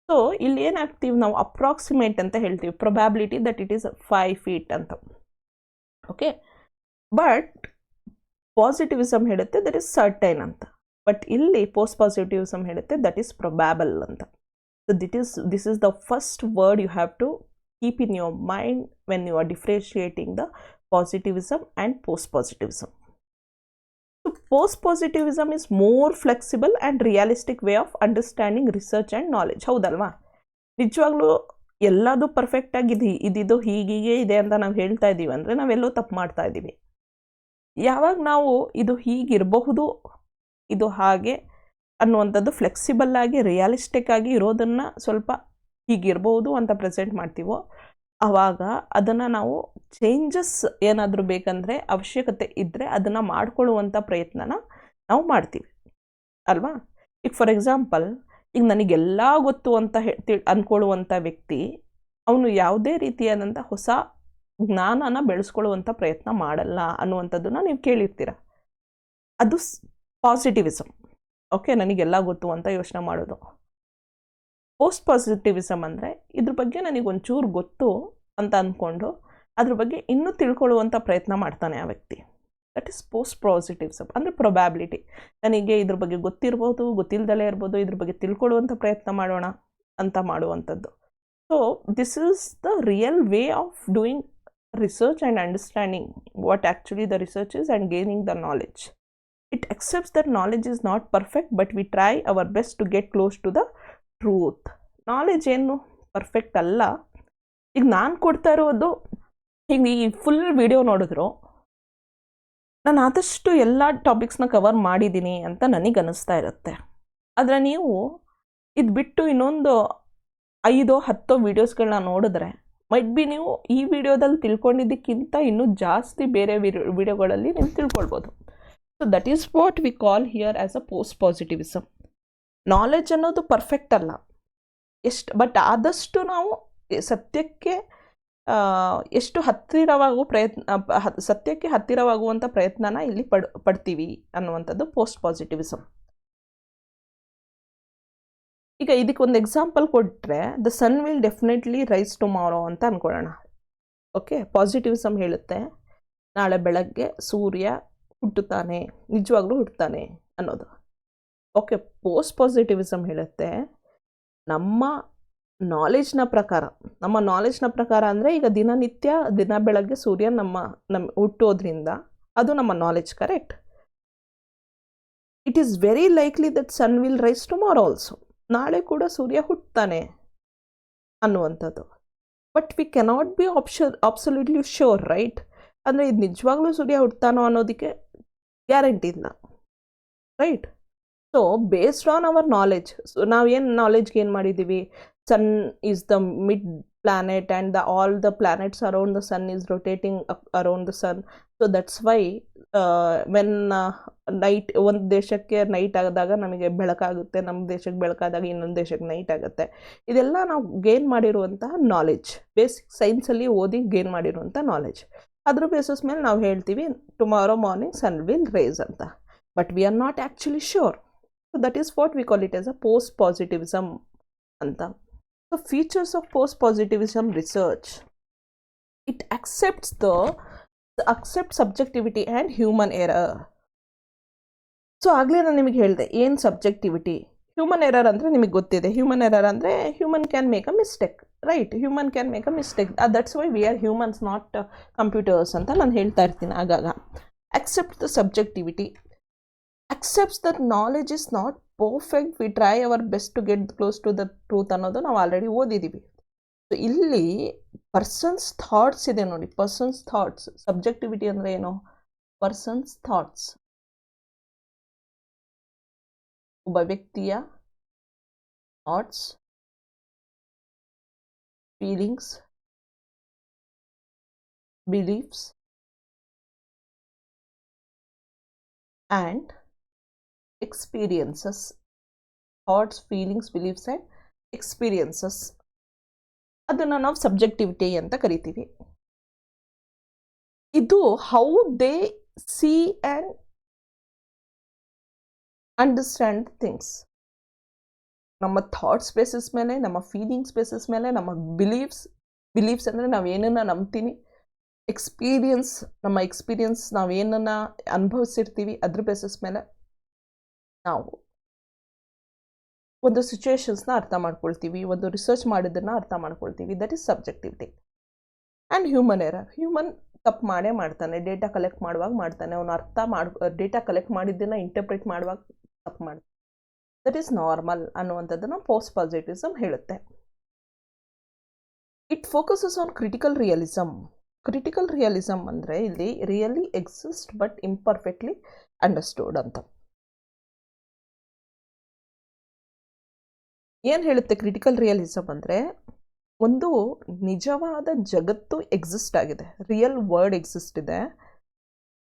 [SPEAKER 1] ಸೊ ಇಲ್ಲಿ ಏನಾಗ್ತೀವಿ ನಾವು, ಅಪ್ರಾಕ್ಸಿಮೇಟ್ ಅಂತ ಹೇಳ್ತೀವಿ, probability that it is 5 feet ಅಂತ. ಓಕೆ, ಬಟ್ ಪಾಸಿಟಿವಿಸಮ್ ಹೇಳುತ್ತೆ ದಟ್ ಈಸ್ ಸರ್ಟೈನ್ ಅಂತ. ಬಟ್ ಇಲ್ಲಿ ಪೋಸ್ಟ್ ಪಾಸಿಟಿವಿಸಮ್ ಹೇಳುತ್ತೆ ದಟ್ ಈಸ್ ಪ್ರೊಬ್ಯಾಬಲ್ ಅಂತ. So this is the first word you have to keep in your mind when you are differentiating the positivism and post positivism. So post-positivism is more flexible and realistic way of understanding research and knowledge. ಹೌದಲ್ವಾ? ನಿಜವಾಗ್ಲೂ ಎಲ್ಲದೂ ಪರ್ಫೆಕ್ಟಾಗಿ ಇದಿದು ಹೀಗೀಗೆ ಇದೆ ಅಂತ ನಾವು ಹೇಳ್ತಾ ಇದ್ದೀವಿ ಅಂದರೆ ನಾವೆಲ್ಲೋ ತಪ್ಪು ಮಾಡ್ತಾ ಇದ್ದೀವಿ. ಯಾವಾಗ ನಾವು ಇದು ಹೀಗಿರಬಹುದು, ಇದು ಹಾಗೆ ಅನ್ನುವಂಥದ್ದು ಫ್ಲೆಕ್ಸಿಬಲ್ ಆಗಿ ರಿಯಾಲಿಸ್ಟಿಕ್ ಆಗಿ ಇರೋದನ್ನು ಸ್ವಲ್ಪ ಹೀಗಿರ್ಬೋದು ಅಂತ ಪ್ರೆಸೆಂಟ್ ಮಾಡ್ತೀವೋ ಆವಾಗ ಅದನ್ನು ನಾವು ಚೇಂಜಸ್ ಏನಾದರೂ ಬೇಕಂದರೆ ಅವಶ್ಯಕತೆ ಇದ್ದರೆ ಅದನ್ನು ಮಾಡಿಕೊಳ್ಳುವಂಥ ಪ್ರಯತ್ನನ ನಾವು ಮಾಡ್ತೀವಿ ಅಲ್ವಾ? ಈಗ ಫಾರ್ ಎಕ್ಸಾಂಪಲ್, ಈಗ ನನಗೆಲ್ಲ ಗೊತ್ತು ಅಂತ ಅಂದ್ಕೊಳ್ಳುವಂಥ ವ್ಯಕ್ತಿ ಅವನು ಯಾವುದೇ ರೀತಿಯಾದಂಥ ಹೊಸ ಜ್ಞಾನನ ಬೆಳೆಸ್ಕೊಳ್ಳುವಂಥ ಪ್ರಯತ್ನ ಮಾಡಲ್ಲ ಅನ್ನುವಂಥದ್ದನ್ನು ನೀವು ಕೇಳಿರ್ತೀರ. ಅದು ಪಾಸಿಟಿವಿಸಮ್. ಓಕೆ, ನನಗೆಲ್ಲ ಗೊತ್ತು ಅಂತ ಯೋಚನೆ ಮಾಡೋದು. ಪೋಸ್ಟ್ ಪಾಸಿಟಿವಿಸಮ್ ಅಂದರೆ ಇದ್ರ ಬಗ್ಗೆ ನನಗೊಂಚೂರು ಗೊತ್ತು ಅಂತ ಅಂದ್ಕೊಂಡು ಅದ್ರ ಬಗ್ಗೆ ಇನ್ನೂ ತಿಳ್ಕೊಳ್ಳುವಂಥ ಪ್ರಯತ್ನ ಮಾಡ್ತಾನೆ ಆ ವ್ಯಕ್ತಿ. That is post positivism. ಅಂದರೆ ಪ್ರೊಬ್ಯಾಬಿಲಿಟಿ, ನನಗೆ ಇದ್ರ ಬಗ್ಗೆ ಗೊತ್ತಿರ್ಬೋದು, ಗೊತ್ತಿಲ್ಲದಲೇ ಇರ್ಬೋದು, ಇದ್ರ ಬಗ್ಗೆ ತಿಳ್ಕೊಳ್ಳುವಂಥ ಪ್ರಯತ್ನ ಮಾಡೋಣ ಅಂತ ಮಾಡುವಂಥದ್ದು. So this is the real way of doing research and understanding what actually the research is and gaining the knowledge. It accepts that knowledge is not perfect, but we try our best to get close to the truth. Knowledge ಏನು perfect ಅಲ್ಲ. ಈಗ ನಾನು ಕೊಡ್ತಾ ಇರೋದು, ಈಗ ಈ full video ನೋಡಿದ್ರು ನಾನು ಆದಷ್ಟು ಎಲ್ಲ ಟಾಪಿಕ್ಸ್ನ ಕವರ್ ಮಾಡಿದ್ದೀನಿ ಅಂತ ನನಗೆ ಅನ್ನಿಸ್ತಾ ಇರುತ್ತೆ. ಆದರೆ ನೀವು ಇದು ಬಿಟ್ಟು ಇನ್ನೊಂದು 5-10 ವೀಡಿಯೋಸ್ಗಳನ್ನ ನೋಡಿದ್ರೆ ಮೈಟ್ ಬಿ ನೀವು ಈ ವಿಡಿಯೋದಲ್ಲಿ ತಿಳ್ಕೊಂಡಿದ್ದಕ್ಕಿಂತ ಇನ್ನೂ ಜಾಸ್ತಿ ಬೇರೆ ವಿಡಿಯೋಗಳಲ್ಲಿ ನೀವು ತಿಳ್ಕೊಳ್ಬೋದು. So that is what we call here as a post positivism. Knowledge ಅನ್ನೋದು ಪರ್ಫೆಕ್ಟ್ ಅಲ್ಲ, ಬಟ್ ಆದಷ್ಟು ನಾವು ಸತ್ಯಕ್ಕೆ ಎಷ್ಟು ಸತ್ಯಕ್ಕೆ ಹತ್ತಿರವಾಗುವಂಥ ಪ್ರಯತ್ನನ ಇಲ್ಲಿ ಪಡ್ತೀವಿ ಅನ್ನುವಂಥದ್ದು ಪೋಸ್ಟ್ ಪಾಸಿಟಿವಿಸಮ್. ಈಗ ಇದಕ್ಕೊಂದು ಎಕ್ಸಾಂಪಲ್ ಕೊಟ್ಟರೆ, the sun will definitely rise tomorrow ಅಂತ ಅಂದ್ಕೊಳ್ಳೋಣ. ಓಕೆ, ಪಾಸಿಟಿವಿಸಮ್ ಹೇಳುತ್ತೆ ನಾಳೆ ಬೆಳಗ್ಗೆ ಸೂರ್ಯ ಹುಟ್ಟುತ್ತಾನೆ, ನಿಜವಾಗ್ಲೂ ಹುಟ್ಟುತ್ತಾನೆ ಅನ್ನೋದು. ಓಕೆ, ಪೋಸ್ಟ್ ಪಾಸಿಟಿವಿಸಮ್ ಹೇಳುತ್ತೆ ನಮ್ಮ ನಾಲೆಜ್ನ ಪ್ರಕಾರ ಅಂದರೆ ಈಗ ದಿನ ಬೆಳಗ್ಗೆ ಸೂರ್ಯ ನಮ್ಮ ಹುಟ್ಟೋದ್ರಿಂದ ಅದು ನಮ್ಮ knowledge, correct. It is very likely that sun will rise tomorrow also. ನಾಳೆ ಕೂಡ ಸೂರ್ಯ ಹುಟ್ಟುತ್ತಾನೆ ಅನ್ನುವಂಥದ್ದು. But we cannot be absolutely sure, right? ಅಂದರೆ ಇದು ನಿಜವಾಗ್ಲೂ ಸೂರ್ಯ ಹುಟ್ಟುತ್ತಾನೋ ಅನ್ನೋದಕ್ಕೆ ಗ್ಯಾರಂಟಿ ಇಲ್ಲ, right? So based on our knowledge, so ನಾವೇನು ನಾಲೆಜ್ ಗೇನ್ ಮಾಡಿದ್ದೀವಿ, sun is the mid planet and all the planets around the sun is rotating around the sun. So that's why when night ಒಂದು ದೇಶಕ್ಕೆ night ಆದಾಗ ನಮಗೆ ಬೆಳಕಾಗುತ್ತೆ, ನಮ್ಮ ದೇಶಕ್ಕೆ ಬೆಳಕಾದಾಗ ಇನ್ನೊಂದು ದೇಶಕ್ಕೆ ನೈಟ್ ಆಗುತ್ತೆ. ಇದೆಲ್ಲ ನಾವು ಗೇನ್ ಮಾಡಿರುವಂತಹ ನಾಲೆಜ್, ಬೇಸಿಕ್ ಸೈನ್ಸಲ್ಲಿ ಓದಿ ಗೇನ್ ಮಾಡಿರುವಂಥ ನಾಲೆಜ್. ಅದ್ರ ಬೇಸಿಸ್ ಮೇಲೆ ನಾವು ಹೇಳ್ತೀವಿ tomorrow morning sun will rise ಅಂತ. But we are not actually sure. So that is what we call it as a post positivism ಅಂತ. So features of post positivism research, it accept subjectivity and human error. So ಆಗಲೇ ನಾನು ನಿಮಗೆ ಹೇಳಿದೆ ಏನು subjectivity. Human error ಅಂದರೆ ನಿಮಗೆ ಗೊತ್ತಿದೆ. Human error ಅಂದರೆ human can make a mistake, right? Human can make a mistake. That's why we are humans, not computers ಅಂತ ನಾನು ಹೇಳ್ತಾ ಇರ್ತೀನಿ ಆಗಾಗ. accept the subjectivity, accepts that knowledge is not perfect, we try our best to get close to the truth ಅನ್ನೋದು ನಾವು already ಓದಿದ್ದೀವಿ. So ಇಲ್ಲಿ persons thoughts ಇದೆ ನೋಡಿ, ಪರ್ಸನ್ಸ್ ಥಾಟ್ಸ್. ಸಬ್ಜೆಕ್ಟಿವಿಟಿ ಅಂದರೆ ಏನು? ಪರ್ಸನ್ಸ್ ಥಾಟ್ಸ್, ಒಬ್ಬ ವ್ಯಕ್ತಿಯ thoughts, feelings, beliefs and experiences. Thoughts, feelings, beliefs and experiences. ಅದನ್ನು ನಾವು ಸಬ್ಜೆಕ್ಟಿವಿಟಿ ಅಂತ ಕರಿತೀವಿ. ಇದು how they see and understand things. ನಮ್ಮ ಥಾಟ್ಸ್ ಬೇಸಿಸ್ ಮೇಲೆ, ನಮ್ಮ ಫೀಲಿಂಗ್ಸ್ ಬೇಸಿಸ್ ಮೇಲೆ, ನಮ್ಮ ಬಿಲೀಫ್ಸ್ ಅಂದರೆ ನಾವು ಏನನ್ನ ನಂಬ್ತೀನಿ, ಎಕ್ಸ್ಪೀರಿಯನ್ಸ್, ನಮ್ಮ ಎಕ್ಸ್ಪೀರಿಯನ್ಸ್ ನಾವೇನನ್ನ ಅನುಭವಿಸಿರ್ತೀವಿ ಅದ್ರ ಬೇಸಿಸ್ ಮೇಲೆ ನಾವು ಒಂದು ಸಿಚುವೇಶನ್ಸ್ನ ಅರ್ಥ ಮಾಡ್ಕೊಳ್ತೀವಿ, ಒಂದು ರಿಸರ್ಚ್ ಮಾಡಿದ್ದನ್ನು ಅರ್ಥ ಮಾಡ್ಕೊಳ್ತೀವಿ. That is subjectivity. And human error, human ತಪ್ಪು ಮಾಡೇ ಮಾಡ್ತಾನೆ, ಡೇಟಾ ಕಲೆಕ್ಟ್ ಮಾಡುವಾಗ ಮಾಡ್ತಾನೆ, ಅವನು ಡೇಟಾ ಕಲೆಕ್ಟ್ ಮಾಡಿದ್ದನ್ನು ಇಂಟರ್ಪ್ರಿಟ್ ಮಾಡುವಾಗ ತಪ್ಪು ಮಾಡ್ತಾನೆ. ದಟ್ ಈಸ್ ನಾರ್ಮಲ್ ಅನ್ನುವಂಥದ್ದನ್ನು ಪೋಸ್ಟ್ ಪಾಸಿಟಿವಿಸಮ್ ಹೇಳುತ್ತೆ. It focuses on critical realism. Critical realism ಅಂದರೆ ಇಲ್ಲಿ ರಿಯಲಿ ಎಕ್ಸಿಸ್ಟ್ ಬಟ್ ಇಂಪರ್ಫೆಕ್ಟ್ಲಿ ಅಂಡರ್ಸ್ಟೂಡ್ ಅಂತ. ಏನು ಹೇಳುತ್ತೆ ಕ್ರಿಟಿಕಲ್ ರಿಯಲಿಸಮ್ ಅಂದರೆ? ಒಂದು ನಿಜವಾದ ಜಗತ್ತು ಎಕ್ಸಿಸ್ಟ್ ಆಗಿದೆ, ರಿಯಲ್ ವರ್ಡ್ ಎಕ್ಸಿಸ್ಟ್ ಇದೆ.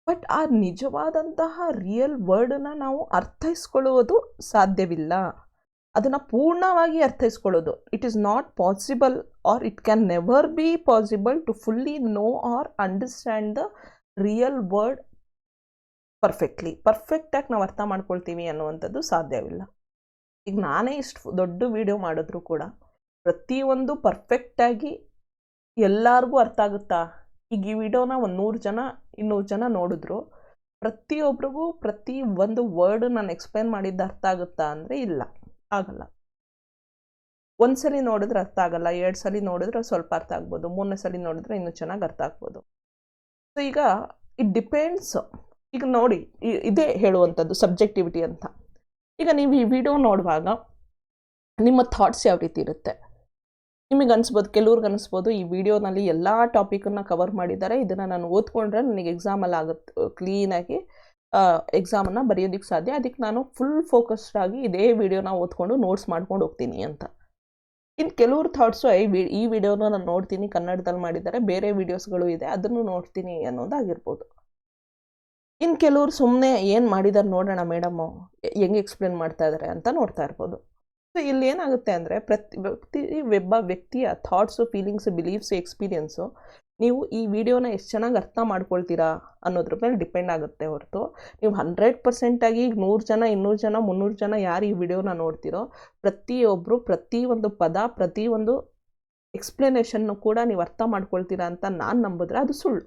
[SPEAKER 1] ಬಟ್ ಆ ನಿಜವಾದಂತಹ ರಿಯಲ್ ವರ್ಡನ್ನು ನಾವು ಅರ್ಥೈಸ್ಕೊಳ್ಳುವುದು ಸಾಧ್ಯವಿಲ್ಲ, ಅದನ್ನು ಪೂರ್ಣವಾಗಿ ಅರ್ಥೈಸ್ಕೊಳ್ಳೋದು. It is not possible or it can never be possible to fully know or understand the real word ಪರ್ಫೆಕ್ಟಾಗಿ ನಾವು ಅರ್ಥ ಮಾಡ್ಕೊಳ್ತೀವಿ ಅನ್ನುವಂಥದ್ದು ಸಾಧ್ಯವಿಲ್ಲ. ಈಗ ನಾನೇ ಇಷ್ಟು ದೊಡ್ಡ ವಿಡಿಯೋ ಮಾಡಿದ್ರು ಕೂಡ ಪ್ರತಿಯೊಂದು ಪರ್ಫೆಕ್ಟಾಗಿ ಎಲ್ಲರಿಗೂ ಅರ್ಥ ಆಗುತ್ತಾ? ಈಗ ಈ ವಿಡಿಯೋನ 100 ಜನ 200 ಜನ ನೋಡಿದ್ರು, ಪ್ರತಿಯೊಬ್ಬರಿಗೂ ಪ್ರತಿ ಒಂದು ವರ್ಡ್ ನಾನು ಎಕ್ಸ್ಪ್ಲೇನ್ ಮಾಡಿದ್ದು ಅರ್ಥ ಆಗುತ್ತಾ ಅಂದರೆ ಇಲ್ಲ, ಆಗಲ್ಲ. ಒಂದ್ಸಲಿ ನೋಡಿದ್ರೆ ಅರ್ಥ ಆಗಲ್ಲ, 2 ಸಲ ನೋಡಿದ್ರೆ ಸ್ವಲ್ಪ ಅರ್ಥ ಆಗ್ಬೋದು, 3ನೇ ಸಲ ನೋಡಿದ್ರೆ ಇನ್ನೂ ಚೆನ್ನಾಗಿ ಅರ್ಥ ಆಗ್ಬೋದು. ಸೊ ಈಗ ಇಟ್ ಡಿಪೆಂಡ್ಸ್. ಈಗ ನೋಡಿ, ಇದೇ ಹೇಳುವಂಥದ್ದು ಸಬ್ಜೆಕ್ಟಿವಿಟಿ ಅಂತ. ಈಗ ನೀವು ಈ ವಿಡಿಯೋ ನೋಡುವಾಗ ನಿಮ್ಮ ಥಾಟ್ಸ್ ಯಾವ ರೀತಿ ಇರುತ್ತೆ? ನಿಮಗೆ ಅನಿಸ್ಬೋದು, ಕೆಲವ್ರಿಗೆ ಅನಿಸ್ಬೋದು ಈ ವಿಡಿಯೋನಲ್ಲಿ ಎಲ್ಲ ಟಾಪಿಕನ್ನು ಕವರ್ ಮಾಡಿದ್ದಾರೆ, ಇದನ್ನು ನಾನು ಓದ್ಕೊಂಡ್ರೆ ನನಗೆ ಎಕ್ಸಾಮಲ್ಲಿ ಆಗುತ್ತೆ, ಕ್ಲೀನಾಗಿ ಎಕ್ಸಾಮನ್ನು ಬರೆಯೋದಕ್ಕೆ ಸಾಧ್ಯ, ಅದಕ್ಕೆ ನಾನು ಫುಲ್ ಫೋಕಸ್ಡ್ ಆಗಿ ಇದೇ ವಿಡಿಯೋನ ಓದ್ಕೊಂಡು ನೋಟ್ಸ್ ಮಾಡ್ಕೊಂಡು ಹೋಗ್ತೀನಿ ಅಂತ. ಇನ್ನು ಕೆಲವ್ರ ಥಾಟ್ಸು ಈ ವಿಡಿಯೋನ ನಾನು ನೋಡ್ತೀನಿ, ಕನ್ನಡದಲ್ಲಿ ಮಾಡಿದ್ದಾರೆ, ಬೇರೆ ವಿಡಿಯೋಸ್ಗಳು ಇದೆ ಅದನ್ನು ನೋಡ್ತೀನಿ ಅನ್ನೋದಾಗಿರ್ಬೋದು. ಇನ್ನು ಕೆಲವ್ರು ಸುಮ್ಮನೆ ಏನು ಮಾಡಿದ್ದಾರೆ ನೋಡೋಣ ಮೇಡಮ್ಮು ಹೆಂಗೆ ಎಕ್ಸ್ಪ್ಲೇನ್ ಮಾಡ್ತಾ ಇದ್ದಾರೆ ಅಂತ ನೋಡ್ತಾ ಇರ್ಬೋದು. ಸೊ ಇಲ್ಲಿ ಏನಾಗುತ್ತೆ ಅಂದರೆ ಒಬ್ಬ ವ್ಯಕ್ತಿಯ ಥಾಟ್ಸು, ಫೀಲಿಂಗ್ಸು, ಬಿಲೀಫ್ಸು, ಎಕ್ಸ್ಪೀರಿಯನ್ಸು ನೀವು ಈ ವಿಡಿಯೋನ ಎಷ್ಟು ಚೆನ್ನಾಗಿ ಅರ್ಥ ಮಾಡ್ಕೊಳ್ತೀರಾ ಅನ್ನೋದ್ರ ಮೇಲೆ ಡಿಪೆಂಡ್ ಆಗುತ್ತೆ ಹೊರತು ನೀವು 100% ಈಗ 100 ಜನ 200 ಜನ 300 ಜನ ಯಾರು ಈ ವಿಡಿಯೋನ ನೋಡ್ತೀರೋ ಪ್ರತಿಯೊಬ್ಬರು ಪ್ರತಿಯೊಂದು ಪದ, ಪ್ರತಿಯೊಂದು ಎಕ್ಸ್ಪ್ಲನೇಷನ್ನು ಕೂಡ ನೀವು ಅರ್ಥ ಮಾಡ್ಕೊಳ್ತೀರಾ ಅಂತ ನಾನು ನಂಬಿದ್ರೆ ಅದು ಸುಳ್ಳು.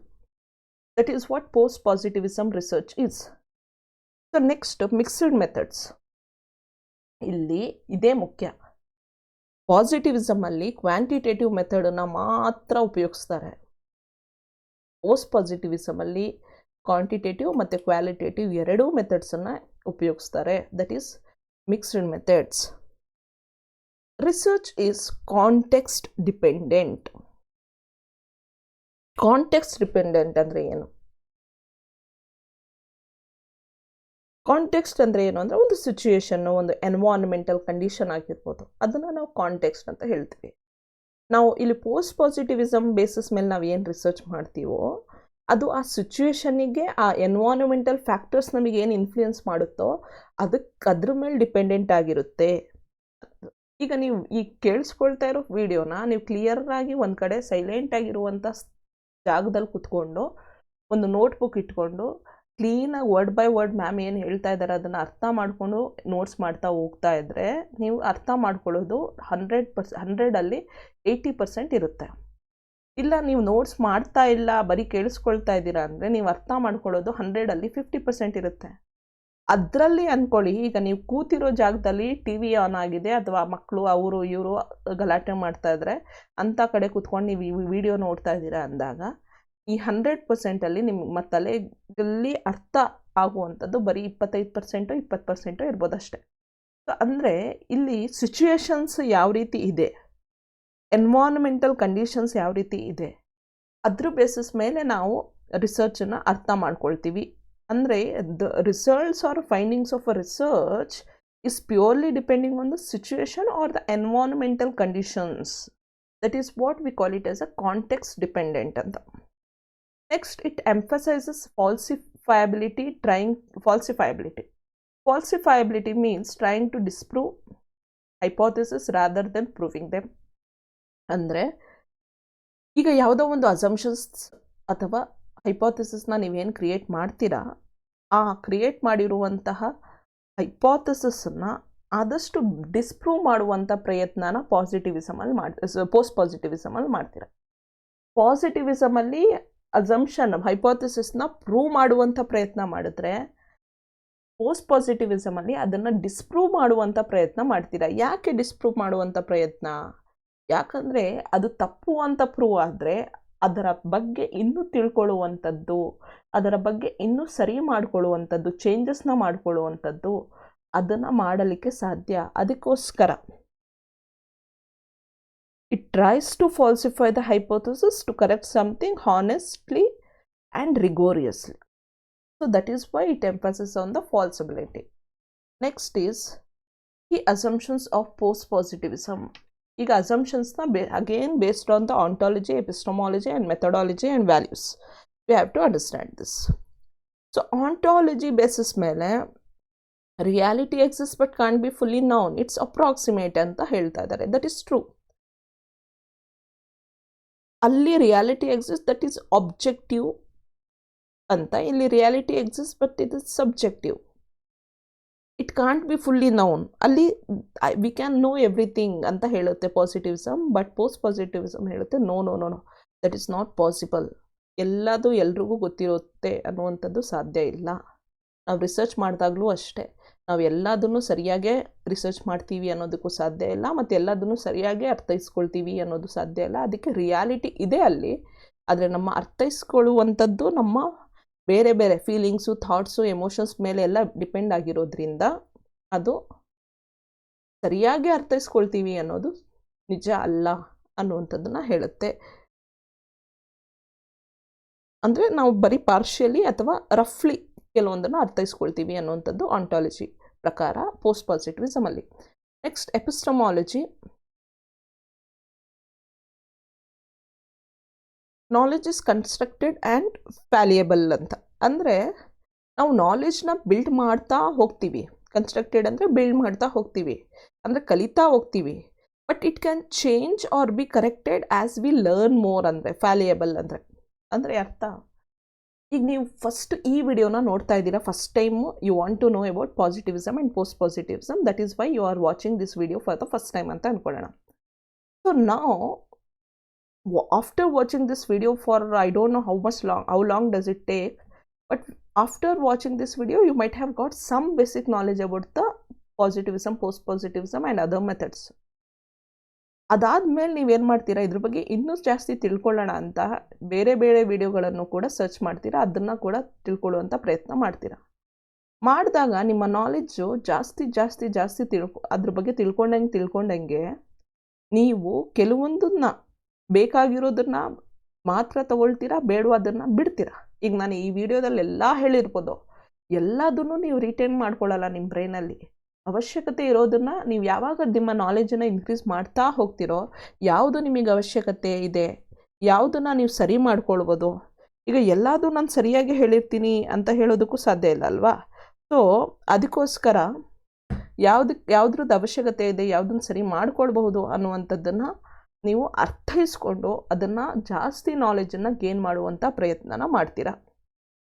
[SPEAKER 1] That is what post-positivism research is. So next, mixed methods. ಇಲ್ಲಿ ಇದೇ ಮುಖ್ಯ. ಪಾಸಿಟಿವಿಸಮಲ್ಲಿ ಕ್ವಾಂಟಿಟೇಟಿವ್ ಮೆಥಡನ್ನು ಮಾತ್ರ ಉಪಯೋಗಿಸ್ತಾರೆ. ಪೋಸ್ಟ್ ಪಾಸಿಟಿವಿಸಮಲ್ಲಿ ಕ್ವಾಂಟಿಟೇಟಿವ್ ಮತ್ತು ಕ್ವಾಲಿಟೇಟಿವ್ ಎರಡೂ ಮೆಥಡ್ಸನ್ನು ಉಪಯೋಗಿಸ್ತಾರೆ. That is mixed methods. Research is context dependent. Context dependent ಅಂದರೆ ಏನು? ಕಾಂಟೆಕ್ಸ್ಟ್ ಅಂದರೆ ಏನು ಅಂದರೆ ಒಂದು ಸಿಚುಯೇಷನ್ನು, ಒಂದು ಎನ್ವಾನ್ಮೆಂಟಲ್ ಕಂಡೀಷನ್ ಆಗಿರ್ಬೋದು, ಅದನ್ನು ನಾವು ಕಾಂಟೆಕ್ಸ್ಟ್ ಅಂತ ಹೇಳ್ತೀವಿ. ನಾವು ಇಲ್ಲಿ ಪೋಸ್ಟ್ ಪಾಸಿಟಿವಿಸಮ್ ಬೇಸಿಸ್ ಮೇಲೆ ನಾವು ಏನು ರಿಸರ್ಚ್ ಮಾಡ್ತೀವೋ ಅದು ಆ ಸಿಚುಯೇಷನ್ನಿಗೆ, ಆ ಎನ್ವಾನ್ಮೆಂಟಲ್ ಫ್ಯಾಕ್ಟರ್ಸ್ ನಮಗೆ ಏನು ಇನ್ಫ್ಲೂಯೆನ್ಸ್ ಮಾಡುತ್ತೋ ಅದ್ರ ಮೇಲೆ ಡಿಪೆಂಡೆಂಟ್ ಆಗಿರುತ್ತೆ. ಈಗ ನೀವು ಈಗ ಕೇಳಿಸ್ಕೊಳ್ತಾ ಇರೋ ವಿಡಿಯೋನ ನೀವು ಕ್ಲಿಯರಾಗಿ ಒಂದು ಕಡೆ ಸೈಲೆಂಟ್ ಆಗಿರುವಂಥ ಜಾಗದಲ್ಲಿ ಕುತ್ಕೊಂಡು ಒಂದು ನೋಟ್ಬುಕ್ ಇಟ್ಕೊಂಡು ಕ್ಲೀನಾಗಿ ವರ್ಡ್ ಬೈ ವರ್ಡ್ ಮ್ಯಾಮ್ ಏನು ಹೇಳ್ತಾ ಇದ್ದಾರೆ ಅದನ್ನು ಅರ್ಥ ಮಾಡಿಕೊಂಡು ನೋಟ್ಸ್ ಮಾಡ್ತಾ ಹೋಗ್ತಾ ಇದ್ದರೆ ನೀವು ಅರ್ಥ ಮಾಡ್ಕೊಳ್ಳೋದು 100% 80% ಇರುತ್ತೆ. ಇಲ್ಲ ನೀವು ನೋಟ್ಸ್ ಮಾಡ್ತಾ ಇಲ್ಲ, ಬರೀ ಕೇಳಿಸ್ಕೊಳ್ತಾ ಇದ್ದೀರಾ ಅಂದರೆ ನೀವು ಅರ್ಥ ಮಾಡ್ಕೊಳ್ಳೋದು 100 50% ಇರುತ್ತೆ. ಅದರಲ್ಲಿ ಅಂದ್ಕೊಳ್ಳಿ, ಈಗ ನೀವು ಕೂತಿರೋ ಜಾಗದಲ್ಲಿ ಟಿ ವಿ ಆನ್ ಆಗಿದೆ ಅಥವಾ ಮಕ್ಕಳು ಅವರು ಇವರು ಗಲಾಟೆ ಮಾಡ್ತಾ ಇದ್ರೆ ಅಂಥ ಕಡೆ ಕೂತ್ಕೊಂಡು ನೀವು ಈ ವಿಡಿಯೋ ನೋಡ್ತಾ ಇದ್ದೀರಾ ಅಂದಾಗ ಈ 100% ನಿಮ್ಮ ತಲೆಯಲ್ಲಿ ಅರ್ಥ ಆಗುವಂಥದ್ದು ಬರೀ 25% 20% ಇರ್ಬೋದು ಅಷ್ಟೆ. ಅಂದರೆ ಇಲ್ಲಿ ಸಿಚುಯೇಷನ್ಸ್ ಯಾವ ರೀತಿ ಇದೆ, ಎನ್ವಾನ್ಮೆಂಟಲ್ ಕಂಡೀಷನ್ಸ್ ಯಾವ ರೀತಿ ಇದೆ, ಅದ್ರ ಬೇಸಿಸ್ ಮೇಲೆ ನಾವು ರಿಸರ್ಚನ್ನು ಅರ್ಥ ಮಾಡ್ಕೊಳ್ತೀವಿ. ಅಂದರೆ the results R findings of a research is purely depending on the situation or the environmental conditions. That is what we call it as a context dependent anta. Next, it emphasizes falsifiability. Falsifiability means trying to disprove hypothesis rather than proving them. ಅಂದರೆ ಈಗ ಯಾವುದೋ ಒಂದು assumptions ಅಥವಾ ಹೈಪೋಥೆಸಿಸ್ನ ನೀವೇನು create ಮಾಡ್ತೀರಾ, ಆ create ಮಾಡಿರುವಂತಹ ಹೈಪೋಥೆಸಿಸನ್ನು ಆದಷ್ಟು ಡಿಸ್ಪ್ರೂವ್ ಮಾಡುವಂಥ ಪ್ರಯತ್ನನ ಪೋಸ್ಟ್ ಪಾಸಿಟಿವಿಸಮಲ್ಲಿ ಮಾಡ್ತೀರ. ಪಾಸಿಟಿವಿಸಮಲ್ಲಿ ಅಸಂಪ್ಷನ್ ಹೈಪೋಥೆಸಿಸ್ನ ಪ್ರೂವ್ ಮಾಡುವಂಥ ಪ್ರಯತ್ನ ಮಾಡಿದ್ರೆ, ಪೋಸ್ಟ್ ಪಾಸಿಟಿವಿಸಮಲ್ಲಿ ಅದನ್ನು ಡಿಸ್ಪ್ರೂವ್ ಮಾಡುವಂಥ ಪ್ರಯತ್ನ ಮಾಡ್ತೀರಾ. ಯಾಕೆ ಡಿಸ್ಪ್ರೂವ್ ಮಾಡುವಂಥ ಪ್ರಯತ್ನ? ಯಾಕಂದರೆ ಅದು ತಪ್ಪು ಅಂತ ಪ್ರೂವ್ ಆದರೆ ಅದರ ಬಗ್ಗೆ ಇನ್ನೂ ತಿಳ್ಕೊಳ್ಳುವಂಥದ್ದು, ಅದರ ಬಗ್ಗೆ ಇನ್ನೂ ಸರಿ ಮಾಡಿಕೊಳ್ಳುವಂಥದ್ದು, ಚೇಂಜಸ್ನ ಮಾಡಿಕೊಳ್ಳುವಂಥದ್ದು, ಅದನ್ನು ಮಾಡಲಿಕ್ಕೆ ಸಾಧ್ಯ. ಅದಕ್ಕೋಸ್ಕರ it tries to falsify the hypothesis to correct something honestly and rigorously. So that is why it emphasis on the falsifiability. Next is ಈ ಅಸಂಪ್ಷನ್ಸ್ ಆಫ್ ಪೋಸ್ಟ್ ಪಾಸಿಟಿವಿಸಮ್. ಈಗ ಅಸಂಪ್ಷನ್ಸ್ನ again based on the ontology, epistemology and methodology and values. We have to understand this. So ontology basis ಮೇಲೆ reality exist but can't be fully known, it's approximate ಅಂತ ಹೇಳ್ತಾ ಇದ್ದಾರೆ. That is true. ಅಲ್ಲಿ reality exist, that is objective ಅಂತ. ಇಲ್ಲಿ reality exist but it is subjective. It can't be fully known. ಅಲ್ಲಿ we can know everything ಅಂತ ಹೇಳುತ್ತೆ positivism, but post positivism ಹೇಳುತ್ತೆ no no no no, that is not possible. ಎಲ್ಲದು ಎಲ್ರಿಗೂ ಗೊತ್ತಿರುತ್ತೆ ಅನ್ನುವಂಥದ್ದು ಸಾಧ್ಯ ಇಲ್ಲ. ನಾವು ರಿಸರ್ಚ್ ಮಾಡಿದಾಗಲೂ ಅಷ್ಟೇ, ನಾವು ಎಲ್ಲದನ್ನು ಸರಿಯಾಗೇ ರಿಸರ್ಚ್ ಮಾಡ್ತೀವಿ ಅನ್ನೋದಕ್ಕೂ ಸಾಧ್ಯ ಇಲ್ಲ, ಮತ್ತು ಎಲ್ಲದನ್ನು ಸರಿಯಾಗಿ ಅರ್ಥೈಸ್ಕೊಳ್ತೀವಿ ಅನ್ನೋದು ಸಾಧ್ಯ ಇಲ್ಲ. ಅದಕ್ಕೆ ರಿಯಾಲಿಟಿ ಇದೆ ಅಲ್ಲಿ, ಆದರೆ ನಮ್ಮ ಅರ್ಥೈಸ್ಕೊಳ್ಳುವಂಥದ್ದು ನಮ್ಮ ಬೇರೆ ಬೇರೆ ಫೀಲಿಂಗ್ಸು, ಥಾಟ್ಸು, ಎಮೋಷನ್ಸ್ ಮೇಲೆ ಎಲ್ಲ ಡಿಪೆಂಡ್ ಆಗಿರೋದ್ರಿಂದ ಅದು ಸರಿಯಾಗಿ ಅರ್ಥೈಸ್ಕೊಳ್ತೀವಿ ಅನ್ನೋದು ನಿಜ ಅಲ್ಲ ಅನ್ನುವಂಥದ್ದನ್ನು ಹೇಳುತ್ತೆ. ಅಂದರೆ ನಾವು ಬರೀ ಪಾರ್ಷಿಯಲಿ ಅಥವಾ ರಫ್ಲಿ ಕೆಲವೊಂದನ್ನು ಅರ್ಥೈಸ್ಕೊಳ್ತೀವಿ ಅನ್ನುವಂಥದ್ದು ಆಂಟಾಲಜಿ ಪ್ರಕಾರ ಪೋಸ್ಟ್ ಪಾಸಿಟಿವಿಸಮಲ್ಲಿ. Next epistemology. Knowledge is constructed and valuable ಅಂತ. ಅಂದರೆ ನಾವು ನಾಲೆಜ್ನ ಬಿಲ್ಡ್ ಮಾಡ್ತಾ ಹೋಗ್ತೀವಿ. ಕನ್ಸ್ಟ್ರಕ್ಟೆಡ್ ಅಂದರೆ ಬಿಲ್ಡ್ ಮಾಡ್ತಾ ಹೋಗ್ತೀವಿ, ಅಂದರೆ ಕಲಿತಾ ಹೋಗ್ತೀವಿ. But it can change or be corrected as we learn more. ಅಂದರೆ ವ್ಯಾಲ್ಯೂಯಬಲ್ ಅಂದರೆ ಅರ್ಥ. ಈಗ ನೀವು ಫಸ್ಟ್ ಈ ವಿಡಿಯೋನ ನೋಡ್ತಾ ಇದ್ದೀರಾ, first time you want to know about positivism and post positivism, that is why you are watching this video for the first time ಅಂತ ಅಂದ್ಕೊಳ್ಳೋಣ. ಸೊ ನಾವು after watching this video for I don't know how long does it take, but after watching this video you might have got some basic knowledge about the positivism, post positivism and other methods. ಅದಾದ್ಮೇಲೆ ನೀವೇನು ಮಾಡ್ತೀರಾ, ಇದ್ರ ಬಗ್ಗೆ ಇನ್ನೂ ಜಾಸ್ತಿ ತಿಳ್ಕೊಳ್ಳೋಣ ಅಂತ ಬೇರೆ ಬೇರೆ ವಿಡಿಯೋಗಳನ್ನು ಕೂಡ ಸರ್ಚ್ ಮಾಡ್ತೀರಾ, ಅದನ್ನು ಕೂಡ ತಿಳ್ಕೊಳ್ಳುವಂಥ ಪ್ರಯತ್ನ ಮಾಡ್ತೀರಾ. ಮಾಡಿದಾಗ ನಿಮ್ಮ ನಾಲೆಡ್ಜು ಜಾಸ್ತಿ ಜಾಸ್ತಿ ಜಾಸ್ತಿ ಅದ್ರ ಬಗ್ಗೆ ತಿಳ್ಕೊಂಡಂಗೆ ನೀವು ಕೆಲವೊಂದನ್ನ ಬೇಕಾಗಿರೋದನ್ನ ಮಾತ್ರ ತಗೊಳ್ತೀರಾ, ಬೇಡವಾದನ್ನು ಬಿಡ್ತೀರಾ. ಈಗ ನಾನು ಈ ವಿಡಿಯೋದಲ್ಲೆಲ್ಲ ಹೇಳಿರ್ಬೋದು, ಎಲ್ಲದನ್ನು ನೀವು ರಿಟೈನ್ ಮಾಡ್ಕೊಳ್ಳಲ್ಲ ನಿಮ್ಮ ಬ್ರೈನಲ್ಲಿ. ಅವಶ್ಯಕತೆ ಇರೋದನ್ನು ನೀವು ಯಾವಾಗ ನಿಮ್ಮ ನಾಲೆಜನ್ನು ಇನ್ಕ್ರೀಸ್ ಮಾಡ್ತಾ ಹೋಗ್ತಿರೋ, ಯಾವುದು ನಿಮಗೆ ಅವಶ್ಯಕತೆ ಇದೆ, ಯಾವುದನ್ನು ನೀವು ಸರಿ ಮಾಡ್ಕೊಳ್ಬೋದು. ಈಗ ಎಲ್ಲದೂ ನಾನು ಸರಿಯಾಗಿ ಹೇಳಿರ್ತೀನಿ ಅಂತ ಹೇಳೋದಕ್ಕೂ ಸಾಧ್ಯ ಇಲ್ಲ ಅಲ್ವಾ. ಸೊ ಅದಕ್ಕೋಸ್ಕರ ಯಾವುದ್ರದ್ದು ಅವಶ್ಯಕತೆ ಇದೆ, ಯಾವುದನ್ನು ಸರಿ ಮಾಡ್ಕೊಳ್ಬಹುದು ಅನ್ನುವಂಥದ್ದನ್ನು ನೀವು ಅರ್ಥೈಸ್ಕೊಂಡು ಅದನ್ನು ಜಾಸ್ತಿ ನಾಲೆಜನ್ನು ಗೇನ್ ಮಾಡುವಂಥ ಪ್ರಯತ್ನನ ಮಾಡ್ತೀರಾ.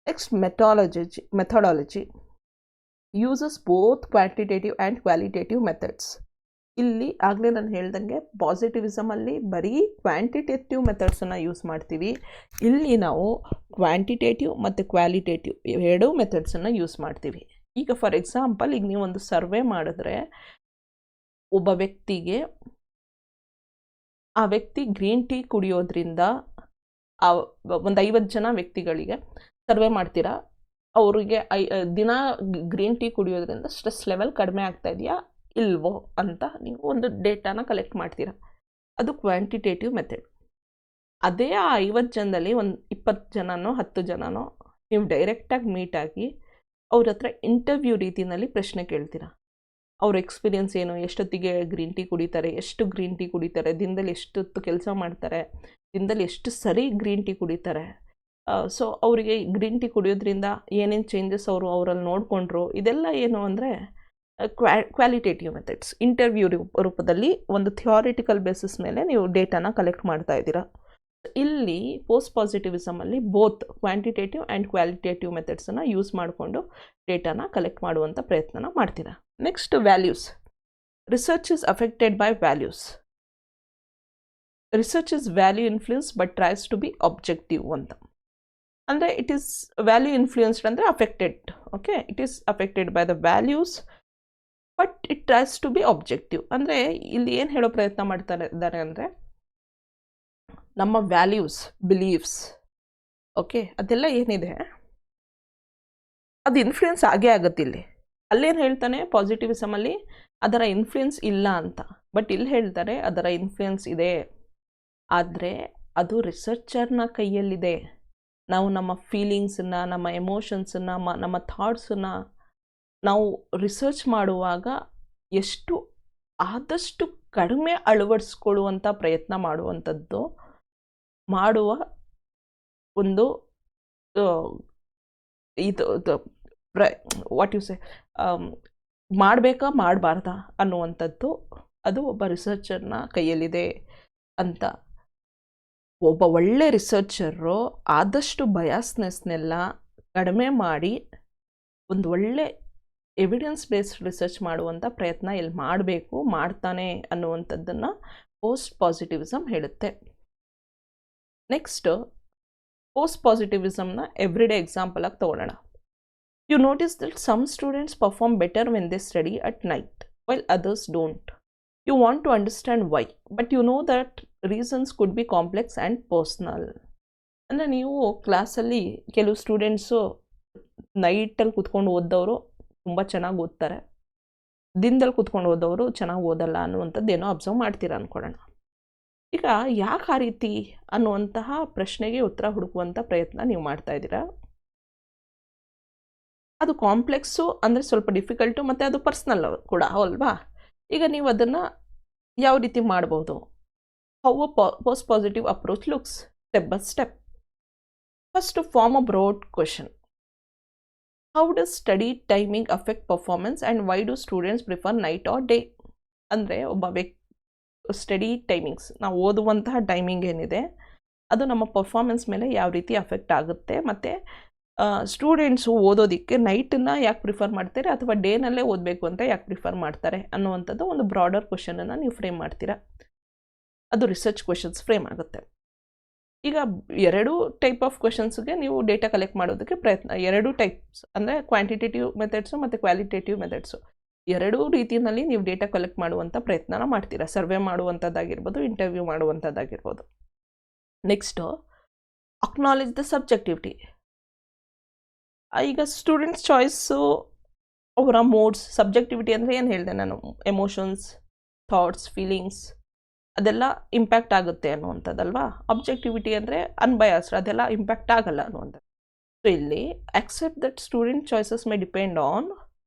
[SPEAKER 1] Next methodology uses both quantitative and qualitative methods. ಇಲ್ಲಿ ಆಗಲೇ ನಾನು ಹೇಳ್ದಂಗೆ ಪಾಸಿಟಿವಿಸಮಲ್ಲಿ ಬರೀ ಕ್ವಾಂಟಿಟೇಟಿವ್ ಮೆಥಡ್ಸನ್ನು ಯೂಸ್ ಮಾಡ್ತೀವಿ. ಇಲ್ಲಿ ನಾವು ಕ್ವಾಂಟಿಟೇಟಿವ್ ಮತ್ತು ಕ್ವಾಲಿಟೇಟಿವ್ ಎರಡೂ ಮೆಥಡ್ಸನ್ನು ಯೂಸ್ ಮಾಡ್ತೀವಿ. ಈಗ ಫಾರ್ ಎಕ್ಸಾಂಪಲ್, ಈಗ ನೀವು ಒಂದು ಸರ್ವೆ ಮಾಡಿದ್ರೆ ಒಬ್ಬ ವ್ಯಕ್ತಿಗೆ, ಆ ವ್ಯಕ್ತಿ ಗ್ರೀನ್ ಟೀ ಕುಡಿಯೋದ್ರಿಂದ ಒಂದು 50 ಜನ ವ್ಯಕ್ತಿಗಳಿಗೆ ಸರ್ವೆ ಮಾಡ್ತೀರಾ, ಅವರಿಗೆ ದಿನ ಗ್ರೀನ್ ಟೀ ಕುಡಿಯೋದ್ರಿಂದ ಸ್ಟ್ರೆಸ್ ಲೆವೆಲ್ ಕಡಿಮೆ ಆಗ್ತಾ ಇದೆಯಾ ಇಲ್ವೋ ಅಂತ ನೀವು ಒಂದು ಡೇಟಾನ ಕಲೆಕ್ಟ್ ಮಾಡ್ತೀರಾ. ಅದು ಕ್ವಾಂಟಿಟೇಟಿವ್ ಮೆಥಡ್. ಅದೇ ಆ 50 ಜನದಲ್ಲಿ ಒಂದು 20 ಜನನೋ 10 ಜನನೋ ನೀವು ಡೈರೆಕ್ಟಾಗಿ ಮೀಟಾಗಿ ಅವ್ರ ಹತ್ರ ಇಂಟರ್ವ್ಯೂ ರೀತಿಯಲ್ಲಿ ಪ್ರಶ್ನೆ ಕೇಳ್ತೀರಾ. ಅವ್ರ ಎಕ್ಸ್ಪೀರಿಯನ್ಸ್ ಏನು, ಎಷ್ಟೊತ್ತಿಗೆ ಗ್ರೀನ್ ಟೀ ಕುಡಿತಾರೆ, ಎಷ್ಟು ಗ್ರೀನ್ ಟೀ ಕುಡಿತಾರೆ, ದಿನದಲ್ಲಿ ಎಷ್ಟೊತ್ತು ಕೆಲಸ ಮಾಡ್ತಾರೆ, ದಿನದಲ್ಲಿ ಎಷ್ಟು ಸರಿ ಗ್ರೀನ್ ಟೀ ಕುಡಿತಾರೆ, ಸೊ ಅವರಿಗೆ ಗ್ರೀನ್ ಟೀ ಕುಡಿಯೋದ್ರಿಂದ ಏನೇನು ಚೇಂಜಸ್ ಅವರಲ್ಲಿ ನೋಡಿಕೊಂಡ್ರು, ಇದೆಲ್ಲ ಏನು ಅಂದರೆ ಕ್ವಾಲಿಟೇಟಿವ್ ಮೆಥಡ್ಸ್. ಇಂಟರ್ವ್ಯೂ ರೂಪದಲ್ಲಿ ಒಂದು ಥಿಯಾರಿಟಿಕಲ್ ಬೇಸಿಸ್ ಮೇಲೆ ನೀವು ಡೇಟಾನ ಕಲೆಕ್ಟ್ ಮಾಡ್ತಾ ಇದ್ದೀರಾ. ಇಲ್ಲಿ ಪೋಸ್ಟ್ ಪಾಸಿಟಿವಿಸಮಲ್ಲಿ ಬೋತ್ ಕ್ವಾಂಟಿಟೇಟಿವ್ ಆ್ಯಂಡ್ ಕ್ವಾಲಿಟೇಟಿವ್ ಮೆಥಡ್ಸನ್ನು ಯೂಸ್ ಮಾಡಿಕೊಂಡು ಡೇಟಾನ ಕಲೆಕ್ಟ್ ಮಾಡುವಂಥ ಪ್ರಯತ್ನನ ಮಾಡ್ತೀರಾ. Next values. Research is affected by values. Research is value influence but tries to be objective ಅಂತ. ಅಂದರೆ ಇಟ್ ಈಸ್ ವ್ಯಾಲ್ಯೂ ಇನ್ಫ್ಲೂಯೆನ್ಸ್ಡ್ ಅಂದರೆ affected. Okay, it is affected by the values but it tries to be objective. ಅಂದರೆ ಇಲ್ಲಿ ಏನು ಹೇಳೋ ಪ್ರಯತ್ನ ಮಾಡ್ತಾರೆ ಅಂದರೆ, ನಮ್ಮ ವ್ಯಾಲ್ಯೂಸ್, ಬಿಲೀವ್ಸ್, ಓಕೆ, ಅದೆಲ್ಲ ಏನಿದೆ ಅದು ಇನ್ಫ್ಲೂಯೆನ್ಸ್ ಆಗೇ ಆಗುತ್ತೆ. ಇಲ್ಲಿ ಅಲ್ಲೇನು ಹೇಳ್ತಾನೆ ಪಾಸಿಟಿವಿಸಮಲ್ಲಿ ಅದರ ಇನ್ಫ್ಲೂಯೆನ್ಸ್ ಇಲ್ಲ ಅಂತ, ಬಟ್ ಇಲ್ಲಿ ಹೇಳ್ತಾರೆ ಅದರ ಇನ್ಫ್ಲೂಯೆನ್ಸ್ ಇದೆ, ಆದರೆ ಅದು ರಿಸರ್ಚರ್ನ ಕೈಯಲ್ಲಿದೆ. ನಾವು ನಮ್ಮ ಫೀಲಿಂಗ್ಸನ್ನು, ನಮ್ಮ ಎಮೋಷನ್ಸನ್ನು, ನಮ್ಮ ಥಾಟ್ಸನ್ನು ನಾವು ರಿಸರ್ಚ್ ಮಾಡುವಾಗ ಎಷ್ಟು ಆದಷ್ಟು ಕಡಿಮೆ ಅಳವಡಿಸ್ಕೊಳ್ಳುವಂಥ ಪ್ರಯತ್ನ ಮಾಡುವ ಒಂದು ಇದು ವಾಟ್ ಯು ಸೇ ಮಾಡಬೇಕಾ ಮಾಡಬಾರ್ದಾ ಅನ್ನುವಂಥದ್ದು ಅದು ಒಬ್ಬ ರಿಸರ್ಚರ್ನ ಕೈಯಲ್ಲಿದೆ ಅಂತ. ಒಬ್ಬ ಒಳ್ಳೆ ರಿಸರ್ಚರು ಆದಷ್ಟು ಬಯಾಸ್ನೆಸ್ನೆಲ್ಲ ಕಡಿಮೆ ಮಾಡಿ ಒಂದು ಒಳ್ಳೆ ಎವಿಡೆನ್ಸ್ ಬೇಸ್ಡ್ ರಿಸರ್ಚ್ ಮಾಡುವಂಥ ಪ್ರಯತ್ನ ಇಲ್ಲಿ ಮಾಡಬೇಕು, ಮಾಡ್ತಾನೆ ಅನ್ನುವಂಥದ್ದನ್ನು ಪೋಸ್ಟ್ ಪಾಸಿಟಿವಿಸಮ್ ಹೇಳುತ್ತೆ. ನೆಕ್ಸ್ಟ್, ಪೋಸ್ಟ್ ಪಾಸಿಟಿವಿಸಮ್ನ ಎವ್ರಿಡೇ ಎಕ್ಸಾಂಪಲ್ ಆಗಿ ತಗೊಳ್ಳೋಣ. You notice that some students perform better when they study at night while others don't. You want to understand why, but you know that reasons could be complex and personal. ಅಂದರೆ ನೀವು ಕ್ಲಾಸಲ್ಲಿ ಕೆಲವು students ನೈಟಲ್ಲಿ ಕೂತ್ಕೊಂಡು ಓದೋರು ತುಂಬ ಚೆನ್ನಾಗಿ ಓದ್ತಾರೆ, ದಿನದಲ್ಲಿ ಕೂತ್ಕೊಂಡು ಓದೋರು ಚೆನ್ನಾಗಿ ಓದಲ್ಲ ಅನ್ನುವಂಥದ್ದು ಏನೋ ಅಬ್ಸರ್ವ್ ಮಾಡ್ತೀರಾ ಅಂದ್ಕೊಳ್ಳೋಣ. ಈಗ ಯಾಕೆ ಆ ರೀತಿ ಅನ್ನುವಂತಹ ಪ್ರಶ್ನೆಗೆ ಉತ್ತರ ಹುಡುಕುವಂಥ ಪ್ರಯತ್ನ ನೀವು ಮಾಡ್ತಾ ಇದ್ದೀರಾ. ಅದು ಕಾಂಪ್ಲೆಕ್ಸು ಅಂದರೆ ಸ್ವಲ್ಪ ಡಿಫಿಕಲ್ಟು ಮತ್ತು ಅದು ಪರ್ಸ್ನಲ್ ಕೂಡ ಅಲ್ವಾ. ಈಗ ನೀವು ಅದನ್ನು ಯಾವ ರೀತಿ ಮಾಡ್ಬೋದು? How a post positive approach looks step by step. First, form a broad question. How does study timing affect performance and why do students prefer night or day? ಅಂದರೆ ಒಬ್ಬ ಸ್ಟಡಿ ಟೈಮಿಂಗ್ಸ್, ನಾವು ಓದುವಂತಹ ಟೈಮಿಂಗ್ ಏನಿದೆ ಅದು ನಮ್ಮ performance ಮೇಲೆ ಯಾವ ರೀತಿ affect ಆಗುತ್ತೆ, ಮತ್ತು ಸ್ಟೂಡೆಂಟ್ಸು ಓದೋದಕ್ಕೆ ನೈಟನ್ನು ಯಾಕೆ ಪ್ರಿಫರ್ ಮಾಡ್ತಾರೆ ಅಥವಾ ಡೇನಲ್ಲೇ ಓದಬೇಕು ಅಂತ ಯಾಕೆ ಪ್ರಿಫರ್ ಮಾಡ್ತಾರೆ ಅನ್ನುವಂಥದ್ದು ಒಂದು ಬ್ರಾಡರ್ ಕ್ವೆಶನನ್ನು ನೀವು ಫ್ರೇಮ್ ಮಾಡ್ತೀರಾ. ಅದು ರಿಸರ್ಚ್ ಕ್ವೆಶನ್ಸ್ ಫ್ರೇಮ್ ಆಗುತ್ತೆ. ಈಗ ಎರಡು ಟೈಪ್ ಆಫ್ ಕ್ವೆಶನ್ಸ್ಗೆ ನೀವು ಡೇಟಾ ಕಲೆಕ್ಟ್ ಮಾಡೋದಕ್ಕೆ ಪ್ರಯತ್ನ, ಎರಡು ಟೈಪ್ಸ್ ಅಂದರೆ ಕ್ವಾಂಟಿಟೇಟಿವ್ ಮೆಥಡ್ಸು ಮತ್ತು ಕ್ವಾಲಿಟೇಟಿವ್ ಮೆಥಡ್ಸು, ಎರಡೂ ರೀತಿಯಲ್ಲಿ ನೀವು ಡೇಟಾ ಕಲೆಕ್ಟ್ ಮಾಡುವಂಥ ಪ್ರಯತ್ನನ ಮಾಡ್ತೀರಾ. ಸರ್ವೆ ಮಾಡುವಂಥದ್ದಾಗಿರ್ಬೋದು, ಇಂಟರ್ವ್ಯೂ ಮಾಡುವಂಥದ್ದಾಗಿರ್ಬೋದು. Next, acknowledge the subjectivity. ಈಗ ಸ್ಟೂಡೆಂಟ್ಸ್ ಚಾಯ್ಸು, ಅವರ ಮೂಡ್ಸ್, ಸಬ್ಜೆಕ್ಟಿವಿಟಿ ಅಂದರೆ ಏನು ಹೇಳಿದೆ ನಾನು, ಎಮೋಷನ್ಸ್, ಥಾಟ್ಸ್, ಫೀಲಿಂಗ್ಸ್ ಅದೆಲ್ಲ ಇಂಪ್ಯಾಕ್ಟ್ ಆಗುತ್ತೆ ಅನ್ನುವಂಥದ್ದಲ್ವಾ. ಅಬ್ಜೆಕ್ಟಿವಿಟಿ ಅಂದರೆ ಅನ್ಬಯಾಸ್ಡ್, ಅದೆಲ್ಲ ಇಂಪ್ಯಾಕ್ಟ್ ಆಗಲ್ಲ ಅನ್ನುವಂಥದ್ದು. ಸೊ ಇಲ್ಲಿ accept that student choices may depend on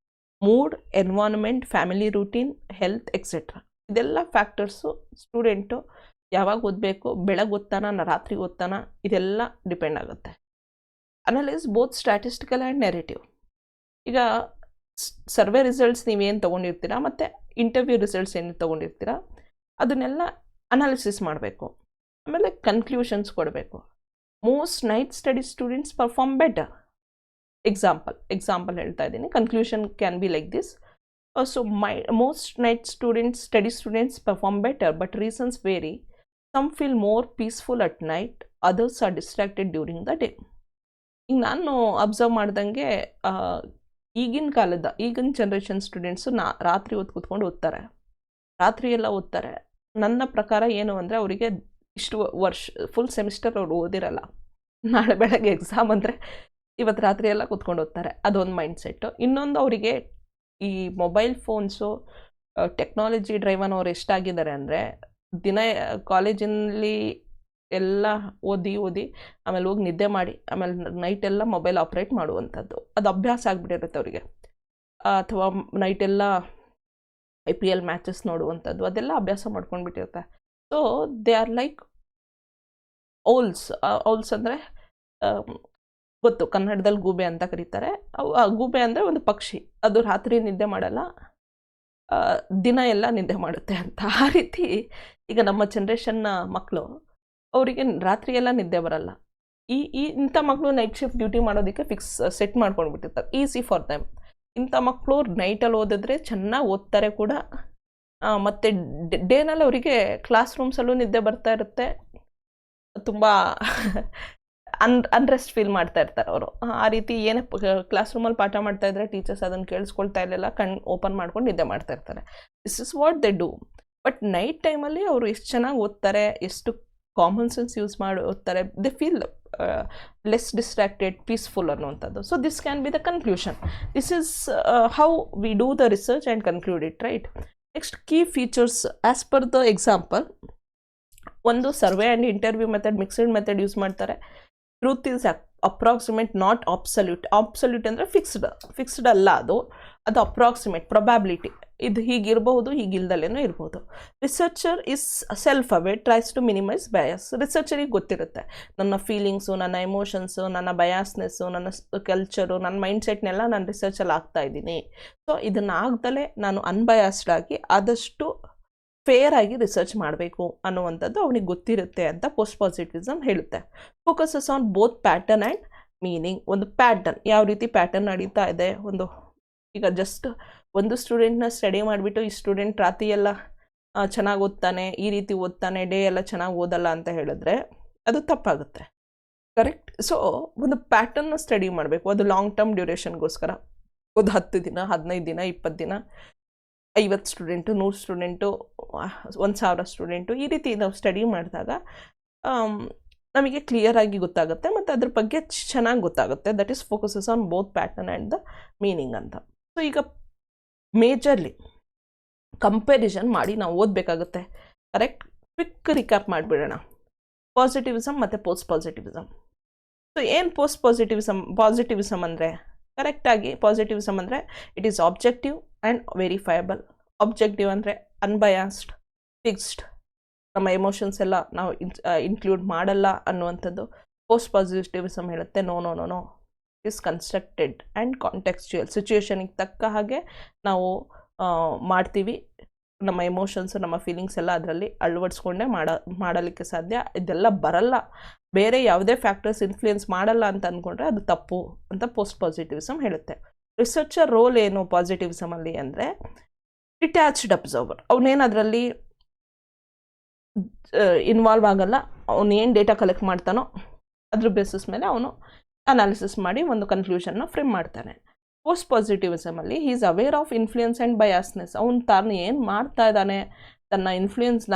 [SPEAKER 1] mood, environment, family routine, health etcetera. ಇದೆಲ್ಲ ಫ್ಯಾಕ್ಟರ್ಸು ಸ್ಟೂಡೆಂಟು ಯಾವಾಗ ಓದಬೇಕು, ಬೆಳಗ್ಗೆ ಓದ್ತಾನ, ರಾತ್ರಿ ಓದ್ತಾನ, ಇದೆಲ್ಲ ಡಿಪೆಂಡ್ ಆಗುತ್ತೆ. Analyse both statistical and narrative. ಈಗ ಸರ್ವೆ ರಿಸಲ್ಟ್ಸ್ ನೀವೇನು ತೊಗೊಂಡಿರ್ತೀರಾ ಮತ್ತು ಇಂಟರ್ವ್ಯೂ ರಿಸಲ್ಟ್ಸ್ ಏನು ತೊಗೊಂಡಿರ್ತೀರಾ ಅದನ್ನೆಲ್ಲ ಅನಾಲಿಸಿಸ್ ಮಾಡಬೇಕು. ಆಮೇಲೆ ಕನ್ಕ್ಲೂಷನ್ಸ್ ಕೊಡಬೇಕು. Most night study students perform better. Example ಹೇಳ್ತಾ ಇದ್ದೀನಿ. Conclusion can be like this. So most night study students perform better, but reasons vary. Some feel more peaceful at night, others are distracted during the day. ಈಗ ನಾನು observe ಮಾಡ್ದಂಗೆ ಈಗಿನ generation students ರಾತ್ರಿ ಹೊತ್ತು ಕೂತ್ಕೊಂಡು ಓದ್ತಾರೆ, ರಾತ್ರಿ ಎಲ್ಲ ಓದ್ತಾರೆ. ನನ್ನ ಪ್ರಕಾರ ಏನು ಅಂದರೆ ಅವರಿಗೆ ಇಷ್ಟು ವರ್ಷ ಫುಲ್ ಸೆಮಿಸ್ಟರ್ ಅವ್ರು ಓದಿರಲ್ಲ, ನಾಳೆ ಬೆಳಗ್ಗೆ ಎಕ್ಸಾಮ್ ಅಂದರೆ ಇವತ್ತು ರಾತ್ರಿ ಎಲ್ಲ ಕೂತ್ಕೊಂಡು ಓದ್ತಾರೆ. ಅದೊಂದು ಮೈಂಡ್ಸೆಟ್ಟು. ಇನ್ನೊಂದು ಅವರಿಗೆ ಈ ಮೊಬೈಲ್ ಫೋನ್ಸು ಟೆಕ್ನಾಲಜಿ ಡ್ರೈವನ್ ಅವ್ರು ಎಷ್ಟಾಗಿದ್ದಾರೆ ಅಂದರೆ ದಿನ ಕಾಲೇಜಿನಲ್ಲಿ ಎಲ್ಲ ಓದಿ ಆಮೇಲೆ ಹೋಗಿ ನಿದ್ದೆ ಮಾಡಿ ಆಮೇಲೆ ನೈಟೆಲ್ಲ ಮೊಬೈಲ್ ಆಪ್ರೇಟ್ ಮಾಡುವಂಥದ್ದು, ಅದು ಅಭ್ಯಾಸ ಆಗಿಬಿಟ್ಟಿರುತ್ತೆ ಅವರಿಗೆ. ಅಥವಾ ನೈಟೆಲ್ಲ IPL ಮ್ಯಾಚಸ್ ನೋಡುವಂಥದ್ದು, ಅದೆಲ್ಲ ಅಭ್ಯಾಸ ಮಾಡ್ಕೊಂಡ್ಬಿಟ್ಟಿರುತ್ತೆ. So they are like owls ಅಂದರೆ ಗೊತ್ತು, ಕನ್ನಡದಲ್ಲಿ ಗೂಬೆ ಅಂತ ಕರೀತಾರೆ. ಗೂಬೆ ಅಂದರೆ ಒಂದು ಪಕ್ಷಿ, ಅದು ರಾತ್ರಿ ನಿದ್ದೆ ಮಾಡಲ್ಲ, ದಿನ ಎಲ್ಲ ನಿದ್ದೆ ಮಾಡುತ್ತೆ ಅಂತ. ಆ ರೀತಿ ಈಗ ನಮ್ಮ ಜನ್ರೇಷನ್ನ ಮಕ್ಕಳು, ಅವರಿಗೆ ರಾತ್ರಿ ಎಲ್ಲ ನಿದ್ದೆ ಬರಲ್ಲ. ಇಂಥ ಮಕ್ಕಳು ನೈಟ್ ಶಿಫ್ಟ್ ಡ್ಯೂಟಿ ಮಾಡೋದಕ್ಕೆ ಸೆಟ್ ಮಾಡ್ಕೊಂಡ್ಬಿಟ್ಟಿರ್ತಾರೆ, ಈಸಿ ಫಾರ್ ದೆಮ್. ಇಂಥ ಮಕ್ಕಳು ನೈಟಲ್ಲಿ ಓದಿದ್ರೆ ಚೆನ್ನಾಗಿ ಓದ್ತಾರೆ ಕೂಡ. ಮತ್ತು ಡೇನಲ್ಲಿ ಅವರಿಗೆ ಕ್ಲಾಸ್ ರೂಮ್ಸಲ್ಲೂ ನಿದ್ದೆ ಬರ್ತಾ ಇರುತ್ತೆ, ತುಂಬ ಅನ್ರೆಸ್ಟ್ ಫೀಲ್ ಮಾಡ್ತಾ ಇರ್ತಾರೆ ಅವರು. ಆ ರೀತಿ ಏನೇ ಕ್ಲಾಸ್ ರೂಮಲ್ಲಿ ಪಾಠ ಮಾಡ್ತಾ ಇದ್ರೆ ಟೀಚರ್ಸ್ ಅದನ್ನು ಕೇಳಿಸ್ಕೊಳ್ತಾ ಇರಲಿಲ್ಲ, ಓಪನ್ ಮಾಡ್ಕೊಂಡು ನಿದ್ದೆ ಮಾಡ್ತಾ ಇರ್ತಾರೆ. This is what they do. But night ಟೈಮಲ್ಲಿ ಅವರು ಎಷ್ಟು ಚೆನ್ನಾಗಿ ಓದ್ತಾರೆ, ಎಷ್ಟು ಕಾಮನ್ ಸೆನ್ಸ್ ಯೂಸ್ ಮಾಡಿ ಓದ್ತಾರೆ, they feel less distracted, peaceful ಅನ್ನುವಂಥದ್ದು. So this can be the conclusion. This is how we do the research and conclude it, right? Next, key features as per the example. ಒಂದು survey and interview method, mixed method use ಮಾಡ್ತಾರೆ. Truth is approximate, not absolute. Absolute ಅಂದರೆ fixed ಅಲ್ಲ, ಅದು approximate, probability. ಇದು ಹೀಗಿರಬಹುದು, ಹೀಗಿಲ್ದಲೇನೋ ಇರ್ಬೋದು. Researcher is self aware, tries to minimise bias. ರಿಸರ್ಚರಿಗೆ ಗೊತ್ತಿರುತ್ತೆ ನನ್ನ ಫೀಲಿಂಗ್ಸು, ನನ್ನ ಎಮೋಷನ್ಸು, ನನ್ನ ಬಯಾಸ್ನೆಸ್ಸು, ನನ್ನ ಕಲ್ಚರು, ನನ್ನ ಮೈಂಡ್ಸೆಟ್ನೆಲ್ಲ ನಾನು ರಿಸರ್ಚಲ್ಲಿ ಆಗ್ತಾ ಇದ್ದೀನಿ. ಸೊ ಇದನ್ನು ಆಗ್ದಲೇ ನಾನು ಅನ್ಬಯಾಸ್ಡ್ ಆಗಿ ಆದಷ್ಟು ಫೇರ್ ಆಗಿ ರಿಸರ್ಚ್ ಮಾಡಬೇಕು ಅನ್ನುವಂಥದ್ದು ಅವನಿಗೆ ಗೊತ್ತಿರುತ್ತೆ ಅಂತ ಪೋಸ್ಟ್ ಪಾಸಿಟಿವಿಸಮ್ ಹೇಳುತ್ತೆ. Focuses on both pattern and meaning. ಒಂದು ಪ್ಯಾಟರ್ನ್, ಯಾವ ರೀತಿ ಪ್ಯಾಟರ್ನ್ ನಡೀತಾ ಇದೆ. ಈಗ ಜಸ್ಟ್ ಒಂದು ಸ್ಟೂಡೆಂಟ್ನ ಸ್ಟಡಿ ಮಾಡಿಬಿಟ್ಟು ಈ ಸ್ಟೂಡೆಂಟ್ ರಾತ್ರಿ ಎಲ್ಲ ಚೆನ್ನಾಗಿ ಓದ್ತಾನೆ, ಈ ರೀತಿ ಓದ್ತಾನೆ, ಡೇ ಎಲ್ಲ ಚೆನ್ನಾಗಿ ಓದಲ್ಲ ಅಂತ ಹೇಳಿದ್ರೆ ಅದು ತಪ್ಪಾಗುತ್ತೆ, ಕರೆಕ್ಟ್? ಸೊ ಒಂದು ಪ್ಯಾಟರ್ನ್ನ ಸ್ಟಡಿ ಮಾಡಬೇಕು. ಅದು ಲಾಂಗ್ ಟರ್ಮ್ ಡ್ಯೂರೇಷನ್ಗೋಸ್ಕರ ಒಂದು 10 ದಿನ, 15 ದಿನ, 20 ದಿನ, 50 ಸ್ಟೂಡೆಂಟು, 100 ಸ್ಟೂಡೆಂಟು, 1000 ಸ್ಟೂಡೆಂಟು, ಈ ರೀತಿ ನಾವು ಸ್ಟಡಿ ಮಾಡಿದಾಗ ನಮಗೆ ಕ್ಲಿಯರಾಗಿ ಗೊತ್ತಾಗುತ್ತೆ ಮತ್ತು ಅದ್ರ ಬಗ್ಗೆ ಚೆನ್ನಾಗಿ ಗೊತ್ತಾಗುತ್ತೆ. That is focuses on both pattern and the meaning ಅಂತ. ಸೊ ಈಗ ಮೇಜರ್ಲಿ ಕಂಪ್ಯಾರಿಸನ್ ಮಾಡಿ ನಾವು ಓದಬೇಕಾಗುತ್ತೆ, ಕರೆಕ್ಟ್? ಕ್ವಿಕ್ ರಿಕ್ಯಾಪ್ ಮಾಡಿಬಿಡೋಣ. ಪಾಸಿಟಿವಿಸಮ್ ಮತ್ತು ಪೋಸ್ಟ್ ಪಾಸಿಟಿವಿಸಮ್. ಸೊ ಏನು ಪೋಸ್ಟ್ ಪಾಸಿಟಿವಿಸಮ್ ಅಂದರೆ, ಕರೆಕ್ಟಾಗಿ ಪಾಸಿಟಿವಿಸಮ್ ಅಂದರೆ it is objective and verifiable. Objective ಅಂದರೆ ಅನ್ಬಯಾಸ್ಡ್, ಫಿಕ್ಸ್ಡ್, ನಮ್ಮ ಎಮೋಷನ್ಸ್ ಎಲ್ಲ ನಾವು ಇನ್ಕ್ಲೂಡ್ ಮಾಡಲ್ಲ ಅನ್ನುವಂಥದ್ದು. ಪೋಸ್ಟ್ ಪಾಸಿಟಿವಿಸಮ್ ಹೇಳುತ್ತೆ know is constructed and contextual. ಸಿಚುವೇಶನಿಗೆ ತಕ್ಕ ಹಾಗೆ ನಾವು ಮಾಡ್ತೀವಿ, ನಮ್ಮ ಎಮೋಷನ್ಸು, ನಮ್ಮ ಫೀಲಿಂಗ್ಸ್ ಎಲ್ಲ ಅದರಲ್ಲಿ ಅಳವಡಿಸ್ಕೊಂಡೇ ಮಾಡಲಿಕ್ಕೆ ಸಾಧ್ಯ. ಇದೆಲ್ಲ ಬರಲ್ಲ, ಬೇರೆ ಯಾವುದೇ ಫ್ಯಾಕ್ಟರ್ಸ್ ಇನ್ಫ್ಲೂಯೆನ್ಸ್ ಮಾಡಲ್ಲ ಅಂತ ಅಂದ್ಕೊಂಡ್ರೆ ಅದು ತಪ್ಪು ಅಂತ ಪೋಸ್ಟ್ ಪಾಸಿಟಿವಿಸಮ್ ಹೇಳುತ್ತೆ. ರಿಸರ್ಚರ್ ರೋಲ್ ಏನು ಪಾಸಿಟಿವಿಸಮಲ್ಲಿ ಅಂದರೆ ಡಿಟ್ಯಾಚ್ಡ್ ಅಬ್ಸರ್ವರ್. ಅವನೇನು ಅದರಲ್ಲಿ ಇನ್ವಾಲ್ವ್ ಆಗಲ್ಲ, ಅವನೇನು ಡೇಟಾ ಕಲೆಕ್ಟ್ ಮಾಡ್ತಾನೋ ಅದ್ರ ಬೇಸಿಸ್ ಮೇಲೆ ಅವನು ಅನಾಲಿಸಿಸ್ ಮಾಡಿ ಒಂದು ಕನ್ಕ್ಲೂಷನ್ನ ಫ್ರೇಮ್ ಮಾಡ್ತಾನೆ. ಪೋಸ್ಟ್ ಪಾಸಿಟಿವಿಸಮಲ್ಲಿ he is aware of influence and biasness. ಅವನು ತಾನು ಏನು ಮಾಡ್ತಾ ಇದ್ದಾನೆ, ತನ್ನ ಇನ್ಫ್ಲೂಯೆನ್ಸ್,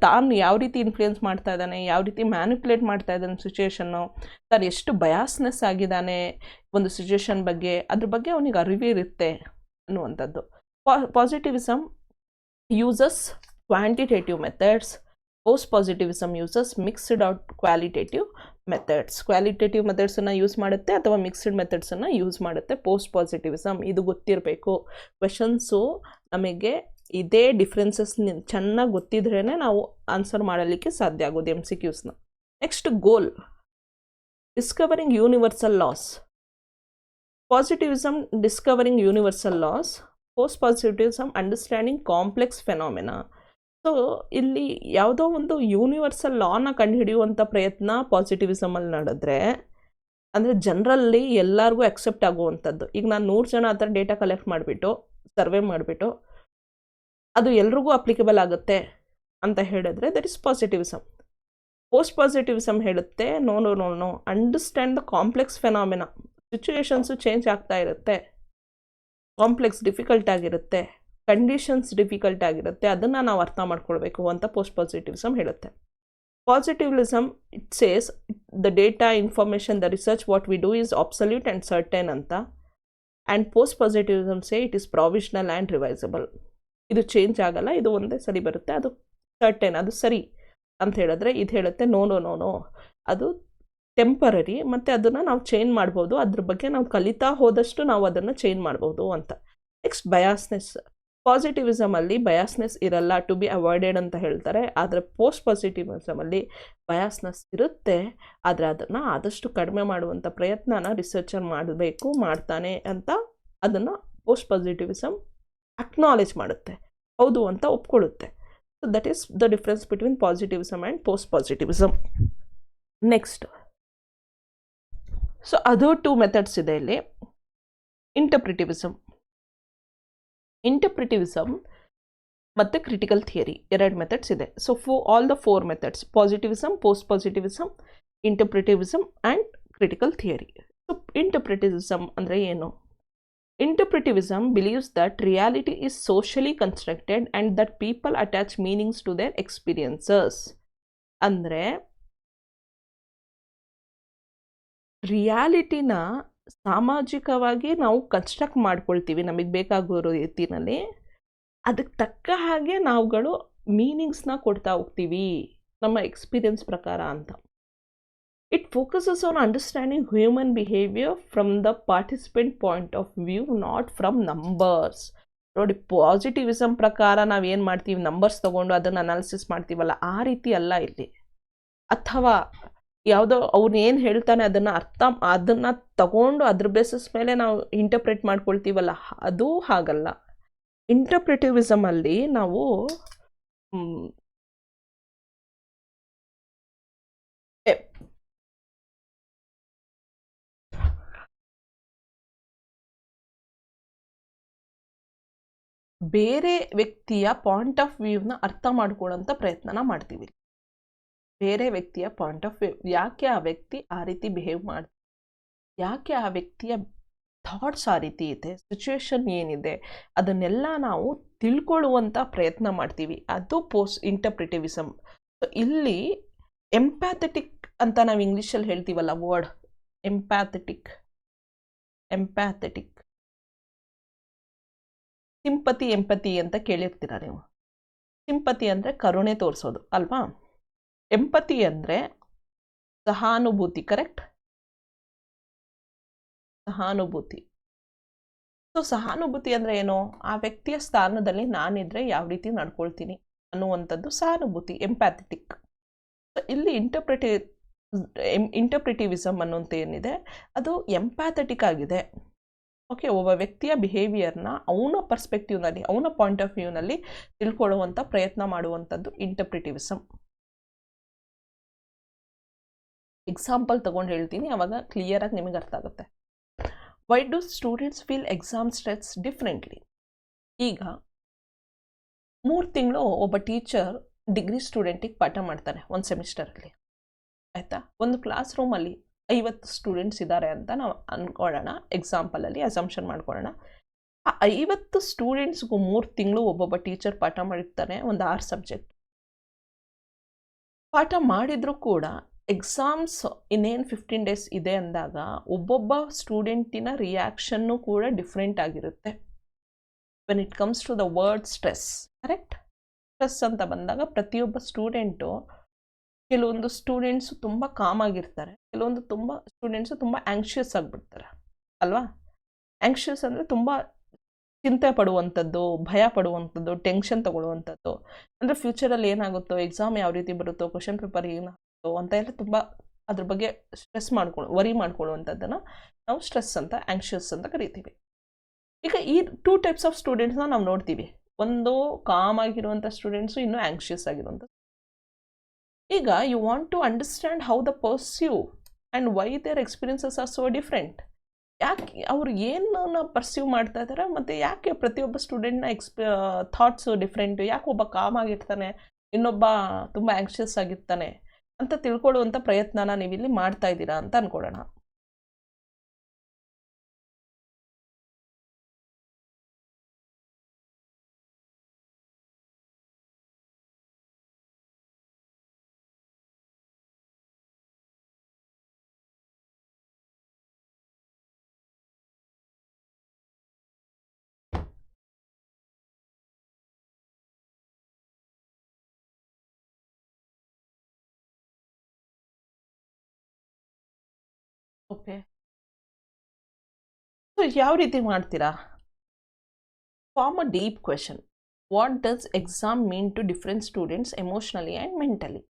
[SPEAKER 1] ತಾನು ಯಾವ ರೀತಿ ಇನ್ಫ್ಲೂಯೆನ್ಸ್ ಮಾಡ್ತಾ ಇದ್ದಾನೆ, ಯಾವ ರೀತಿ ಮ್ಯಾನಿಪ್ಯುಲೇಟ್ ಮಾಡ್ತಾ ಇದ್ದಾನೆ ಸಿಚುವೇಶನ್ನು, ತಾನು ಎಷ್ಟು ಬಯಾಸ್ನೆಸ್ ಆಗಿದ್ದಾನೆ ಒಂದು ಸಿಚುವೇಶನ್ ಬಗ್ಗೆ, ಅದ್ರ ಬಗ್ಗೆ ಅವನಿಗೆ ಅರಿವಿರುತ್ತೆ ಅನ್ನುವಂಥದ್ದು. Positivism uses quantitative methods. Post positivism uses mixed out qualitative methods, qualitative ಮೆಥಡ್ಸನ್ನು ಯೂಸ್ ಮಾಡುತ್ತೆ ಅಥವಾ ಮಿಕ್ಸ್ಡ್ ಮೆಥಡ್ಸನ್ನು ಯೂಸ್ ಮಾಡುತ್ತೆ. ಪೋಸ್ಟ್ ಪಾಸಿಟಿವಿಸಮ್ ಇದು ಗೊತ್ತಿರಬೇಕು. ಕ್ವೆಶನ್ಸು ನಮಗೆ ಇದೇ ಡಿಫ್ರೆನ್ಸಸ್ ಚೆನ್ನಾಗಿ ಗೊತ್ತಿದ್ರೇ ನಾವು ಆನ್ಸರ್ ಮಾಡಲಿಕ್ಕೆ ಸಾಧ್ಯ ಆಗೋದು MCQsನ. Next goal, discovering universal laws. Positivism discovering universal laws, post positivism understanding complex phenomena. So ಇಲ್ಲಿ ಯಾವುದೋ ಒಂದು ಯೂನಿವರ್ಸಲ್ ಲಾನ ಕಂಡುಹಿಡಿಯುವಂಥ ಪ್ರಯತ್ನ ಪಾಸಿಟಿವಿಸಮಲ್ಲಿ ನಡೆದ್ರೆ, ಅಂದರೆ ಜನರಲ್ಲಿ ಎಲ್ಲರಿಗೂ ಅಕ್ಸೆಪ್ಟ್ ಆಗುವಂಥದ್ದು. ಈಗ ನಾನು 100 ಜನ ಆ ಥರ ಡೇಟಾ ಕಲೆಕ್ಟ್ ಮಾಡಿಬಿಟ್ಟು ಸರ್ವೆ ಮಾಡಿಬಿಟ್ಟು ಅದು ಎಲ್ರಿಗೂ ಅಪ್ಲಿಕೇಬಲ್ ಆಗುತ್ತೆ ಅಂತ ಹೇಳಿದ್ರೆ that is positivism. Post positivism ಹೇಳುತ್ತೆ no no no no, understand the complex phenomena. Situations change ಆಗ್ತಾ ಇರುತ್ತೆ, ಕಾಂಪ್ಲೆಕ್ಸ್ ಡಿಫಿಕಲ್ಟ್ ಆಗಿರುತ್ತೆ, ಕಂಡೀಷನ್ಸ್ ಡಿಫಿಕಲ್ಟ್ ಆಗಿರುತ್ತೆ, ಅದನ್ನು ನಾವು ಅರ್ಥ ಮಾಡ್ಕೊಳ್ಬೇಕು ಅಂತ ಪೋಸ್ಟ್ ಪಾಸಿಟಿವಿಸಮ್ ಹೇಳುತ್ತೆ. Positivism it says the data, information, the research what we do is absolute and certain ಅಂತ. And post positivism say it is provisional and revisable. ಇದು ಚೇಂಜ್ ಆಗಲ್ಲ, ಇದು ಒಂದೇ ಸರಿ ಬರುತ್ತೆ, ಅದು ಸರ್ಟೆನ್, ಅದು ಸರಿ ಅಂತ ಹೇಳಿದ್ರೆ ಇದು ಹೇಳುತ್ತೆ ನೋ ನೋ ನೋ ನೋ, ಅದು ಟೆಂಪರರಿ, ಮತ್ತು ಅದನ್ನು ನಾವು ಚೇಂಜ್ ಮಾಡ್ಬೋದು, ಅದ್ರ ಬಗ್ಗೆ ನಾವು ಕಲಿತಾ ಹೋದಷ್ಟು ನಾವು ಅದನ್ನು ಚೇಂಜ್ ಮಾಡ್ಬೋದು ಅಂತ. ನೆಕ್ಸ್ಟ್ ಬಯಾಸ್ನೆಸ್. ಪಾಸಿಟಿವಿಸಮಲ್ಲಿ ಬಯಾಸ್ನೆಸ್ ಇರಲ್ಲ, ಟು ಬಿ ಅವಾಯ್ಡೆಡ್ ಅಂತ ಹೇಳ್ತಾರೆ. ಆದರೆ ಪೋಸ್ಟ್ ಪಾಸಿಟಿವಿಸಮಲ್ಲಿ ಬಯಾಸ್ನೆಸ್ ಇರುತ್ತೆ, ಆದರೆ ಅದನ್ನು ಆದಷ್ಟು ಕಡಿಮೆ ಮಾಡುವಂಥ ಪ್ರಯತ್ನನ ರಿಸರ್ಚರ್ ಮಾಡಬೇಕು, ಮಾಡ್ತಾನೆ ಅಂತ ಅದನ್ನು ಪೋಸ್ಟ್ ಪಾಸಿಟಿವಿಸಮ್ ಅಕ್ನಾಲೇಜ್ ಮಾಡುತ್ತೆ, ಹೌದು ಅಂತ ಒಪ್ಕೊಳ್ಳುತ್ತೆ. So that is the difference between positivism and post positivism. Next, so ಅದು 2 ಮೆಥಡ್ಸ್ ಇದೆ ಇಲ್ಲಿ. ಇಂಟರ್ಪ್ರಿಟಿವಿಸಮ್ ಮತ್ತು ಕ್ರಿಟಿಕಲ್ ಥಿಯರಿ 2 ಮೆಥಡ್ಸ್ ಇದೆ. So all the 4 methods, positivism, post positivism, interpretivism and critical theory. So interpretivism ಅಂದರೆ ಏನು? Interpretivism believes that reality is socially constructed and that people attach meanings to their experiences. ಅಂದರೆ ರಿಯಾಲಿಟಿನ ಸಾಮಾಜಿಕವಾಗಿ ನಾವು construct ಮಾಡ್ಕೊಳ್ತೀವಿ ನಮಗೆ ಬೇಕಾಗೋ ರೀತಿಯಲ್ಲಿ, ಅದಕ್ಕೆ ತಕ್ಕ ಹಾಗೆ ನಾವುಗಳು ಮೀನಿಂಗ್ಸ್ನ ಕೊಡ್ತಾ ಹೋಗ್ತೀವಿ ನಮ್ಮ ಎಕ್ಸ್ಪೀರಿಯನ್ಸ್ ಪ್ರಕಾರ ಅಂತ. It focuses on understanding human behavior from the participant point of view, not from numbers. ನೋಡಿ, ಪಾಸಿಟಿವಿಸಮ್ ಪ್ರಕಾರ ನಾವು ಏನು ಮಾಡ್ತೀವಿ, ನಂಬರ್ಸ್ ತೊಗೊಂಡು ಅದನ್ನು ಅನಾಲಿಸಿಸ್ ಮಾಡ್ತೀವಲ್ಲ, ಆ ರೀತಿ ಅಲ್ಲ ಇಲ್ಲಿ. ಅಥವಾ ಯಾವುದೋ ಅವ್ನು ಏನು ಹೇಳ್ತಾನೆ ಅದನ್ನು ತಗೊಂಡು ಅದ್ರ ಬೇಸಿಸ್ ಮೇಲೆ ನಾವು ಇಂಟರ್ಪ್ರೆಟ್ ಮಾಡ್ಕೊಳ್ತೀವಲ್ಲ, ಅದು ಹಾಗಲ್ಲ. ಇಂಟರ್ಪ್ರಿಟಿವಿಸಮಲ್ಲಿ ನಾವು ಬೇರೆ ವ್ಯಕ್ತಿಯ ಪಾಯಿಂಟ್ ಆಫ್ ವ್ಯೂನ ಅರ್ಥ ಮಾಡ್ಕೊಳ್ಳೋಂಥ ಪ್ರಯತ್ನನ ಮಾಡ್ತೀವಿ. ಬೇರೆ ವ್ಯಕ್ತಿಯ ಪಾಯಿಂಟ್ ಆಫ್ ವ್ಯೂ, ಯಾಕೆ ಆ ವ್ಯಕ್ತಿ ಆ ರೀತಿ ಬಿಹೇವ್ ಮಾಡ್ತಾರೆ, ಯಾಕೆ ಆ ವ್ಯಕ್ತಿಯ ಥಾಟ್ಸ್ ಆ ರೀತಿ ಇದೆ, ಸಿಚುವೇಶನ್ ಏನಿದೆ, ಅದನ್ನೆಲ್ಲ ನಾವು ತಿಳ್ಕೊಳ್ಳುವಂಥ ಪ್ರಯತ್ನ ಮಾಡ್ತೀವಿ. ಅದು ಇಂಟರ್ಪ್ರಿಟಿವಿಸಮ್. ಸೊ ಇಲ್ಲಿ ಎಂಪ್ಯಾಥೆಟಿಕ್ ಅಂತ ನಾವು ಇಂಗ್ಲೀಷಲ್ಲಿ ಹೇಳ್ತೀವಲ್ಲ ವರ್ಡ್, ಎಂಪ್ಯಾಥೆಟಿಕ್, ಎಂಪತಿ ಅಂತ ಕೇಳಿರ್ತೀರ ನೀವು. ಸಿಂಪತಿ ಅಂದರೆ ಕರುಣೆ ತೋರಿಸೋದು ಅಲ್ವಾ? ಎಂಪತಿ ಅಂದರೆ ಸಹಾನುಭೂತಿ, ಕರೆಕ್ಟ್? ಸಹಾನುಭೂತಿ. ಸೊ ಸಹಾನುಭೂತಿ ಅಂದರೆ ಏನು? ಆ ವ್ಯಕ್ತಿಯ ಸ್ಥಾನದಲ್ಲಿ ನಾನಿದ್ರೆ ಯಾವ ರೀತಿ ನಡ್ಕೊಳ್ತೀನಿ ಅನ್ನುವಂಥದ್ದು ಸಹಾನುಭೂತಿ, ಎಂಪ್ಯಾಥೆಟಿಕ್. ಇಲ್ಲಿ ಇಂಟರ್ಪ್ರಿಟಿವಿಸಮ್ ಅನ್ನೋಂಥ ಏನಿದೆ ಅದು ಎಂಪ್ಯಾಥೆಟಿಕ್ ಆಗಿದೆ. ಓಕೆ, ಒಬ್ಬ ವ್ಯಕ್ತಿಯ ಬಿಹೇವಿಯರ್ನ ಅವನ ಪರ್ಸ್ಪೆಕ್ಟಿವ್ನಲ್ಲಿ, ಅವನ ಪಾಯಿಂಟ್ ಆಫ್ ವ್ಯೂನಲ್ಲಿ ತಿಳ್ಕೊಳ್ಳುವಂಥ ಪ್ರಯತ್ನ ಮಾಡುವಂಥದ್ದು ಇಂಟರ್ಪ್ರಿಟಿವಿಸಮ್. ಎಕ್ಸಾಂಪಲ್ ತಗೊಂಡು ಹೇಳ್ತೀನಿ, ಅವಾಗ ಕ್ಲಿಯರಾಗಿ ನಿಮಗೆ ಅರ್ಥ ಆಗುತ್ತೆ. Y do students feel exam stress differently? ಈಗ 3 ತಿಂಗಳು ಒಬ್ಬ ಟೀಚರ್ ಡಿಗ್ರಿ ಸ್ಟೂಡೆಂಟಿಗೆ ಪಾಠ ಮಾಡ್ತಾನೆ ಒಂದು ಸೆಮಿಸ್ಟರಲ್ಲಿ, ಆಯಿತಾ? ಒಂದು ಕ್ಲಾಸ್ ರೂಮಲ್ಲಿ 50 ಸ್ಟೂಡೆಂಟ್ಸ್ ಇದ್ದಾರೆ ಅಂತ ನಾವು ಅಂದ್ಕೊಳ್ಳೋಣ, ಎಕ್ಸಾಂಪಲಲ್ಲಿ ಅಸಂಪ್ಷನ್ ಮಾಡ್ಕೊಳ್ಳೋಣ. ಆ 50 ಸ್ಟೂಡೆಂಟ್ಸ್ಗೂ 3 ತಿಂಗಳು ಒಬ್ಬೊಬ್ಬ ಟೀಚರ್ ಪಾಠ ಮಾಡಿರ್ತಾನೆ, ಒಂದು 6 ಸಬ್ಜೆಕ್ಟ್ ಪಾಠ ಮಾಡಿದರೂ ಕೂಡ ಎಕ್ಸಾಮ್ಸ್ ಇನ್ನೇನು 15 ಡೇಸ್ ಇದೆ ಅಂದಾಗ ಒಬ್ಬೊಬ್ಬ ಸ್ಟೂಡೆಂಟಿನ ರಿಯಾಕ್ಷನ್ನು ಕೂಡ ಡಿಫ್ರೆಂಟ್ ಆಗಿರುತ್ತೆ. When it comes to the word stress, correct? Stress ಅಂತ ಬಂದಾಗ ಪ್ರತಿಯೊಬ್ಬ ಸ್ಟೂಡೆಂಟು ಕೆಲವೊಂದು ಸ್ಟೂಡೆಂಟ್ಸು ತುಂಬ ಕಾಮ್ ಆಗಿರ್ತಾರೆ, ಕೆಲವೊಂದು ಸ್ಟೂಡೆಂಟ್ಸು ತುಂಬ ಆ್ಯಂಕ್ಷಿಯಸ್ ಆಗಿಬಿಡ್ತಾರೆ ಅಲ್ವಾ. ಆ್ಯಂಕ್ಷಿಯಸ್ ಅಂದರೆ ತುಂಬ ಚಿಂತೆ ಪಡುವಂಥದ್ದು, ಭಯ ಪಡುವಂಥದ್ದು, ಟೆನ್ಷನ್ ತಗೊಳ್ಳುವಂಥದ್ದು. ಅಂದರೆ ಫ್ಯೂಚರಲ್ಲಿ ಏನಾಗುತ್ತೋ, ಎಕ್ಸಾಮ್ ಯಾವ ರೀತಿ ಬರುತ್ತೋ, ಕ್ವಶನ್ ಪೇಪರ್ ಏನಾಗುತ್ತೋ ಅಂತ ಎಲ್ಲ ತುಂಬ ಅದ್ರ ಬಗ್ಗೆ ವರಿ ಮಾಡ್ಕೊಳ್ಳುವಂಥದ್ದನ್ನು ನಾವು ಸ್ಟ್ರೆಸ್ ಅಂತ, ಆ್ಯಂಕ್ಷಿಯಸ್ ಅಂತ ಕರಿತೀವಿ. ಈಗ ಈ 2 ಟೈಪ್ಸ್ ಆಫ್ ಸ್ಟೂಡೆಂಟ್ಸ್ನ ನಾವು ನೋಡ್ತೀವಿ. ಒಂದು ಕಾಮ್ ಆಗಿರುವಂಥ ಸ್ಟೂಡೆಂಟ್ಸು, ಇನ್ನೂ ಆ್ಯಂಕ್ಷಿಯಸ್ ಆಗಿರುವಂಥ. ಈಗ you want to understand how the pursue and why their experiences are so different. ಯಾಕೆ ಅವ್ರು ಏನನ್ನ ಪರ್ಸ್ಯೂ ಮಾಡ್ತಾ ಇದ್ದಾರೆ, ಮತ್ತು ಯಾಕೆ ಪ್ರತಿಯೊಬ್ಬ ಸ್ಟೂಡೆಂಟ್ನ ಥಾಟ್ಸು ಡಿಫ್ರೆಂಟು, ಯಾಕೆ ಒಬ್ಬ ಕಾಮ್ ಆಗಿರ್ತಾನೆ, ಇನ್ನೊಬ್ಬ ತುಂಬ ಆ್ಯಂಕ್ಷಿಯಸ್ ಆಗಿರ್ತಾನೆ ಅಂತ ತಿಳ್ಕೊಳ್ಳುವಂಥ ಪ್ರಯತ್ನನ ನೀವಿಲ್ಲಿ ಮಾಡ್ತಾ ಇದ್ದೀರಾ ಅಂತ ಅಂದ್ಕೊಳ್ಳೋಣ. ಓಕೆ, ಸೊ ಯಾವ ರೀತಿ ಮಾಡ್ತೀರಾ? Form a deep question. What does exam mean to different students emotionally and mentally?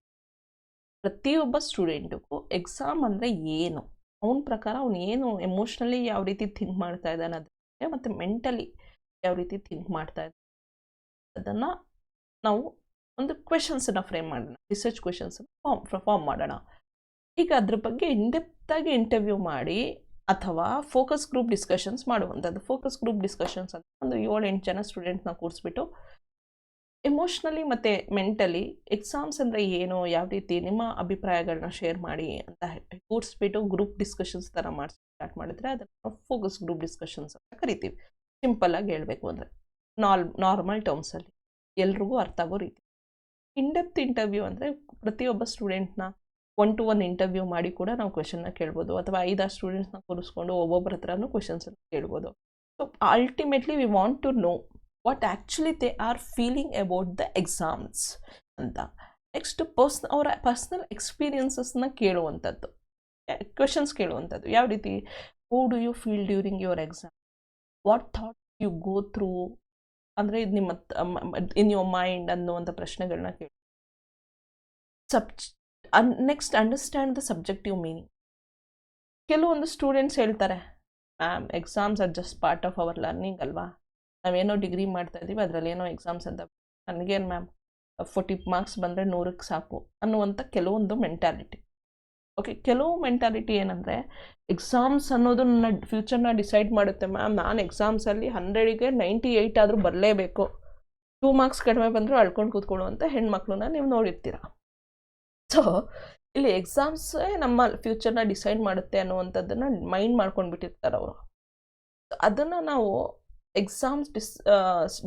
[SPEAKER 1] ಪ್ರತಿಯೊಬ್ಬ ಸ್ಟೂಡೆಂಟಿಗೂ ಎಕ್ಸಾಮ್ ಅಂದರೆ ಏನು, ಅವನ ಪ್ರಕಾರ ಅವನು ಏನು ಎಮೋಷ್ನಲಿ ಯಾವ ರೀತಿ ಥಿಂಕ್ ಮಾಡ್ತಾ ಇದ್ದಾನೆ ಅದಕ್ಕೆ, ಮತ್ತು ಮೆಂಟಲಿ ಯಾವ ರೀತಿ ಥಿಂಕ್ ಮಾಡ್ತಾ ಇದ್ದಾನೆ ಅದನ್ನು ನಾವು ಒಂದು ಕ್ವೆಶನ್ಸನ್ನು ಫ್ರೇಮ್ ಮಾಡೋಣ, ರಿಸರ್ಚ್ ಕ್ವೆಶನ್ಸನ್ನು ಫಾರ್ಮ್ ಮಾಡೋಣ. ಈಗ ಅದ್ರ ಬಗ್ಗೆ ಇನ್ಡೆಪ್ತಾಗಿ ಇಂಟರ್ವ್ಯೂ ಮಾಡಿ ಅಥವಾ ಫೋಕಸ್ ಗ್ರೂಪ್ ಡಿಸ್ಕಷನ್ಸ್ ಮಾಡುವಂಥದ್ದು. ಫೋಕಸ್ ಗ್ರೂಪ್ ಡಿಸ್ಕಷನ್ಸ್ ಅಂತ ಒಂದು 7-8 ಜನ ಸ್ಟೂಡೆಂಟ್ನ ಕೂರಿಸ್ಬಿಟ್ಟು ಎಮೋಷ್ನಲಿ ಮತ್ತು ಮೆಂಟಲಿ ಎಕ್ಸಾಮ್ಸ್ ಅಂದರೆ ಏನು, ಯಾವ ರೀತಿ ನಿಮ್ಮ ಅಭಿಪ್ರಾಯಗಳನ್ನ ಶೇರ್ ಮಾಡಿ ಅಂತ ಕೂರಿಸ್ಬಿಟ್ಟು ಗ್ರೂಪ್ ಡಿಸ್ಕಷನ್ಸ್ ಥರ ಸ್ಟಾರ್ಟ್ ಮಾಡಿದ್ರೆ ಅದನ್ನು ಫೋಕಸ್ ಗ್ರೂಪ್ ಡಿಸ್ಕಷನ್ಸ್ ಅಂತ ಕರಿತೀವಿ. ಸಿಂಪಲ್ಲಾಗಿ ಹೇಳಬೇಕು ಅಂದರೆ ನಾರ್ಮಲ್ ಟರ್ಮ್ಸಲ್ಲಿ ಎಲ್ರಿಗೂ ಅರ್ಥ ಆಗೋ ರೀತಿ. ಇನ್ಡೆಪ್ತ್ ಇಂಟರ್ವ್ಯೂ ಅಂದರೆ ಪ್ರತಿಯೊಬ್ಬ ಸ್ಟೂಡೆಂಟ್ನ 1-to-1 ಇಂಟರ್ವ್ಯೂ ಮಾಡಿ ಕೂಡ ನಾವು ಕ್ವೆಶನ್ನ ಕೇಳ್ಬೋದು, ಅಥವಾ 5-6 ಸ್ಟೂಡೆಂಟ್ಸ್ನ ಕೂರಿಸ್ಕೊಂಡು ಒಬ್ಬೊಬ್ಬರ ಹತ್ರನೂ ಕ್ವೆಶನ್ಸನ್ನು ಕೇಳ್ಬೋದು. So ultimately we want to know what actually they are feeling about the exams ಅಂತ. ನೆಕ್ಸ್ಟ್ ಅವರ ಪರ್ಸ್ನಲ್ ಎಕ್ಸ್ಪೀರಿಯನ್ಸಸ್ನ ಕೇಳುವಂಥದ್ದು, ಕ್ವೆಶನ್ಸ್ ಕೇಳುವಂಥದ್ದು. ಯಾವ ರೀತಿ, how do you feel during your exam, what thought you go through, ಅಂದರೆ ಇದು ನಿಮ್ಮ ಇನ್ ಯುವರ್ ಮೈಂಡ್ ಅನ್ನುವಂಥ ಪ್ರಶ್ನೆಗಳನ್ನ ಕೇಳಿ. Next understand the subjective meaning. ಕೆಲವೊಂದು ಸ್ಟೂಡೆಂಟ್ಸ್ ಹೇಳ್ತಾರೆ, ma'am exams are just part of our learning ಅಲ್ವಾ, ನಾವೇನೋ ಡಿಗ್ರಿ ಮಾಡ್ತಾ ಇದ್ದೀವಿ ಅದರಲ್ಲಿ ಏನೋ ಎಕ್ಸಾಮ್ಸ್ ಅಂತ, ನನಗೇನು ಮ್ಯಾಮ್ 40 ಮಾರ್ಕ್ಸ್ ಬಂದರೆ 100ಕ್ಕೆ ಸಾಕು ಅನ್ನುವಂಥ ಕೆಲವೊಂದು ಮೆಂಟ್ಯಾಲಿಟಿ. ಓಕೆ, ಕೆಲವು ಮೆಂಟ್ಯಾಲಿಟಿ ಏನಂದರೆ ಎಕ್ಸಾಮ್ಸ್ ಅನ್ನೋದು ನನ್ನ ಫ್ಯೂಚರ್ನ ಡಿಸೈಡ್ ಮಾಡುತ್ತೆ ಮ್ಯಾಮ್, ನಾನು ಎಕ್ಸಾಮ್ಸಲ್ಲಿ 100ಗೆ 98 ಆದರೂ ಬರಲೇಬೇಕು, 2 ಮಾರ್ಕ್ಸ್ ಕಡಿಮೆ ಬಂದರೂ ಅಳ್ಕೊಂಡು ಕೂತ್ಕೊಳ್ಳುವಂಥ ಹೆಣ್ಮಕ್ಳನ್ನ ನೀವು ನೋಡಿರ್ತೀರ. ಸೊ ಇಲ್ಲಿ ಎಕ್ಸಾಮ್ಸೇ ನಮ್ಮ ಫ್ಯೂಚರ್ನ ಡಿಸೈಡ್ ಮಾಡುತ್ತೆ ಅನ್ನುವಂಥದ್ದನ್ನು ಮೈಂಡ್ ಮಾಡ್ಕೊಂಡು ಬಿಟ್ಟಿರ್ತಾರೆ ಅವರು. ಅದನ್ನು ನಾವು exams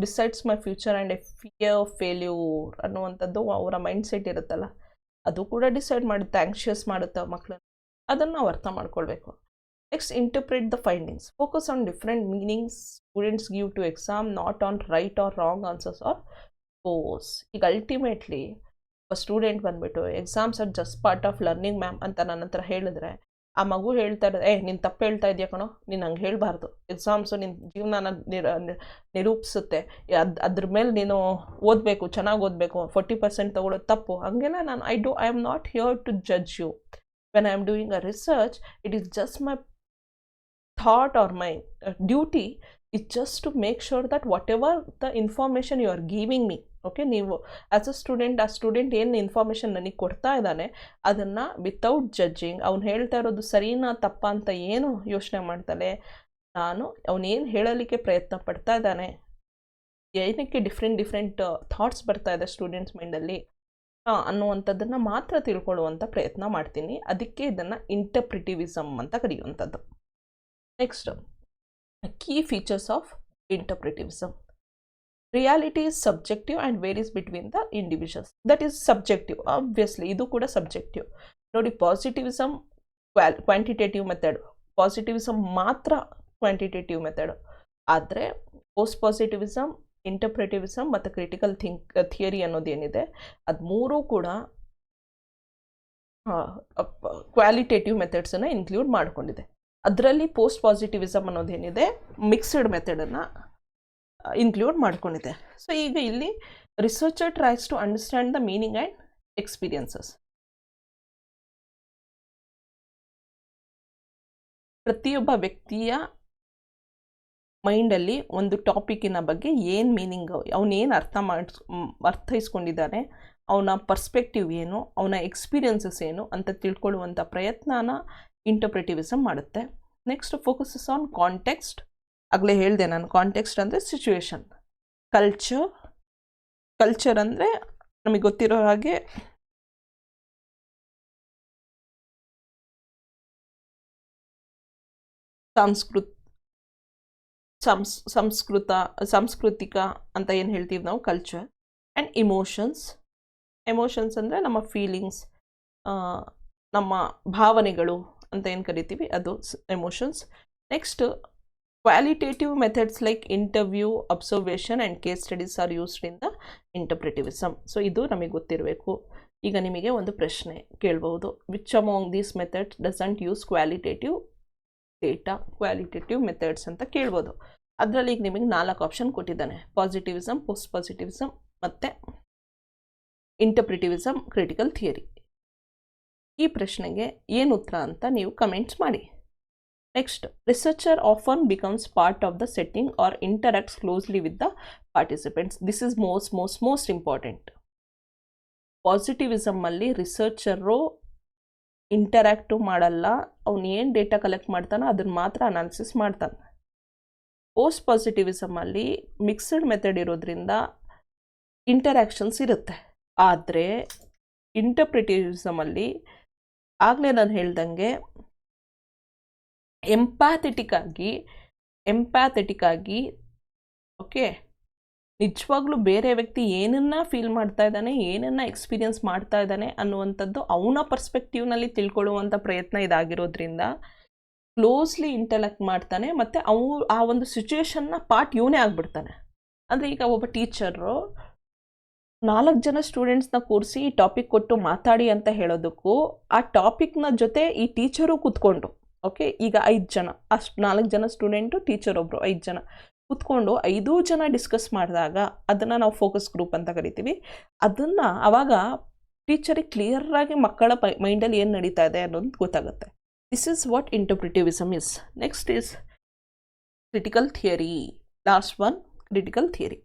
[SPEAKER 1] decides my future and A fear of failure ಅನ್ನುವಂಥದ್ದು ಅವರ ಮೈಂಡ್ ಸೆಟ್ ಇರುತ್ತಲ್ಲ, ಅದು ಕೂಡ ಡಿಸೈಡ್ ಮಾಡುತ್ತೆ, ಆ್ಯಂಕ್ಷಿಯಸ್ ಮಾಡುತ್ತೆ ಮಕ್ಕಳನ್ನ. ಅದನ್ನು ನಾವು ಅರ್ಥ ಮಾಡ್ಕೊಳ್ಬೇಕು. Next, interpret the findings. Focus on different meanings students give to exam, not on right or wrong answers or goals. ಈಗ ಅಲ್ಟಿಮೇಟ್ಲಿ ಸ್ಟೂಡೆಂಟ್ ಬಂದುಬಿಟ್ಟು exams are just part of learning ma'am ಅಂತ ನನ್ನ ಹತ್ರ ಹೇಳಿದ್ರೆ, ಆ ಮಗು ಹೇಳ್ತಾ ಇರೋದು, ನೀನು ತಪ್ಪು ಹೇಳ್ತಾ ಇದೆಯಾ ಕಣೋ, ನೀನು ಹಂಗೆ ಹೇಳಬಾರ್ದು, ಎಕ್ಸಾಮ್ಸು ನಿನ್ನ ಜೀವನನ ನಿರೂಪಿಸುತ್ತೆ, ಅದ್ರ ಮೇಲೆ ನೀನು ಓದಬೇಕು, ಚೆನ್ನಾಗಿ ಓದಬೇಕು, 40% ತೊಗೊಳ್ಳೋದು ತಪ್ಪು, ಹಂಗೆಲ್ಲ ನಾನು I am not here to judge you. When I am doing a research, it is just my thought or my duty is just to make sure that whatever the information you are giving me, okay, ನೀವು as a student, ಆ student ಏನು information ನನಗೆ ಕೊಡ್ತಾ ಇದ್ದಾನೆ ಅದನ್ನು without judging, ಅವ್ನು ಹೇಳ್ತಾ ಇರೋದು ಸರಿನಾ ತಪ್ಪ ಅಂತ ಏನು ಯೋಚನೆ ಮಾಡ್ತಾನೆ, ನಾನು ಅವನೇನು ಹೇಳಲಿಕ್ಕೆ ಪ್ರಯತ್ನ ಪಡ್ತಾ ಇದ್ದಾನೆ, ಏನಕ್ಕೆ ಡಿಫ್ರೆಂಟ್ ಥಾಟ್ಸ್ ಬರ್ತಾ ಇದೆ ಸ್ಟೂಡೆಂಟ್ಸ್ ಮೈಂಡಲ್ಲಿ ಅನ್ನುವಂಥದ್ದನ್ನು ಮಾತ್ರ ತಿಳ್ಕೊಳ್ಳುವಂಥ ಪ್ರಯತ್ನ ಮಾಡ್ತೀನಿ. ಅದಕ್ಕೆ ಇದನ್ನು ಇಂಟರ್ಪ್ರಿಟಿವಿಸಮ್ ಅಂತ ಕರೆಯುವಂಥದ್ದು. Next, key features of interpretivism. Reality is subjective and varies between the individuals. That is subjective, obviously. ಇದು ಕೂಡ subjective. ನೋಡಿ, ಪಾಸಿಟಿವಿಸಮ್ ಕ್ವಾಂಟಿಟೇಟಿವ್ ಮೆಥಡ್, ಪಾಸಿಟಿವಿಸಮ್ ಮಾತ್ರ ಕ್ವಾಂಟಿಟೇಟಿವ್ ಮೆಥಡ್. ಆದರೆ ಪೋಸ್ಟ್ ಪಾಸಿಟಿವಿಸಮ್, ಇಂಟರ್ಪ್ರಿಟಿವಿಸಮ್ ಮತ್ತು ಕ್ರಿಟಿಕಲ್ ಥಿಯರಿ ಅನ್ನೋದೇನಿದೆ, ಅದು ಮೂರೂ ಕೂಡ ಕ್ವಾಲಿಟೇಟಿವ್ ಮೆಥಡ್ಸನ್ನು ಇನ್ಕ್ಲೂಡ್ ಮಾಡಿಕೊಂಡಿದೆ. ಅದರಲ್ಲಿ ಪೋಸ್ಟ್ ಪಾಸಿಟಿವಿಸಮ್ ಅನ್ನೋದೇನಿದೆ ಮಿಕ್ಸ್ಡ್ ಮೆಥಡನ್ನು ಇನ್ಕ್ಲೂಡ್ ಮಾಡ್ಕೊಂಡಿದೆ. ಸೊ ಈಗ ಇಲ್ಲಿ researcher tries to understand the meaning and experiences. ಪ್ರತಿಯೊಬ್ಬ ವ್ಯಕ್ತಿಯ ಮೈಂಡಲ್ಲಿ ಒಂದು ಟಾಪಿಕ್ಕಿನ ಬಗ್ಗೆ ಏನು ಮೀನಿಂಗ್, ಅವನೇನು ಅರ್ಥೈಸ್ಕೊಂಡಿದ್ದಾನೆ, ಅವನ ಪರ್ಸ್ಪೆಕ್ಟಿವ್ ಏನು, ಅವನ ಎಕ್ಸ್ಪೀರಿಯನ್ಸಸ್ ಏನು ಅಂತ ತಿಳ್ಕೊಳ್ಳುವಂಥ ಪ್ರಯತ್ನನ ಇಂಟರ್ಪ್ರಿಟಿವಿಸಮ್ ಮಾಡುತ್ತೆ. Next focuses on context. ಆಗಲೇ ಹೇಳಿದೆ ನಾನು, ಕಾಂಟೆಕ್ಸ್ಟ್ ಅಂದರೆ ಸಿಚುವೇಶನ್. ಕಲ್ಚರ್ ಅಂದರೆ ನಮಗೆ ಗೊತ್ತಿರೋ ಹಾಗೆ ಸಾಂಸ್ಕೃತಿಕ ಅಂತ ಏನು ಹೇಳ್ತೀವಿ ನಾವು, ಕಲ್ಚರ್. ಆ್ಯಂಡ್ ಎಮೋಷನ್ಸ್ ಅಂದರೆ ನಮ್ಮ ಫೀಲಿಂಗ್ಸ್, ನಮ್ಮ ಭಾವನೆಗಳು ಅಂತ ಏನು ಕರಿತೀವಿ ಅದು emotions. Next qualitative methods like interview, observation and case studies are used in the interpretivism. So ಇದು ನಮಗೆ ಗೊತ್ತಿರಬೇಕು. ಈಗ ನಿಮಗೆ ಒಂದು ಪ್ರಶ್ನೆ ಕೇಳ್ಬೋದು, which among these methods doesn't use qualitative data, qualitative methods ಅಂತ ಕೇಳ್ಬೋದು. ಅದರಲ್ಲಿ ಈಗ ನಿಮಗೆ 4 ಆಪ್ಷನ್ ಕೊಟ್ಟಿದ್ದಾನೆ: ಪಾಸಿಟಿವಿಸಮ್, ಪೋಸ್ಟ್ ಪಾಸಿಟಿವಿಸಮ್, ಮತ್ತು ಇಂಟರ್ಪ್ರಿಟಿವಿಸಮ್, ಕ್ರಿಟಿಕಲ್ ಥಿಯರಿ. ಈ ಪ್ರಶ್ನೆಗೆ ಏನು ಉತ್ತರ ಅಂತ ನೀವು ಕಮೆಂಟ್ಸ್ ಮಾಡಿ. Next, researcher often becomes part of the setting or interacts closely with the participants. This is most important. ಪಾಸಿಟಿವಿಸಮಲ್ಲಿ ರಿಸರ್ಚರು ಇಂಟರಾಕ್ಟು ಮಾಡಲ್ಲ, ಅವನು ಏನು ಡೇಟಾ ಕಲೆಕ್ಟ್ ಮಾಡ್ತಾನೋ ಅದನ್ನು ಮಾತ್ರ ಅನಾಲಿಸಿಸ್ ಮಾಡ್ತಾನೆ. ಪೋಸ್ಟ್ ಪಾಸಿಟಿವಿಸಮಲ್ಲಿ ಮಿಕ್ಸ್ಡ್ ಮೆಥಡ್ ಇರೋದ್ರಿಂದ ಇಂಟರಾಕ್ಷನ್ಸ್ ಇರುತ್ತೆ. ಆದರೆ ಇಂಟರ್ಪ್ರಿಟಿವಿಸಮಲ್ಲಿ ಆಗಲೇ ನಾನು ಹೇಳ್ದಂಗೆ ಎಂಪ್ಯಾಥೆಟಿಕ್ ಆಗಿ ಓಕೆ, ನಿಜವಾಗ್ಲೂ ಬೇರೆ ವ್ಯಕ್ತಿ ಏನನ್ನ ಫೀಲ್ ಮಾಡ್ತಾ ಇದ್ದಾನೆ, ಏನನ್ನ ಎಕ್ಸ್ಪೀರಿಯನ್ಸ್ ಮಾಡ್ತಾ ಇದ್ದಾನೆ ಅನ್ನುವಂಥದ್ದು ಅವನ ಪರ್ಸ್ಪೆಕ್ಟಿವ್ನಲ್ಲಿ ತಿಳ್ಕೊಳ್ಳುವಂಥ ಪ್ರಯತ್ನ ಇದಾಗಿರೋದ್ರಿಂದ ಕ್ಲೋಸ್ಲಿ ಇಂಟರಾಕ್ಟ್ ಮಾಡ್ತಾನೆ, ಮತ್ತು ಆ ಒಂದು ಸಿಚುವೇಶನ್ನ ಪಾರ್ಟ್ ಇವನೇ ಆಗಿಬಿಡ್ತಾನೆ. ಅಂದರೆ ಈಗ ಒಬ್ಬ ಟೀಚರು 4 ಜನ ಸ್ಟೂಡೆಂಟ್ಸ್ನ ಕೂರಿಸಿ ಈ ಟಾಪಿಕ್ ಕೊಟ್ಟು ಮಾತಾಡಿ ಅಂತ ಹೇಳೋದಕ್ಕೂ, ಆ ಟಾಪಿಕ್ನ ಜೊತೆ ಈ ಟೀಚರು ಕೂತ್ಕೊಂಡು, ಓಕೆ, ಈಗ 5 ಜನ, ಅಷ್ಟು 4 ಜನ ಸ್ಟೂಡೆಂಟು, ಟೀಚರ್ ಒಬ್ಬರು, 5 ಜನ ಕೂತ್ಕೊಂಡು 5 ಜನ ಡಿಸ್ಕಸ್ ಮಾಡಿದಾಗ ಅದನ್ನು ನಾವು ಫೋಕಸ್ ಗ್ರೂಪ್ ಅಂತ ಕರಿತೀವಿ. ಅದನ್ನು ಆವಾಗ ಟೀಚರಿಗೆ ಕ್ಲಿಯರಾಗಿ ಮಕ್ಕಳ ಮೈಂಡಲ್ಲಿ ಏನು ನಡೀತಾ ಇದೆ ಅನ್ನೋದು ಗೊತ್ತಾಗುತ್ತೆ. This is what interpretivism is. Next is critical theory. Last one, critical theory.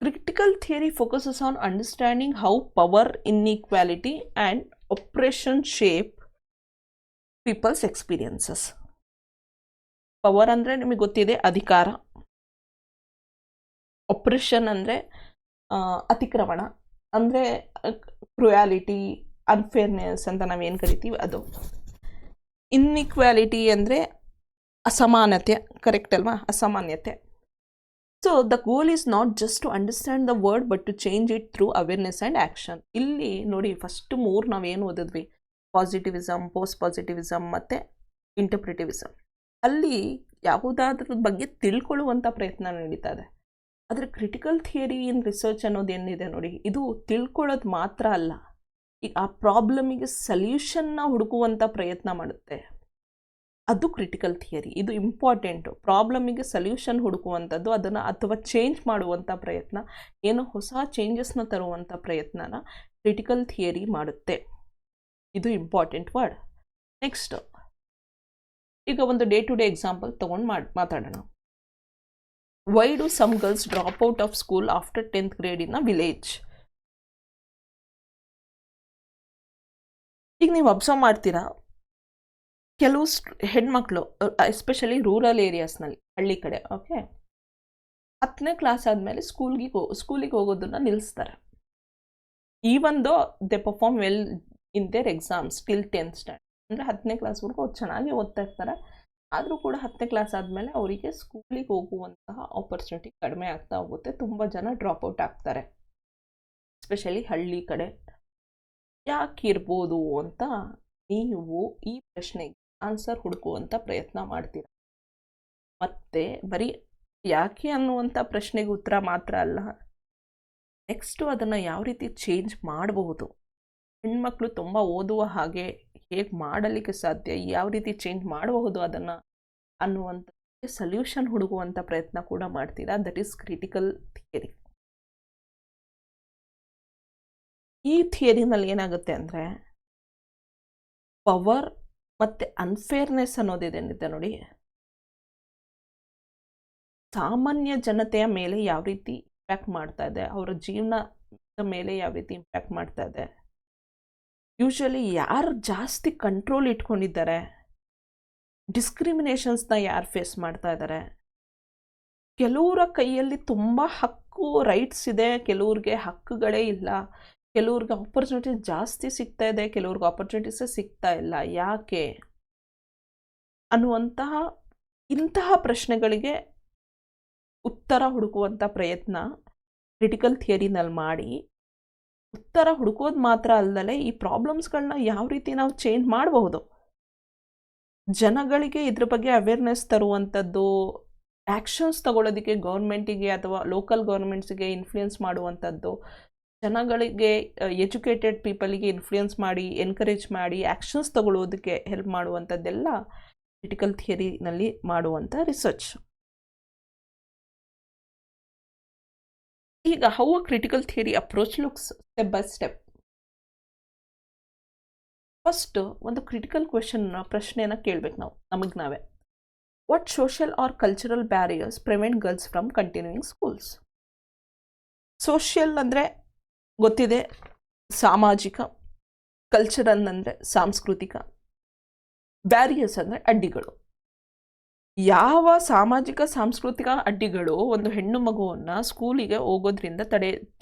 [SPEAKER 1] Critical theory focuses on understanding how power, inequality and oppression shape people's experiences. Power ಅಂದರೆ ನಿಮಗೆ ಗೊತ್ತಿದೆ, ಅಧಿಕಾರ. ಒಪ್ರೆಷನ್ ಅಂದರೆ ಅತಿಕ್ರಮಣ, ಅಂದರೆ ಕ್ರುಯಾಲಿಟಿ, ಅನ್ಫೇರ್ನೆಸ್ ಅಂತ ನಾವೇನು ಕರಿತೀವಿ ಅದು. ಇನ್ಇಕ್ವಾಲಿಟಿ ಅಂದರೆ ಅಸಮಾನತೆ, ಕರೆಕ್ಟ್ ಅಲ್ವಾ, ಅಸಮಾನ್ಯತೆ. So the goal is not just to understand the world but to change it through awareness and action. ಇಲ್ಲಿ ನೋಡಿ, ಫಸ್ಟ್ 3 ನಾವೇನು ಓದಿದ್ವಿ, ಪಾಸಿಟಿವಿಸಮ್, ಪೋಸ್ಟ್ ಪಾಸಿಟಿವಿಸಮ್ ಮತ್ತು ಇಂಟರ್ಪ್ರಿಟಿವಿಸಮ್. ಅಲ್ಲಿ ಯಾವುದಾದ್ರ ಬಗ್ಗೆ ತಿಳ್ಕೊಳ್ಳುವಂಥ ಪ್ರಯತ್ನ ನಡೀತಾ ಇದೆ. ಆದರೆ ಕ್ರಿಟಿಕಲ್ ಥಿಯರಿ ಇನ್ ರಿಸರ್ಚ್ ಅನ್ನೋದೇನಿದೆ ನೋಡಿ, ಇದು ತಿಳ್ಕೊಳ್ಳೋದು ಮಾತ್ರ ಅಲ್ಲ, ಈಗ ಆ ಪ್ರಾಬ್ಲಮಿಗೆ ಸಲ್ಯೂಷನ್ನ ಹುಡುಕುವಂಥ ಪ್ರಯತ್ನ ಮಾಡುತ್ತೆ. ಅದು ಕ್ರಿಟಿಕಲ್ ಥಿಯರಿ. ಇದು ಇಂಪಾರ್ಟೆಂಟು. ಪ್ರಾಬ್ಲಮಿಗೆ ಸಲ್ಯೂಷನ್ ಹುಡುಕುವಂಥದ್ದು, ಅದನ್ನು ಅಥವಾ ಚೇಂಜ್ ಮಾಡುವಂಥ ಪ್ರಯತ್ನ, ಏನೋ ಹೊಸ ಚೇಂಜಸ್ನ ತರುವಂಥ ಪ್ರಯತ್ನನ ಕ್ರಿಟಿಕಲ್ ಥಿಯರಿ ಮಾಡುತ್ತೆ. ಇದು ಇಂಪಾರ್ಟೆಂಟ್ ವರ್ಡ್. ನೆಕ್ಸ್ಟ್, ಈಗ ಒಂದು ಡೇ ಟು ಡೇ ಎಕ್ಸಾಂಪಲ್ ತೊಗೊಂಡು ಮಾತಾಡೋಣ. Why do some girls drop out of school after 10th grade in a village? ಈಗ ನೀವು ಅಬ್ಸರ್ವ್ ಮಾಡ್ತೀರಾ, ಕೆಲವು ಹೆಣ್ಮಕ್ಳು ಎಸ್ಪೆಷಲಿ ರೂರಲ್ ಏರಿಯಾಸ್ನಲ್ಲಿ, ಹಳ್ಳಿ ಕಡೆ, ಓಕೆ, 10ನೇ ಕ್ಲಾಸ್ ಆದಮೇಲೆ ಸ್ಕೂಲಿಗೆ ಹೋಗೋದನ್ನು ನಿಲ್ಲಿಸ್ತಾರೆ. Even though they perform well in their exams till 10th standard, ಅಂದರೆ 10ನೇ ಕ್ಲಾಸ್ವರೆಗೂ ಅವ್ರು ಚೆನ್ನಾಗಿ ಓದ್ತಾ ಇರ್ತಾರೆ. ಆದರೂ ಕೂಡ 10ನೇ ಕ್ಲಾಸ್ ಆದಮೇಲೆ ಅವರಿಗೆ ಸ್ಕೂಲಿಗೆ ಹೋಗುವಂತಹ ಆಪರ್ಚುನಿಟಿ ಕಡಿಮೆ ಆಗ್ತಾ ಹೋಗುತ್ತೆ. ತುಂಬ ಜನ ಡ್ರಾಪ್ಔಟ್ ಆಗ್ತಾರೆ, ಎಸ್ಪೆಷಲಿ ಹಳ್ಳಿ ಕಡೆ. ಯಾಕಿರ್ಬೋದು ಅಂತ ನೀವು ಈ ಪ್ರಶ್ನೆಗೆ ಆನ್ಸರ್ ಹುಡುಕುವಂಥ ಪ್ರಯತ್ನ ಮಾಡ್ತೀರ. ಮತ್ತು ಬರೀ ಯಾಕೆ ಅನ್ನುವಂಥ ಪ್ರಶ್ನೆಗೆ ಉತ್ತರ ಮಾತ್ರ ಅಲ್ಲ, ನೆಕ್ಸ್ಟು ಅದನ್ನು ಯಾವ ರೀತಿ ಚೇಂಜ್ ಮಾಡಬಹುದು, ಹೆಣ್ಮಕ್ಳು ತುಂಬ ಓದುವ ಹಾಗೆ ಹೇಗೆ ಮಾಡಲಿಕ್ಕೆ ಸಾಧ್ಯ, ಯಾವ ರೀತಿ ಚೇಂಜ್ ಮಾಡಬಹುದು ಅದನ್ನು ಅನ್ನುವಂಥ ಸೊಲ್ಯೂಷನ್ ಹುಡುಕುವಂಥ ಪ್ರಯತ್ನ ಕೂಡ ಮಾಡ್ತೀರಾ. That is critical theory. ಈ ಥಿಯರಿನಲ್ಲಿ ಏನಾಗುತ್ತೆ ಅಂದರೆ ಪವರ್ ಮತ್ತು ಅನ್ಫೇರ್ನೆಸ್ ಅನ್ನೋದೇನಿದೆ ನೋಡಿ, ಸಾಮಾನ್ಯ ಜನತೆಯ ಮೇಲೆ ಯಾವ ರೀತಿ ಇಂಪ್ಯಾಕ್ಟ್ ಮಾಡ್ತಾ ಇದೆ, ಅವರ ಜೀವನದ ಮೇಲೆ ಯಾವ ರೀತಿ ಇಂಪ್ಯಾಕ್ಟ್ ಮಾಡ್ತಾ ಇದೆ. ಯೂಶ್ವಲಿ ಯಾರು ಜಾಸ್ತಿ ಕಂಟ್ರೋಲ್ ಇಟ್ಕೊಂಡಿದ್ದಾರೆ, ಡಿಸ್ಕ್ರಿಮಿನೇಷನ್ಸ್ನ ಯಾರು ಫೇಸ್ ಮಾಡ್ತಾ ಇದ್ದಾರೆ, ಕೆಲವರ ಕೈಯಲ್ಲಿ ತುಂಬ ಹಕ್ಕು ರೈಟ್ಸ್ ಇದೆ, ಕೆಲವ್ರಿಗೆ ಹಕ್ಕುಗಳೇ ಇಲ್ಲ, ಕೆಲವ್ರಿಗೆ ಆಪರ್ಚುನಿಟೀಸ್ ಜಾಸ್ತಿ ಸಿಗ್ತಾ ಇದೆ, ಕೆಲವ್ರಿಗೆ ಆಪರ್ಚುನಿಟೀಸೇ ಸಿಗ್ತಾ ಇಲ್ಲ, ಯಾಕೆ ಅನ್ನುವಂತಹ ಇಂತಹ ಪ್ರಶ್ನೆಗಳಿಗೆ ಉತ್ತರ ಹುಡುಕುವಂಥ ಪ್ರಯತ್ನ ಕ್ರಿಟಿಕಲ್ ಥಿಯರಿನಲ್ಲಿ ಮಾಡಿ, ಉತ್ತರ ಹುಡುಕೋದು ಮಾತ್ರ ಅಲ್ಲದೆ ಈ ಪ್ರಾಬ್ಲಮ್ಸ್ಗಳನ್ನ ಯಾವ ರೀತಿ ನಾವು ಚೇಂಜ್ ಮಾಡಬಹುದು, ಜನಗಳಿಗೆ ಇದ್ರ ಬಗ್ಗೆ ಅವೇರ್ನೆಸ್ ತರುವಂಥದ್ದು, ಆ್ಯಕ್ಷನ್ಸ್ ತಗೊಳ್ಳೋದಕ್ಕೆ ಗೌರ್ಮೆಂಟಿಗೆ ಅಥವಾ ಲೋಕಲ್ ಗೌರ್ಮೆಂಟ್ಸ್ಗೆ ಇನ್ಫ್ಲೂಯೆನ್ಸ್ ಮಾಡುವಂಥದ್ದು, ಜನಗಳಿಗೆ ಎಜುಕೇಟೆಡ್ ಪೀಪಲಿಗೆ ಇನ್ಫ್ಲೂಯೆನ್ಸ್ ಮಾಡಿ ಎನ್ಕರೇಜ್ ಮಾಡಿ ಆ್ಯಕ್ಷನ್ಸ್ ತಗೊಳ್ಳೋದಕ್ಕೆ ಹೆಲ್ಪ್ ಮಾಡುವಂಥದ್ದೆಲ್ಲ ಕ್ರಿಟಿಕಲ್ ಥಿಯರಿನಲ್ಲಿ ಮಾಡುವಂಥ ರಿಸರ್ಚ್. ಈಗ how a critical theory approach looks step by step. First ಒಂದು ಕ್ರಿಟಿಕಲ್ ಪ್ರಶ್ನೆಯನ್ನು ಕೇಳಬೇಕು ನಾವು ನಮಗೆ ನಾವೇ. What social or cultural barriers prevent girls from continuing schools? Social ಅಂದರೆ ಗೊತ್ತಿದೆ, ಸಾಮಾಜಿಕ, ಕಲ್ಚರಲ್ ಅಂದರೆ ಸಾಂಸ್ಕೃತಿಕ, ಬ್ಯಾರಿಯರ್ಸ್ ಅಂದರೆ ಅಡ್ಡಿಗಳು. ಯಾವ ಸಾಮಾಜಿಕ ಸಾಂಸ್ಕೃತಿಕ ಅಡ್ಡಿಗಳು ಒಂದು ಹೆಣ್ಣು ಮಗುವನ್ನು ಸ್ಕೂಲಿಗೆ ಹೋಗೋದ್ರಿಂದ ತಡೆ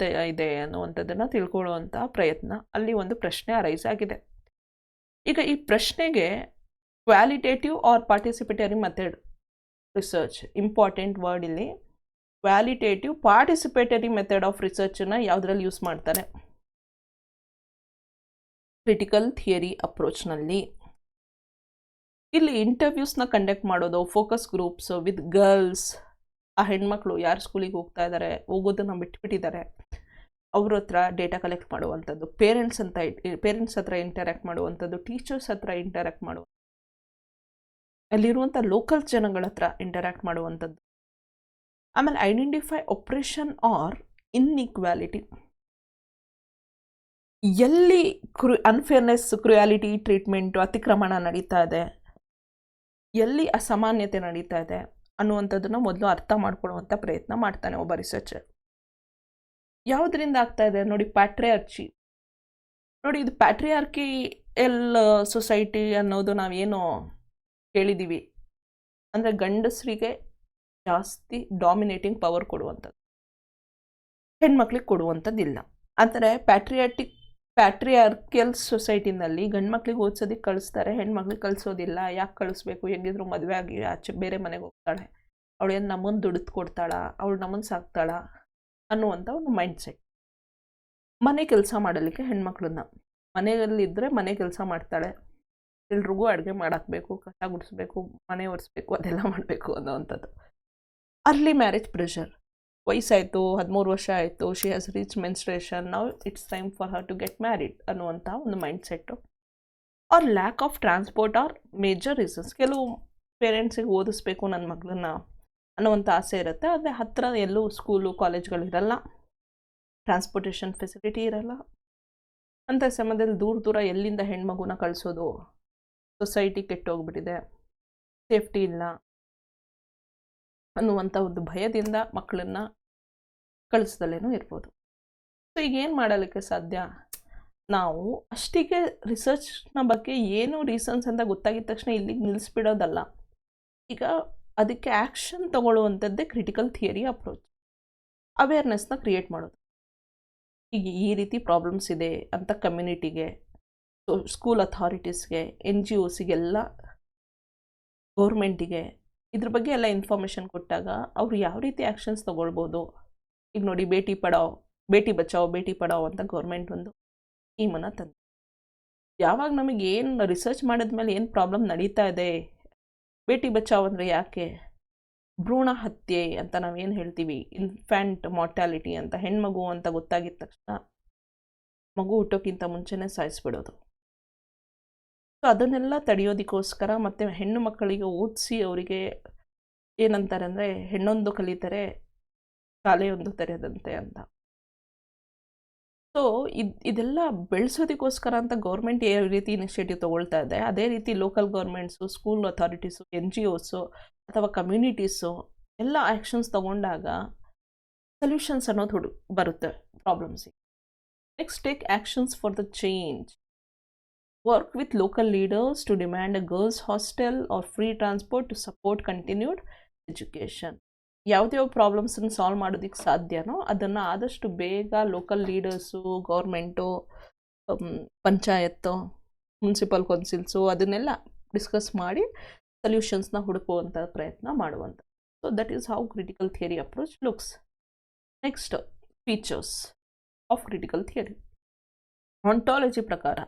[SPEAKER 1] ಇದೆ ಅನ್ನುವಂಥದ್ದನ್ನು ತಿಳ್ಕೊಳ್ಳುವಂಥ ಪ್ರಯತ್ನ ಅಲ್ಲಿ ಒಂದು ಪ್ರಶ್ನೆ ಅರೈಸ್ ಆಗಿದೆ. ಈಗ ಈ ಪ್ರಶ್ನೆಗೆ qualitative or participatory method research important word. ಇಲ್ಲಿ ಕ್ವಾಲಿಟೇಟಿವ್ ಪಾರ್ಟಿಸಿಪೇಟರಿ ಮೆಥಡ್ ಆಫ್ ರಿಸರ್ಚನ್ನು ಯಾವುದರಲ್ಲಿ ಯೂಸ್ ಮಾಡ್ತಾರೆ ಕ್ರಿಟಿಕಲ್ ಥಿಯರಿ ಅಪ್ರೋಚ್ನಲ್ಲಿ. ಇಲ್ಲಿ ಇಂಟರ್ವ್ಯೂಸ್ನ ಕಂಡಕ್ಟ್ ಮಾಡೋದು, ಫೋಕಸ್ ಗ್ರೂಪ್ಸ್ ವಿತ್ ಗರ್ಲ್ಸ್, ಆ ಹೆಣ್ಮಕ್ಳು ಯಾರು ಸ್ಕೂಲಿಗೆ ಹೋಗ್ತಾ ಇದ್ದಾರೆ, ಹೋಗೋದನ್ನು ಬಿಟ್ಬಿಟ್ಟಿದ್ದಾರೆ, ಅವ್ರ ಹತ್ರ ಡೇಟಾ ಕಲೆಕ್ಟ್ ಮಾಡುವಂಥದ್ದು, ಪೇರೆಂಟ್ಸ್ ಹತ್ರ ಇಂಟರ್ಯಾಕ್ಟ್ ಮಾಡುವಂಥದ್ದು, ಟೀಚರ್ಸ್ ಹತ್ರ ಇಂಟರ್ಯಾಕ್ಟ್ ಮಾಡುವ, ಅಲ್ಲಿರುವಂಥ ಲೋಕಲ್ ಜನಗಳ ಹತ್ರ ಇಂಟರ್ಯಾಕ್ಟ್ ಮಾಡುವಂಥದ್ದು. ಆಮೇಲೆ ಐಡೆಂಟಿಫೈ ಒಪ್ರೆಷನ್ ಆರ್ ಇನ್ಇಕ್ವಾಲಿಟಿ, ಎಲ್ಲಿ ಅನ್ಫೇರ್ನೆಸ್, ಕ್ರುಯಾಲಿಟಿ ಟ್ರೀಟ್ಮೆಂಟು, ಅತಿಕ್ರಮಣ ನಡೀತಾ ಇದೆ, ಎಲ್ಲಿ ಅಸಮಾನ್ಯತೆ ನಡೀತಾ ಇದೆ ಅನ್ನುವಂಥದ್ದನ್ನು ಮೊದಲು ಅರ್ಥ ಮಾಡ್ಕೊಳ್ಳುವಂಥ ಪ್ರಯತ್ನ ಮಾಡ್ತಾನೆ ಒಬ್ಬ ರಿಸರ್ಚರ್. ಯಾವುದರಿಂದ ಆಗ್ತಾ ಇದೆ ನೋಡಿ, ಪ್ಯಾಟ್ರಿಯಾರ್ಕಿ ನೋಡಿ. ಇದು ಪ್ಯಾಟ್ರಿಯಾರ್ಕಿ ಸೊಸೈಟಿ ಅನ್ನೋದು ನಾವೇನು ಕೇಳಿದ್ದೀವಿ ಅಂದರೆ ಗಂಡಸರಿಗೆ ಜಾಸ್ತಿ ಡಾಮಿನೇಟಿಂಗ್ ಪವರ್ ಕೊಡುವಂಥದ್ದು, ಹೆಣ್ಮಕ್ಳಿಗೆ ಕೊಡುವಂಥದ್ದಿಲ್ಲ. ಅಂದರೆ ಪ್ಯಾಟ್ರಿಯಾರ್ಕಿಯಲ್ ಸೊಸೈಟಿನಲ್ಲಿ ಗಂಡ್ಮಕ್ಳಿಗೆ ಓದಿಸೋದಕ್ಕೆ ಕಳಿಸ್ತಾರೆ, ಹೆಣ್ಮಕ್ಳಿಗೆ ಕಳಿಸೋದಿಲ್ಲ. ಯಾಕೆ ಕಳಿಸ್ಬೇಕು, ಹೆಂಗಿದ್ರು ಮದುವೆ ಆಗಿ ಆಚೆ ಬೇರೆ ಮನೆಗೆ ಹೋಗ್ತಾಳೆ, ಅವಳೇನು ನಮ್ಮನ್ನು ದುಡಿದು ಕೊಡ್ತಾಳ, ಅವಳು ನಮ್ಮನ್ನು ಸಾಕ್ತಾಳ ಅನ್ನುವಂಥ ಒಂದು ಮೈಂಡ್ಸೆಟ್. ಮನೆ ಕೆಲಸ ಮಾಡಲಿಕ್ಕೆ ಹೆಣ್ಮಕ್ಳನ್ನ, ಮನೆಯಲ್ಲಿದ್ದರೆ ಮನೆ ಕೆಲಸ ಮಾಡ್ತಾಳೆ, ಎಲ್ರಿಗೂ ಅಡುಗೆ ಮಾಡಾಕಬೇಕು, ಕಸ ಗುಡಿಸ್ಬೇಕು, ಮನೆ ಒರೆಸ್ಬೇಕು, ಅದೆಲ್ಲ ಮಾಡಬೇಕು ಅನ್ನೋವಂಥದ್ದು. ಅರ್ಲಿ ಮ್ಯಾರೇಜ್ ಪ್ರೆಷರ್, ವಯಸ್ಸಾಯಿತು, 13 ವರ್ಷ ಆಯಿತು, she has reach menstruation, now it's time for her to get married ಅನ್ನುವಂಥ ಒಂದು mindset. Or lack of transport are major reasons. ಕೆಲವು ಪೇರೆಂಟ್ಸಿಗೆ ಓದಿಸ್ಬೇಕು ನನ್ನ ಮಗಳನ್ನ ಅನ್ನುವಂಥ ಆಸೆ ಇರುತ್ತೆ, ಆದರೆ ಹತ್ತಿರ ಎಲ್ಲೂ ಸ್ಕೂಲು ಕಾಲೇಜ್ಗಳಿರಲ್ಲ, ಟ್ರಾನ್ಸ್ಪೋರ್ಟೇಷನ್ ಫೆಸಿಲಿಟಿ ಇರಲ್ಲ. ಅಂಥ ಸಮಯದಲ್ಲಿ ದೂರ ಎಲ್ಲಿಂದ ಹೆಣ್ಮಗುನ ಕಳಿಸೋದು, ಸೊಸೈಟಿ ಕೆಟ್ಟೋಗ್ಬಿಟ್ಟಿದೆ, ಸೇಫ್ಟಿ ಇಲ್ಲ ಅನ್ನುವಂಥ ಒಂದು ಭಯದಿಂದ ಮಕ್ಕಳನ್ನ ಕಳಿಸ್ದಲ್ಲೇನೂ ಇರ್ಬೋದು. ಸೊ ಈಗ ಏನು ಮಾಡಲಿಕ್ಕೆ ಸಾಧ್ಯ, ನಾವು ಅಷ್ಟಿಗೆ ರಿಸರ್ಚ್ನ ಬಗ್ಗೆ ಏನು ರೀಸನ್ಸ್ ಅಂತ ಗೊತ್ತಾಗಿದ ತಕ್ಷಣ ಇಲ್ಲಿಗೆ ನಿಲ್ಲಿಸ್ಬಿಡೋದಲ್ಲ, ಈಗ ಅದಕ್ಕೆ ಆ್ಯಕ್ಷನ್ ತಗೊಳ್ಳುವಂಥದ್ದೇ ಕ್ರಿಟಿಕಲ್ ಥಿಯರಿ ಅಪ್ರೋಚ್. ಅವೇರ್ನೆಸ್ನ ಕ್ರಿಯೇಟ್ ಮಾಡೋದು, ಈಗ ಈ ರೀತಿ ಪ್ರಾಬ್ಲಮ್ಸ್ ಇದೆ ಅಂತ ಕಮ್ಯುನಿಟಿಗೆ, ಸ್ಕೂಲ್ ಅಥಾರಿಟೀಸ್ಗೆ, NGOಸಿಗೆಲ್ಲ, ಗೌರ್ಮೆಂಟಿಗೆ ಇದ್ರ ಬಗ್ಗೆ ಎಲ್ಲ ಇನ್ಫಾರ್ಮೇಷನ್ ಕೊಟ್ಟಾಗ ಅವರು ಯಾವ ರೀತಿ ಆ್ಯಕ್ಷನ್ಸ್ ತೊಗೊಳ್ಬೋದು. ಈಗ ನೋಡಿ, ಬೇಟಿ ಬಚಾವ್ ಬೇಟಿ ಪಡಾವ್ ಅಂತ ಗೌರ್ಮೆಂಟ್ ಒಂದು ಸ್ಕೀಮನ್ನು ತಂದು, ಯಾವಾಗ ನಮಗೆ ಏನು ರಿಸರ್ಚ್ ಮಾಡಿದ್ಮೇಲೆ ಏನು ಪ್ರಾಬ್ಲಮ್ ನಡೀತಾ ಇದೆ, ಬೇಟಿ ಬಚಾವ್ ಅಂದರೆ ಯಾಕೆ, ಭ್ರೂಣ ಹತ್ಯೆ ಅಂತ ನಾವೇನು ಹೇಳ್ತೀವಿ, ಇನ್ಫ್ಯಾಂಟ್ ಮಾರ್ಟಾಲಿಟಿ ಅಂತ, ಹೆಣ್ಮಗು ಅಂತ ಗೊತ್ತಾಗಿದ ತಕ್ಷಣ ಮಗು ಹುಟ್ಟೋಕ್ಕಿಂತ ಮುಂಚೆನೇ ಸಾಯಿಸ್ಬಿಡೋದು. ಸೊ ಅದನ್ನೆಲ್ಲ ತಡೆಯೋದಕ್ಕೋಸ್ಕರ ಮತ್ತು ಹೆಣ್ಣು ಮಕ್ಕಳಿಗೆ ಓದಿಸಿ ಅವರಿಗೆ ಏನಂತಾರೆ ಅಂದರೆ ಹೆಣ್ಣೊಂದು ಕಲಿತರೆ ಶಾಲೆಯೊಂದು ತೆರೆದಂತೆ ಅಂತ. ಸೊ ಇದೆಲ್ಲ ಬೆಳೆಸೋದಕ್ಕೋಸ್ಕರ ಅಂತ ಗೌರ್ಮೆಂಟ್ ಯಾವ ರೀತಿ ಇನಿಷಿಯೇಟಿವ್ ತೊಗೊಳ್ತಾ ಇದೆ, ಅದೇ ರೀತಿ ಲೋಕಲ್ ಗೌರ್ಮೆಂಟ್ಸು, ಸ್ಕೂಲ್ ಅಥಾರಿಟೀಸು, NGOಸು ಅಥವಾ ಕಮ್ಯುನಿಟೀಸು ಎಲ್ಲ ಆ್ಯಕ್ಷನ್ಸ್ ತಗೊಂಡಾಗ ಸೊಲ್ಯೂಷನ್ಸ್ ಅನ್ನೋದು ಬರುತ್ತೆ ಪ್ರಾಬ್ಲಮ್ಸಿಗೆ. Next, take actions for the change. Work with local leaders to demand a girls hostel or free transport to support continued education. ಯಾವುದ್ಯಾವ ಪ್ರಾಬ್ಲಮ್ಸನ್ನು ಸಾಲ್ವ್ ಮಾಡೋದಕ್ಕೆ ಸಾಧ್ಯನೋ ಅದನ್ನು ಆದಷ್ಟು ಬೇಗ local leaders, government, panchayat, municipal councils ಅದನ್ನೆಲ್ಲ ಡಿಸ್ಕಸ್ ಮಾಡಿ ಸೊಲ್ಯೂಷನ್ಸ್ನ ಹುಡುಕುವಂಥ ಪ್ರಯತ್ನ ಮಾಡುವಂಥ. So that is how critical theory approach looks. Next, features of critical theory. Ontology ಪ್ರಕಾರ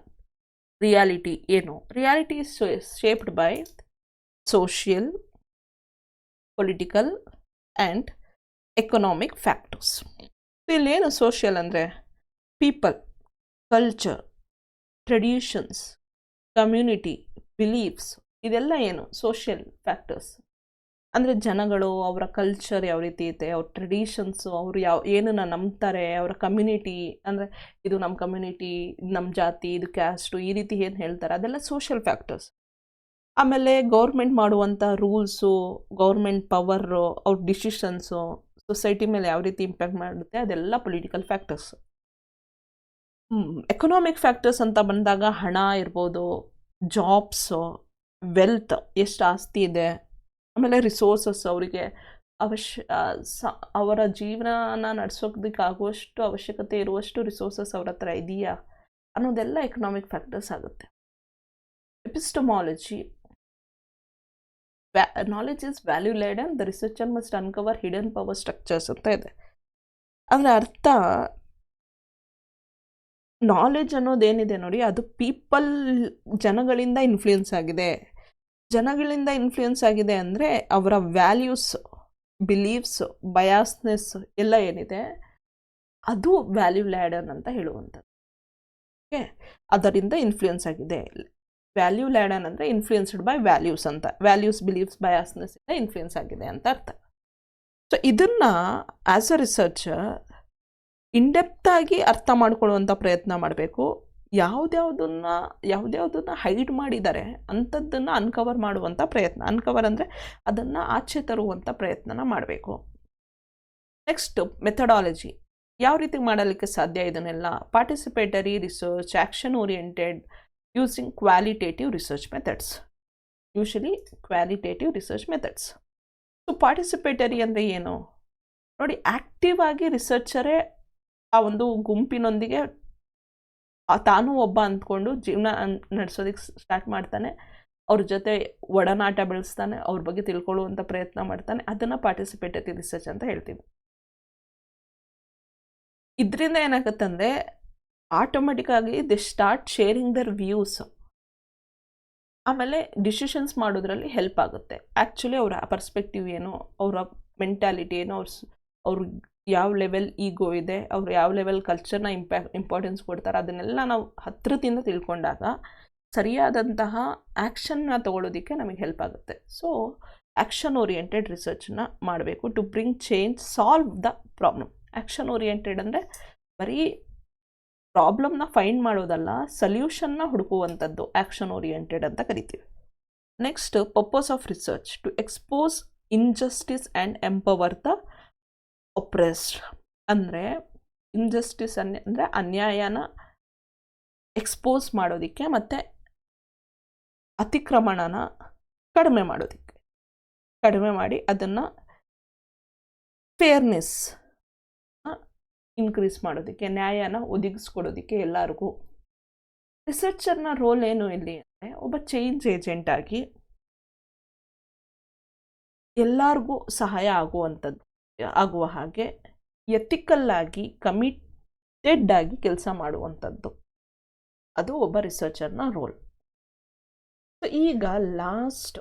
[SPEAKER 1] ರಿಯಾಲಿಟಿ ಏನು? Reality is shaped by social, political and economic factors. ಇಲ್ಲೇನು ಸೋಷಿಯಲ್ ಅಂದರೆ people, culture, traditions, community, beliefs, ಇದೆಲ್ಲ ಏನು ಸೋಷಿಯಲ್ ಫ್ಯಾಕ್ಟರ್ಸ್. ಅಂದರೆ ಜನಗಳು, ಅವರ culture ಯಾವ ರೀತಿ ಇದೆ, ಅವ್ರ ಟ್ರೆಡಿಷನ್ಸು, ಅವರು ಏನನ್ನ ನಂಬ್ತಾರೆ, ಅವರ ಕಮ್ಯುನಿಟಿ, ಅಂದರೆ ಇದು ನಮ್ಮ ಕಮ್ಯುನಿಟಿ, ನಮ್ಮ ಜಾತಿ, ಇದು ಕ್ಯಾಸ್ಟು, ಈ ರೀತಿ ಏನು ಹೇಳ್ತಾರೆ ಅದೆಲ್ಲ ಸೋಷಿಯಲ್ ಫ್ಯಾಕ್ಟರ್ಸ್. ಆಮೇಲೆ ಗೌರ್ಮೆಂಟ್ ಮಾಡುವಂಥ ರೂಲ್ಸು, ಗೌರ್ಮೆಂಟ್ ಪವರು, ಅವ್ರ ಡಿಸಿಷನ್ಸು ಸೊಸೈಟಿ ಮೇಲೆ ಯಾವ ರೀತಿ ಇಂಪ್ಯಾಕ್ಟ್ ಮಾಡುತ್ತೆ ಅದೆಲ್ಲ ಪೊಲಿಟಿಕಲ್ ಫ್ಯಾಕ್ಟರ್ಸ್. ಎಕನಾಮಿಕ್ ಫ್ಯಾಕ್ಟರ್ಸ್ ಅಂತ ಬಂದಾಗ ಹಣ ಇರ್ಬೋದು, ಜಾಬ್ಸು, ವೆಲ್ತ್, ಎಷ್ಟು ಆಸ್ತಿ ಇದೆ, ಆಮೇಲೆ ರಿಸೋರ್ಸಸ್, ಅವರಿಗೆ ಅವರ ಜೀವನ ನಡೆಸೋದಕ್ಕಾಗುವಷ್ಟು ಅವಶ್ಯಕತೆ ಇರುವಷ್ಟು ರಿಸೋರ್ಸಸ್ ಅವ್ರ ಹತ್ರ ಇದೆಯಾ ಅನ್ನೋದೆಲ್ಲ ಎಕನಾಮಿಕ್ ಫ್ಯಾಕ್ಟರ್ಸ್ ಆಗುತ್ತೆ. Epistemology, knowledge is value laden and the researcher must uncover hidden power structures ಅಂತ ಇದೆ. ಅಂದರೆ ಅರ್ಥ, ನಾಲೆಜ್ ಅನ್ನೋದೇನಿದೆ ನೋಡಿ, ಅದು ಪೀಪಲ್, ಜನಗಳಿಂದ ಇನ್ಫ್ಲೂಯೆನ್ಸ್ ಆಗಿದೆ. ಜನಗಳಿಂದ ಇನ್ಫ್ಲೂಯೆನ್ಸ್ ಆಗಿದೆ ಅಂದರೆ ಅವರ ವ್ಯಾಲ್ಯೂಸ್, ಬಿಲೀವ್ಸ್, ಬಯಾಸ್ನೆಸ್ ಎಲ್ಲ ಏನಿದೆ ಅದು ವ್ಯಾಲ್ಯೂ ಲ್ಯಾಡನ್ ಅಂತ ಹೇಳುವಂಥದ್ದು. ಓಕೆ, ಅದರಿಂದ ಇನ್ಫ್ಲೂಯೆನ್ಸ್ ಆಗಿದೆ. ವ್ಯಾಲ್ಯೂ ಲ್ಯಾಡನ್ ಅಂದರೆ ಇನ್ಫ್ಲೂಯೆನ್ಸ್ಡ್ ಬೈ ವ್ಯಾಲ್ಯೂಸ್ ಅಂತ, ವ್ಯಾಲ್ಯೂಸ್, ಬಿಲೀವ್ಸ್, ಬಯಾಸ್ನೆಸ್ ಇಂದ ಇನ್ಫ್ಲೂಯೆನ್ಸ್ ಆಗಿದೆ ಅಂತ ಅರ್ಥ. ಸೊ ಇದನ್ನು ಆ್ಯಸ್ ಅ ರಿಸರ್ಚರ್ ಇನ್ಡೆಪ್ತಾಗಿ ಅರ್ಥ ಮಾಡ್ಕೊಳ್ಳುವಂಥ ಪ್ರಯತ್ನ ಮಾಡಬೇಕು. ಯಾವುದ್ಯಾವುದನ್ನು ಹೈಡ್ ಮಾಡಿದ್ದಾರೆ ಅಂಥದ್ದನ್ನು ಅನ್ಕವರ್ ಮಾಡುವಂಥ ಪ್ರಯತ್ನ. ಅನ್ಕವರ್ ಅಂದರೆ ಅದನ್ನು ಆಚೆ ತರುವಂಥ ಪ್ರಯತ್ನನ ಮಾಡಬೇಕು. Next, methodology. ಯಾವ ರೀತಿ ಮಾಡಲಿಕ್ಕೆ ಸಾಧ್ಯ ಇದನ್ನೆಲ್ಲ? Participatory research, action oriented, using qualitative research methods. Usually qualitative research methods. So participatory ಅಂದರೆ ಏನು ನೋಡಿ, ಆ್ಯಕ್ಟಿವ್ ಆಗಿ ರಿಸರ್ಚರೇ ಆ ಒಂದು ಗುಂಪಿನೊಂದಿಗೆ ತಾನೂ ಒಬ್ಬ ಅಂದ್ಕೊಂಡು ಜೀವನ ನಡೆಸೋದಕ್ಕೆ ಸ್ಟಾರ್ಟ್ ಮಾಡ್ತಾನೆ, ಅವ್ರ ಜೊತೆ ಒಡನಾಟ ಬೆಳೆಸ್ತಾನೆ, ಅವ್ರ ಬಗ್ಗೆ ತಿಳ್ಕೊಳ್ಳುವಂಥ ಪ್ರಯತ್ನ ಮಾಡ್ತಾನೆ. ಅದನ್ನು ಪಾರ್ಟಿಸಿಪೇಟರಿ ರಿಸರ್ಚ್ ಅಂತ ಹೇಳ್ತೀವಿ. ಇದರಿಂದ ಏನಾಗುತ್ತಂದರೆ ಆಟೋಮೆಟಿಕ್ಕಾಗಿ they start sharing their views. ಆಮೇಲೆ ಡಿಸಿಷನ್ಸ್ ಮಾಡೋದ್ರಲ್ಲಿ ಹೆಲ್ಪ್ ಆಗುತ್ತೆ. ಆ್ಯಕ್ಚುಲಿ ಅವರ ಪರ್ಸ್ಪೆಕ್ಟಿವ್ ಏನು, ಅವರ ಮೆಂಟ್ಯಾಲಿಟಿ ಏನು, ಅವ್ರು ಯಾವ ಲೆವೆಲ್ ಈಗೋ ಇದೆ, ಅವ್ರು ಯಾವ ಲೆವೆಲ್ ಕಲ್ಚರ್ನ ಇಂಪಾರ್ಟೆನ್ಸ್ ಕೊಡ್ತಾರೆ, ಅದನ್ನೆಲ್ಲ ನಾವು ಹತ್ತಿರದಿಂದ ತಿಳ್ಕೊಂಡಾಗ ಸರಿಯಾದಂತಹ ಆ್ಯಕ್ಷನ್ನ ತಗೊಳ್ಳೋದಕ್ಕೆ ನಮಗೆ ಹೆಲ್ಪ್ ಆಗುತ್ತೆ. ಸೊ ಆ್ಯಕ್ಷನ್ ಓರಿಯೆಂಟೆಡ್ ರಿಸರ್ಚನ್ನ ಮಾಡಬೇಕು to bring change, solve the problem. Action oriented ಅಂದರೆ ಬರೀ ಪ್ರಾಬ್ಲಮ್ನ ಫೈಂಡ್ ಮಾಡೋದಲ್ಲ, ಸೊಲ್ಯೂಷನ್ನ ಹುಡುಕುವಂಥದ್ದು ಆ್ಯಕ್ಷನ್ ಓರಿಯೆಂಟೆಡ್ ಅಂತ ಕರಿತೀವಿ. Next, purpose of research to expose injustice and empower the oppressed. ಅಂದರೆ ಇನ್ಜಸ್ಟಿಸ್ ಅಂದರೆ ಅನ್ಯಾಯನ ಎಕ್ಸ್ಪೋಸ್ ಮಾಡೋದಕ್ಕೆ ಮತ್ತು ಅತಿಕ್ರಮಣನ ಕಡಿಮೆ ಮಾಡೋದಕ್ಕೆ, ಕಡಿಮೆ ಮಾಡಿ ಅದನ್ನು ಫೇರ್ನೆಸ್ ಇನ್ಕ್ರೀಸ್ ಮಾಡೋದಕ್ಕೆ, ನ್ಯಾಯನ ಒದಗಿಸ್ಕೊಡೋದಕ್ಕೆ ಎಲ್ಲರಿಗೂ. ರಿಸರ್ಚರ್ನ ರೋಲ್ ಏನು ಇಲ್ಲಿ ಅಂದರೆ ಒಬ್ಬ ಚೇಂಜ್ ಏಜೆಂಟ್ ಆಗಿ ಎಲ್ಲರಿಗೂ ಸಹಾಯ ಆಗುವ ಹಾಗೆ ಎಥಿಕಲ್ ಆಗಿ, ಕಮಿಟೆಡ್ ಆಗಿ ಕೆಲಸ ಮಾಡುವಂಥದ್ದು, ಅದು ಒಬ್ಬ ರಿಸರ್ಚರ್ನ ರೋಲ್. ಸೊ ಈಗ last,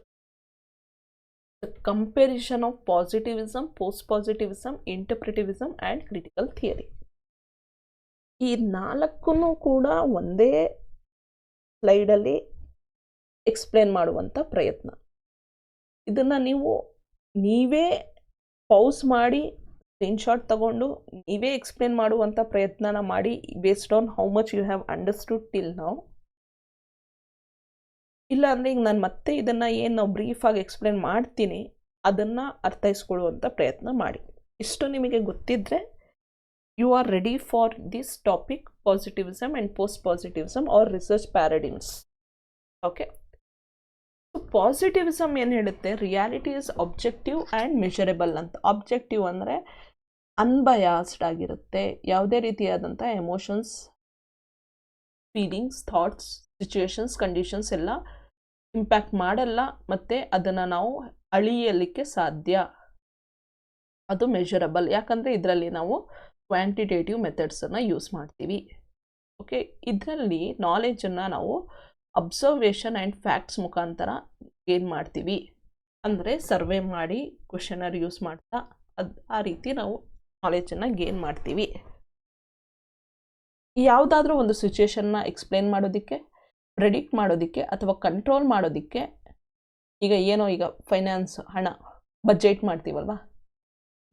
[SPEAKER 1] comparison of positivism, post positivism, interpretivism and critical theory. ಈ 4 ಕೂಡ ಒಂದೇ ಸ್ಲೈಡಲ್ಲಿ ಎಕ್ಸ್ಪ್ಲೇನ್ ಮಾಡುವಂಥ ಪ್ರಯತ್ನ. ಇದನ್ನು ನೀವೇ ಪೌಸ್ ಮಾಡಿ ಸ್ಕ್ರೀನ್ಶಾಟ್ ತಗೊಂಡು ನೀವೇ ಎಕ್ಸ್ಪ್ಲೇನ್ ಮಾಡುವಂಥ ಪ್ರಯತ್ನನ ಮಾಡಿ, based on how much you have understood till now. ಇಲ್ಲ ಅಂದರೆ ಈಗ ನಾನು ಮತ್ತೆ ಇದನ್ನು ಏನು ನಾವು ಬ್ರೀಫಾಗಿ ಎಕ್ಸ್ಪ್ಲೇನ್ ಮಾಡ್ತೀನಿ ಅದನ್ನು ಅರ್ಥೈಸ್ಕೊಳ್ಳುವಂಥ ಪ್ರಯತ್ನ ಮಾಡಿ. ಇಷ್ಟು ನಿಮಗೆ ಗೊತ್ತಿದ್ದರೆ you are ready for this topic, positivism and post positivism are research paradigms. Okay, positivism ಏನು ಹೇಳುತ್ತೆ, reality is objective and measurable ಅಂತ. ಆಬ್ಜೆಕ್ಟಿವ್ ಅಂದರೆ ಅನ್ಬಯಾಸ್ಡ್ ಆಗಿರುತ್ತೆ, ಯಾವುದೇ ರೀತಿಯಾದಂಥ emotions, feelings, thoughts, situations, conditions ಎಲ್ಲ ಇಂಪ್ಯಾಕ್ಟ್ ಮಾಡಲ್ಲ, ಮತ್ತು ಅದನ್ನು ನಾವು ಅಳಿಯಲಿಕ್ಕೆ ಸಾಧ್ಯ. ಅದು ಮೆಷರಬಲ್, ಯಾಕಂದರೆ ಇದರಲ್ಲಿ ನಾವು ಕ್ವಾಂಟಿಟೇಟಿವ್ ಮೆಥಡ್ಸನ್ನು ಯೂಸ್ ಮಾಡ್ತೀವಿ. ಓಕೆ, ಇದರಲ್ಲಿ ನಾಲೆಜನ್ನು ನಾವು ಅಬ್ಸರ್ವೇಷನ್ ಆ್ಯಂಡ್ ಫ್ಯಾಕ್ಟ್ಸ್ ಮುಖಾಂತರ ಗೇನ್ ಮಾಡ್ತೀವಿ. ಅಂದರೆ ಸರ್ವೆ ಮಾಡಿ ಕ್ವೆಶನರ್ ಯೂಸ್ ಮಾಡ್ತಾ ಆ ರೀತಿ ನಾವು ನಾಲೆಜನ್ನು ಗೇನ್ ಮಾಡ್ತೀವಿ. ಯಾವುದಾದ್ರೂ ಒಂದು ಸಿಚುವೇಶನ್ನ ಎಕ್ಸ್ಪ್ಲೇನ್ ಮಾಡೋದಕ್ಕೆ, ಪ್ರೆಡಿಕ್ಟ್ ಮಾಡೋದಕ್ಕೆ ಅಥವಾ ಕಂಟ್ರೋಲ್ ಮಾಡೋದಕ್ಕೆ, ಈಗ ಫೈನಾನ್ಸ್, ಹಣ, ಬಜೆಟ್ ಮಾಡ್ತೀವಲ್ವ,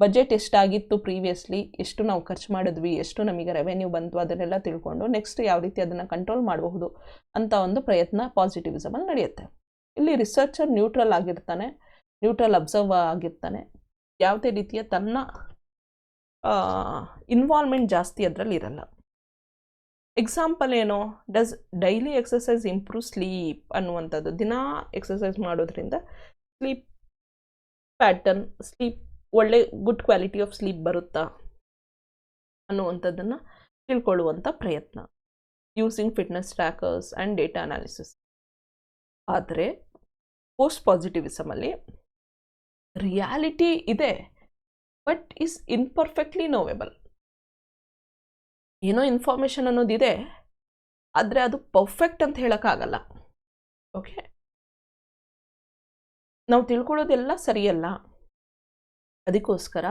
[SPEAKER 1] ಬಜೆಟ್ ಎಷ್ಟಾಗಿತ್ತು ಪ್ರೀವಿಯಸ್ಲಿ, ಎಷ್ಟು ನಾವು ಖರ್ಚು ಮಾಡಿದ್ವಿ, ಎಷ್ಟು ನಮಗೆ ರೆವೆನ್ಯೂ ಬಂತು, ಅದನ್ನೆಲ್ಲ ತಿಳ್ಕೊಂಡು ನೆಕ್ಸ್ಟ್ ಯಾವ ರೀತಿ ಅದನ್ನು ಕಂಟ್ರೋಲ್ ಮಾಡಬಹುದು ಅಂತ ಒಂದು ಪ್ರಯತ್ನ ಪಾಸಿಟಿವಿಸಮಲ್ಲಿ ನಡೆಯುತ್ತೆ. ಇಲ್ಲಿ ರಿಸರ್ಚರ್ ನ್ಯೂಟ್ರಲ್ ಆಗಿರ್ತಾನೆ, ನ್ಯೂಟ್ರಲ್ ಅಬ್ಸರ್ವ್ ಆಗಿರ್ತಾನೆ, ಯಾವುದೇ ರೀತಿಯ ತನ್ನ ಇನ್ವಾಲ್ವ್ಮೆಂಟ್ ಜಾಸ್ತಿ ಅದರಲ್ಲಿ ಇರಲ್ಲ. ಎಕ್ಸಾಂಪಲ್ ಏನು, does daily exercise improve sleep ಅನ್ನುವಂಥದ್ದು. ದಿನ ಎಕ್ಸಸೈಸ್ ಮಾಡೋದ್ರಿಂದ ಸ್ಲೀಪ್ ಪ್ಯಾಟರ್ನ್, ಸ್ಲೀಪ್ ಒಳ್ಳೆ ಗುಡ್ ಕ್ವಾಲಿಟಿ ಆಫ್ ಸ್ಲೀಪ್ ಬರುತ್ತಾ ಅನ್ನುವಂಥದ್ದನ್ನು ತಿಳ್ಕೊಳ್ಳುವಂಥ ಪ್ರಯತ್ನ, using fitness trackers and data analysis. ಆದರೆ ಪೋಸ್ಟ್ ಪಾಸಿಟಿವಿಸಮಲ್ಲಿ ರಿಯಾಲಿಟಿ ಇದೆ, ಬಟ್ ಈಸ್ ಇನ್ಪರ್ಫೆಕ್ಟ್ಲಿ ನೋವೆಬಲ್. ಏನೋ ಇನ್ಫಾರ್ಮೇಷನ್ ಅನ್ನೋದಿದೆ, ಆದರೆ ಅದು ಪರ್ಫೆಕ್ಟ್ ಅಂತ ಹೇಳೋಕ್ಕಾಗಲ್ಲ. ಓಕೆ, ನಾವು ತಿಳ್ಕೊಳ್ಳೋದೆಲ್ಲ ಸರಿಯಲ್ಲ. ಅದಕ್ಕೋಸ್ಕರ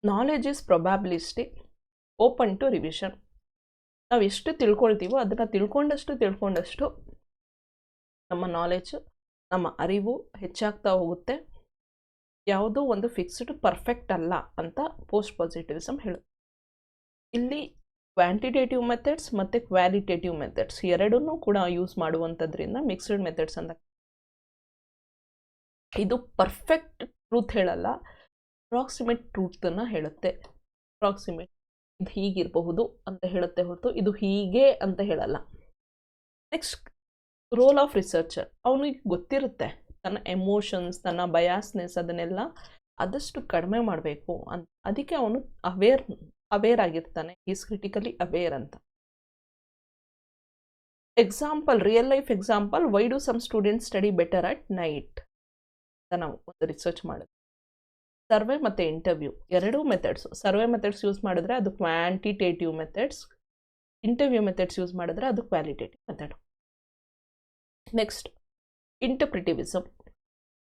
[SPEAKER 1] knowledge is probabilistic, open to revision. ನಾವು ಎಷ್ಟು ತಿಳ್ಕೊಳ್ತೀವೋ ಅದನ್ನು ತಿಳ್ಕೊಂಡಷ್ಟು ನಮ್ಮ ನಾಲೆಜು, ನಮ್ಮ ಅರಿವು ಹೆಚ್ಚಾಗ್ತಾ ಹೋಗುತ್ತೆ. ಯಾವುದೋ ಒಂದು ಫಿಕ್ಸ್ಡ್ ಪರ್ಫೆಕ್ಟ್ ಅಲ್ಲ ಅಂತ ಪೋಸ್ಟ್ ಪಾಸಿಟಿವಿಸಮ್ ಹೇಳುತ್ತೆ. ಇಲ್ಲಿ ಕ್ವಾಂಟಿಟೇಟಿವ್ ಮೆಥಡ್ಸ್ ಮತ್ತು ಕ್ವಾಲಿಟೇಟಿವ್ ಮೆಥಡ್ಸ್ ಎರಡನ್ನೂ ಕೂಡ ಯೂಸ್ ಮಾಡುವಂಥದ್ರಿಂದ ಮಿಕ್ಸ್ಡ್ ಮೆಥಡ್ಸ್ ಅಂತ. ಇದು ಪರ್ಫೆಕ್ಟ್ ಟ್ರೂತ್ ಹೇಳಲ್ಲ, ಅಪ್ರಾಕ್ಸಿಮೇಟ್ ಟ್ರೂತನ್ನು ಹೇಳುತ್ತೆ. ಅಪ್ರಾಕ್ಸಿಮೇಟ್ ಇದು ಹೀಗಿರಬಹುದು ಅಂತ ಹೇಳುತ್ತೆ ಹೊರತು ಇದು ಹೀಗೆ ಅಂತ ಹೇಳಲ್ಲ. Next, role of researcher. ಅವನಿಗೆ ಗೊತ್ತಿರುತ್ತೆ ತನ್ನ ಎಮೋಷನ್ಸ್, ತನ್ನ ಬಯಾಸ್ನೆಸ್ ಅದನ್ನೆಲ್ಲ ಆದಷ್ಟು ಕಡಿಮೆ ಮಾಡಬೇಕು ಅಂತ. ಅದಕ್ಕೆ ಅವನು ಅವೇರ್ ಆಗಿರ್ತಾನೆ, ಈಸ್ ಕ್ರಿಟಿಕಲಿ ಅವೇರ್ ಅಂತ. Example, real life example, why do some students study better at night ಅಂತ ನಾವು ಒಂದು ರಿಸರ್ಚ್ ಮಾಡೋದು. ಸರ್ವೆ ಮತ್ತು ಇಂಟರ್ವ್ಯೂ ಎರಡೂ ಮೆಥಡ್ಸು. ಸರ್ವೆ ಮೆಥಡ್ಸ್ ಯೂಸ್ ಮಾಡಿದ್ರೆ ಅದು quantitative methods, interview methods use ಮಾಡಿದ್ರೆ ಅದು ಕ್ವಾಲಿಟೇಟಿವ್ ಮೆಥಡ್. ನೆಕ್ಸ್ಟ್, ಇಂಟರ್ಪ್ರಿಟಿವಿಸಮ್.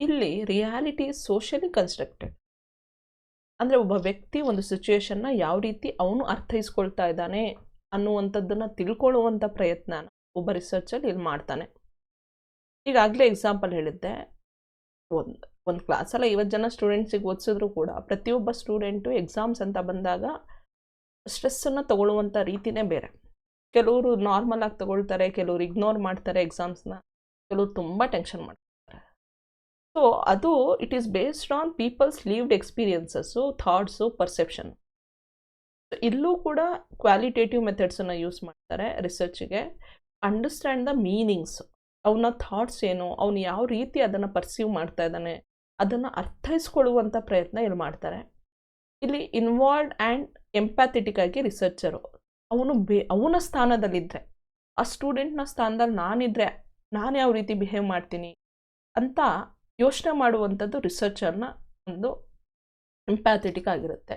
[SPEAKER 1] ಇಲ್ಲಿ ರಿಯಾಲಿಟಿ ಈಸ್ ಸೋಷಿಯಲಿ ಕನ್ಸ್ಟ್ರಕ್ಟೆಡ್. ಅಂದರೆ ಒಬ್ಬ ವ್ಯಕ್ತಿ ಒಂದು ಸಿಚುವೇಶನ್ನ ಯಾವ ರೀತಿ ಅವನು ಅರ್ಥೈಸ್ಕೊಳ್ತಾ ಇದ್ದಾನೆ ಅನ್ನುವಂಥದ್ದನ್ನು ತಿಳ್ಕೊಳ್ಳುವಂಥ ಪ್ರಯತ್ನನ ಒಬ್ಬ ರಿಸರ್ಚರ್ ಇಲ್ಲಿ ಮಾಡ್ತಾನೆ. ಈಗಾಗಲೇ ಎಕ್ಸಾಂಪಲ್ ಹೇಳಿದ್ದೆ, ಒಂದು ಕ್ಲಾಸಲ್ಲಿ 50 ಜನ ಸ್ಟೂಡೆಂಟ್ಸಿಗೆ ಓದಿಸಿದ್ರು ಕೂಡ ಪ್ರತಿಯೊಬ್ಬ ಸ್ಟೂಡೆಂಟು ಎಕ್ಸಾಮ್ಸ್ ಅಂತ ಬಂದಾಗ ಸ್ಟ್ರೆಸ್ಸನ್ನು ತಗೊಳ್ಳುವಂಥ ರೀತಿಯೇ ಬೇರೆ. ಕೆಲವರು ನಾರ್ಮಲ್ ಆಗಿ ತಗೊಳ್ತಾರೆ, ಕೆಲವರು ಇಗ್ನೋರ್ ಮಾಡ್ತಾರೆ ಎಕ್ಸಾಮ್ಸ್ನ, ಕೆಲವರು ತುಂಬ ಟೆನ್ಷನ್ ಮಾಡ್ತಾರೆ. ಸೊ ಅದು it is based on people's lived experiences, thoughts, perception. ಇಲ್ಲೂ ಕೂಡ ಕ್ವಾಲಿಟೇಟಿವ್ ಮೆಥಡ್ಸನ್ನು ಯೂಸ್ ಮಾಡ್ತಾರೆ ರಿಸರ್ಚಿಗೆ. ಅಂಡರ್ಸ್ಟ್ಯಾಂಡ್ ದ ಮೀನಿಂಗ್ಸ್, ಅವನ ಥಾಟ್ಸ್ ಏನು, ಅವನು ಯಾವ ರೀತಿ ಅದನ್ನು ಪರ್ಸೀವ್ ಮಾಡ್ತಾ ಇದ್ದಾನೆ ಅದನ್ನು ಅರ್ಥೈಸ್ಕೊಳ್ಳುವಂಥ ಪ್ರಯತ್ನ ಇಲ್ಲಿ ಮಾಡ್ತಾರೆ. ಇಲ್ಲಿ ಇನ್ವಾಲ್ವ್ಡ್ ಆ್ಯಂಡ್ ಎಂಪ್ಯಾಥೆಟಿಕ್ ಆಗಿ ರಿಸರ್ಚರು ಅವನ ಸ್ಥಾನದಲ್ಲಿದ್ದರೆ, ಆ ಸ್ಟೂಡೆಂಟ್ನ ಸ್ಥಾನದಲ್ಲಿ ನಾನಿದ್ರೆ ನಾನು ಯಾವ ರೀತಿ ಬಿಹೇವ್ ಮಾಡ್ತೀನಿ ಅಂತ ಯೋಚನೆ ಮಾಡುವಂಥದ್ದು ರಿಸರ್ಚರ್ನ ಒಂದು ಎಂಪ್ಯಾಥೆಟಿಕ್ ಆಗಿರುತ್ತೆ.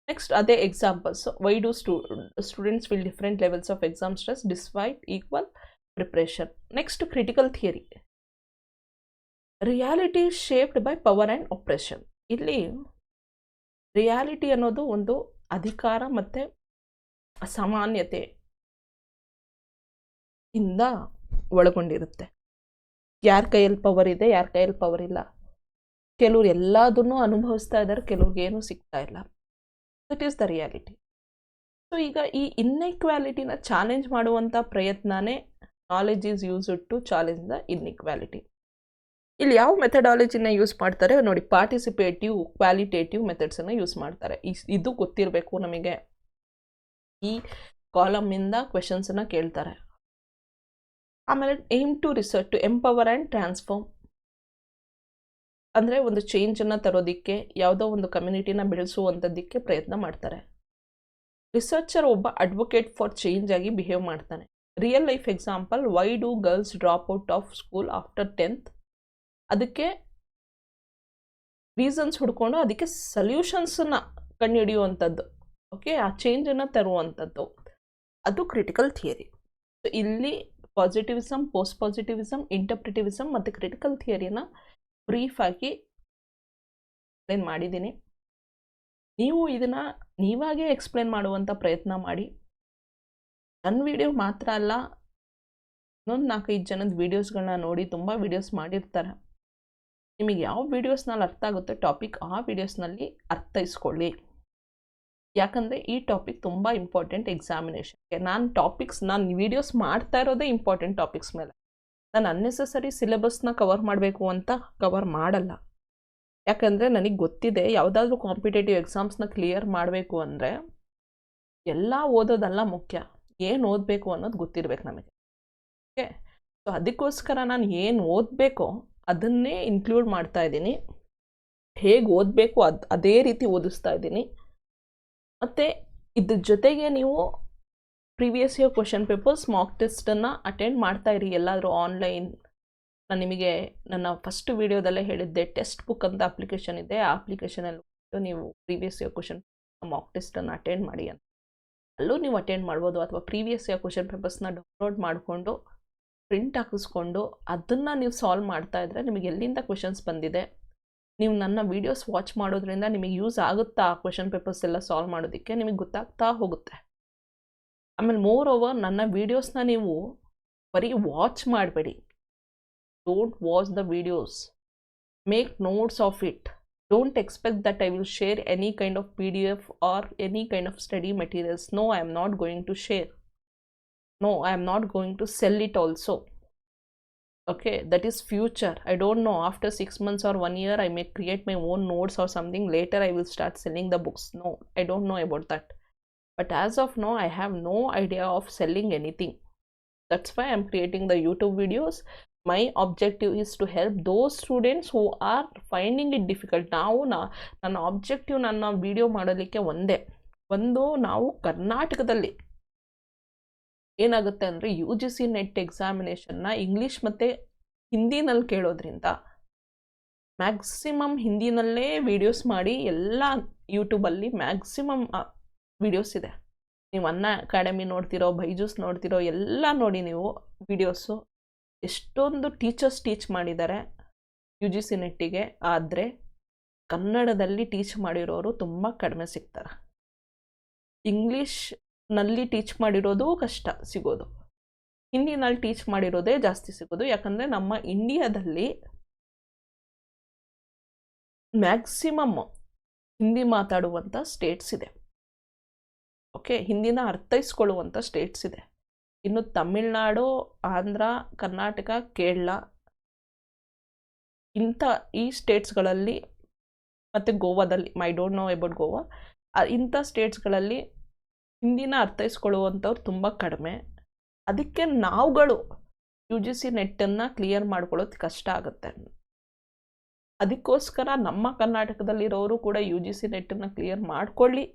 [SPEAKER 1] ನೆಕ್ಸ್ಟ್, ಅದೇ examples, why do students will different levels of exam stress despite equal preparation. Next, critical theory. Reality shaped by power and oppression. ಇಲ್ಲಿ ರಿಯಾಲಿಟಿ ಅನ್ನೋದು ಒಂದು ಅಧಿಕಾರ ಮತ್ತು ಅಸಾಮಾನ್ಯತೆ ಇಂದ ಒಳಗೊಂಡಿರುತ್ತೆ. ಯಾರ ಕೈಯಲ್ಲಿ ಪವರ್ ಇದೆ, ಯಾರ ಕೈಯಲ್ಲಿ ಪವರ್ ಇಲ್ಲ. ಕೆಲವ್ರು ಎಲ್ಲದನ್ನು ಅನುಭವಿಸ್ತಾ ಇದ್ದಾರೆ, ಕೆಲವ್ರಿಗೆ ಏನೂ ಸಿಗ್ತಾ ಇಲ್ಲ. That is the reality. So ಈಗ ಈ ಇನ್ಇಕ್ವಾಲಿಟಿನ ಚಾಲೆಂಜ್ ಮಾಡುವಂಥ ಪ್ರಯತ್ನನೇ knowledge is used to challenge the inequality. ಇಲ್ಲಿ ಯಾವ ಮೆಥಡಾಲಜಿನ ಯೂಸ್ ಮಾಡ್ತಾರೆ ನೋಡಿ, ಪಾರ್ಟಿಸಿಪೇಟಿವ್, ಕ್ವಾಲಿಟೇಟಿವ್ ಮೆಥಡ್ಸನ್ನು ಯೂಸ್ ಮಾಡ್ತಾರೆ. ಇದು ಗೊತ್ತಿರಬೇಕು ನಮಗೆ. ಈ ಕಾಲಮಿಂದ ಕ್ವೆಶನ್ಸನ್ನು ಕೇಳ್ತಾರೆ. ಆಮೇಲೆ aim to research to empower and transform, ಅಂದರೆ ಒಂದು ಚೇಂಜನ್ನು ತರೋದಕ್ಕೆ, ಯಾವುದೋ ಒಂದು ಕಮ್ಯುನಿಟಿನ ಬೆಳೆಸುವಂಥದ್ದಕ್ಕೆ ಪ್ರಯತ್ನ ಮಾಡ್ತಾರೆ. ರಿಸರ್ಚರ್ ಒಬ್ಬ ಅಡ್ವೊಕೇಟ್ ಫಾರ್ ಚೇಂಜ್ ಆಗಿ ಬಿಹೇವ್ ಮಾಡ್ತಾನೆ. Real life example, why do girls drop out of school after 10th? ಅದಕ್ಕೆ ರೀಸನ್ಸ್ ಹುಡ್ಕೊಂಡು ಅದಕ್ಕೆ ಸೊಲ್ಯೂಷನ್ಸನ್ನು ಕಂಡುಹಿಡಿಯುವಂಥದ್ದು. ಓಕೆ, ಆ ಚೇಂಜನ್ನು ತರುವಂಥದ್ದು, ಅದು ಕ್ರಿಟಿಕಲ್ ಥಿಯರಿ. ಸೊ ಇಲ್ಲಿ ಪಾಸಿಟಿವಿಸಮ್, ಪೋಸ್ಟ್ ಪಾಸಿಟಿವಿಸಮ್, ಇಂಟರ್ಪ್ರಿಟಿವಿಸಮ್ ಮತ್ತು ಕ್ರಿಟಿಕಲ್ ಥಿಯರಿನ ಬ್ರೀಫಾಗಿ ಎಕ್ಸ್ಪ್ಲೇನ್ ಮಾಡಿದ್ದೀನಿ. ನೀವು ಇದನ್ನು ನೀವಾಗೇ ಎಕ್ಸ್ಪ್ಲೇನ್ ಮಾಡುವಂಥ ಪ್ರಯತ್ನ ಮಾಡಿ. ನನ್ನ ವಿಡಿಯೋ ಮಾತ್ರ ಅಲ್ಲ, ಇನ್ನೊಂದು 4-5 ಜನದ ವೀಡಿಯೋಸ್ಗಳನ್ನ ನೋಡಿ, ತುಂಬ ವೀಡಿಯೋಸ್ ಮಾಡಿರ್ತಾರೆ. ನಿಮಗೆ ಯಾವ ವೀಡಿಯೋಸ್ನಲ್ಲಿ ಅರ್ಥ ಆಗುತ್ತೆ ಟಾಪಿಕ್, ಆ ವೀಡಿಯೋಸ್ನಲ್ಲಿ ಅರ್ಥೈಸ್ಕೊಳ್ಳಿ. ಯಾಕಂದರೆ ಈ ಟಾಪಿಕ್ ತುಂಬ ಇಂಪಾರ್ಟೆಂಟ್ ಎಕ್ಸಾಮಿನೇಷನ್ಗೆ. ನಾನು ವೀಡಿಯೋಸ್ ಮಾಡ್ತಾ ಇರೋದೇ ಇಂಪಾರ್ಟೆಂಟ್ ಟಾಪಿಕ್ಸ್ ಮೇಲೆ. ನಾನು ಅನ್ನೆಸೆಸರಿ ಸಿಲೆಬಸ್ನ ಕವರ್ ಮಾಡಬೇಕು ಅಂತ ಕವರ್ ಮಾಡಲ್ಲ. ಯಾಕಂದರೆ ನನಗೆ ಗೊತ್ತಿದೆ, ಯಾವುದಾದ್ರೂ ಕಾಂಪಿಟೇಟಿವ್ ಎಕ್ಸಾಮ್ಸ್ನ ಕ್ಲಿಯರ್ ಮಾಡಬೇಕು ಅಂದರೆ ಎಲ್ಲ ಓದೋದಲ್ಲ ಮುಖ್ಯ, ಏನು ಓದಬೇಕು ಅನ್ನೋದು ಗೊತ್ತಿರಬೇಕು ನಮಗೆ. ಓಕೆ, ಸೊ ಅದಕ್ಕೋಸ್ಕರ ನಾನು ಏನು ಓದಬೇಕೋ ಅದನ್ನೇ ಇನ್ಕ್ಲೂಡ್ ಮಾಡ್ತಾ ಇದ್ದೀನಿ. ಹೇಗೆ ಓದಬೇಕು ಅದೇ ರೀತಿ ಓದಿಸ್ತಾ ಇದ್ದೀನಿ. ಮತ್ತು ಇದ್ರ ಜೊತೆಗೆ ನೀವು previous year question papers, mock ಟೆಸ್ಟನ್ನು ಅಟೆಂಡ್ ಮಾಡ್ತಾ ಇರಿ ಎಲ್ಲಾದರೂ ಆನ್ಲೈನ್. ನಾನು ನಿಮಗೆ ನನ್ನ ಫಸ್ಟ್ ವೀಡಿಯೋದಲ್ಲೇ ಹೇಳಿದ್ದೆ, ಟೆಕ್ಸ್ಟ್ ಬುಕ್ ಅಂತ ಅಪ್ಲಿಕೇಶನ್ ಇದೆ, ಆ ಅಪ್ಲಿಕೇಶನಲ್ಲಿ ನೀವು ಪ್ರೀವಿಯಸ್ ಇಯರ್ ಕ್ವಶನ್ ಮಾಕ್ ಟೆಸ್ಟನ್ನು ಅಟೆಂಡ್ ಮಾಡಿ ಅಂತ. ಅಲ್ಲೂ ನೀವು ಅಟೆಂಡ್ ಮಾಡ್ಬೋದು. ಅಥವಾ ಪ್ರೀವಿಯಸ್ ಇಯರ್ ಕ್ವಶನ್ ಪೇಪರ್ಸ್ನ ಡೌನ್ಲೋಡ್ ಮಾಡಿಕೊಂಡು ಪ್ರಿಂಟ್ ಹಾಕಿಸ್ಕೊಂಡು ಅದನ್ನು ನೀವು ಸಾಲ್ವ್ ಮಾಡ್ತಾ ಇದ್ದರೆ ನಿಮಗೆ ಎಲ್ಲಿಂದ ಕ್ವೆಶನ್ಸ್ ಬಂದಿದೆ, ನೀವು ನನ್ನ ವೀಡಿಯೋಸ್ ವಾಚ್ ಮಾಡೋದ್ರಿಂದ ನಿಮಗೆ ಯೂಸ್ ಆಗುತ್ತಾ ಆ ಕ್ವೆಶನ್ ಪೇಪರ್ಸ್ ಎಲ್ಲ ಸಾಲ್ವ್ ಮಾಡೋದಕ್ಕೆ, ನಿಮಗೆ ಗೊತ್ತಾಗ್ತಾ ಹೋಗುತ್ತೆ. ಆಮೇಲೆ ಮೋರ್ ಓವರ್ ನನ್ನ ವೀಡಿಯೋಸ್ನ ನೀವು ಬರೀ ವಾಚ್ ಮಾಡಬೇಡಿ. Don't watch the videos, make notes of it. Don't expect that I will share any kind of PDF or any kind of study materials. No, I am not going to share. No, I am not going to sell it also. Okay, that is future. I don't know, after 6 months or 1 year I may create my own notes or something. Later I will start selling the books. No, I don't know about that. But as of now, I have no idea of selling anything. That's why I am creating the YouTube videos. My objective is to help those students who are finding it difficult. Now, ನನ್ನ objective ನನ್ನ video ಮಾಡೋದಕ್ಕೆ ಒಂದು ನಾವು ಕರ್ನಾಟಕದಲ್ಲಿ ಏನಾಗುತ್ತೆ ಅಂದರೆ UGC net ಎಕ್ಸಾಮಿನೇಷನ್ನ English ಮತ್ತು ಹಿಂದಿನಲ್ಲಿ ಕೇಳೋದ್ರಿಂದ maximum ಹಿಂದಿನಲ್ಲೇ videos ಮಾಡಿ ಎಲ್ಲ ಯೂಟ್ಯೂಬಲ್ಲಿ ಮ್ಯಾಕ್ಸಿಮಮ್ ವೀಡಿಯೋಸ್ ಇದೆ. ನೀವು ಅನ್ನ ಅಕಾಡೆಮಿ ನೋಡ್ತಿರೋ, ಬೈಜೂಸ್ ನೋಡ್ತಿರೋ, ಎಲ್ಲ ನೋಡಿ ನೀವು ವೀಡಿಯೋಸು. ಎಷ್ಟೊಂದು ಟೀಚರ್ಸ್ ಟೀಚ್ ಮಾಡಿದ್ದಾರೆ UGC ನೆಟ್ಟಿಗೆ. ಆದರೆ ಕನ್ನಡದಲ್ಲಿ ಟೀಚ್ ಮಾಡಿರೋರು ತುಂಬ ಕಡಿಮೆ ಸಿಗ್ತಾರೆ. ಇಂಗ್ಲೀಷ್ನಲ್ಲಿ ಟೀಚ್ ಮಾಡಿರೋದು ಕಷ್ಟ ಸಿಗೋದು, ಹಿಂದಿನಲ್ಲಿ ಟೀಚ್ ಮಾಡಿರೋದೇ ಜಾಸ್ತಿ ಸಿಗೋದು. ಯಾಕಂದರೆ ನಮ್ಮ ಇಂಡಿಯಾದಲ್ಲಿ ಮ್ಯಾಕ್ಸಿಮಮ್ ಹಿಂದಿ ಮಾತಾಡುವಂಥ ಸ್ಟೇಟ್ಸ್ ಇದೆ. ಓಕೆ, ಹಿಂದಿನ ಅರ್ಥೈಸ್ಕೊಳ್ಳುವಂಥ ಸ್ಟೇಟ್ಸ್ ಇದೆ. ಇನ್ನು ತಮಿಳ್ನಾಡು, ಆಂಧ್ರ, ಕರ್ನಾಟಕ, ಕೇರಳ ಈ ಸ್ಟೇಟ್ಸ್ಗಳಲ್ಲಿ ಮತ್ತು ಗೋವಾದಲ್ಲಿ, I don't know about Goa, ಇಂಥ ಸ್ಟೇಟ್ಸ್ಗಳಲ್ಲಿ ಹಿಂದಿನ ಅರ್ಥೈಸ್ಕೊಳ್ಳುವಂಥವ್ರು ತುಂಬ ಕಡಿಮೆ. ಅದಕ್ಕೆ ನಾವುಗಳು UGC ನೆಟ್ಟನ್ನು ಕ್ಲಿಯರ್ ಮಾಡ್ಕೊಳ್ಳೋದು ಕಷ್ಟ ಆಗುತ್ತೆ. ಅದಕ್ಕೋಸ್ಕರ ನಮ್ಮ ಕರ್ನಾಟಕದಲ್ಲಿರೋರು ಕೂಡ UGC ನೆಟ್ಟನ್ನು ಕ್ಲಿಯರ್ ಮಾಡ್ಕೊಳ್ಳಿ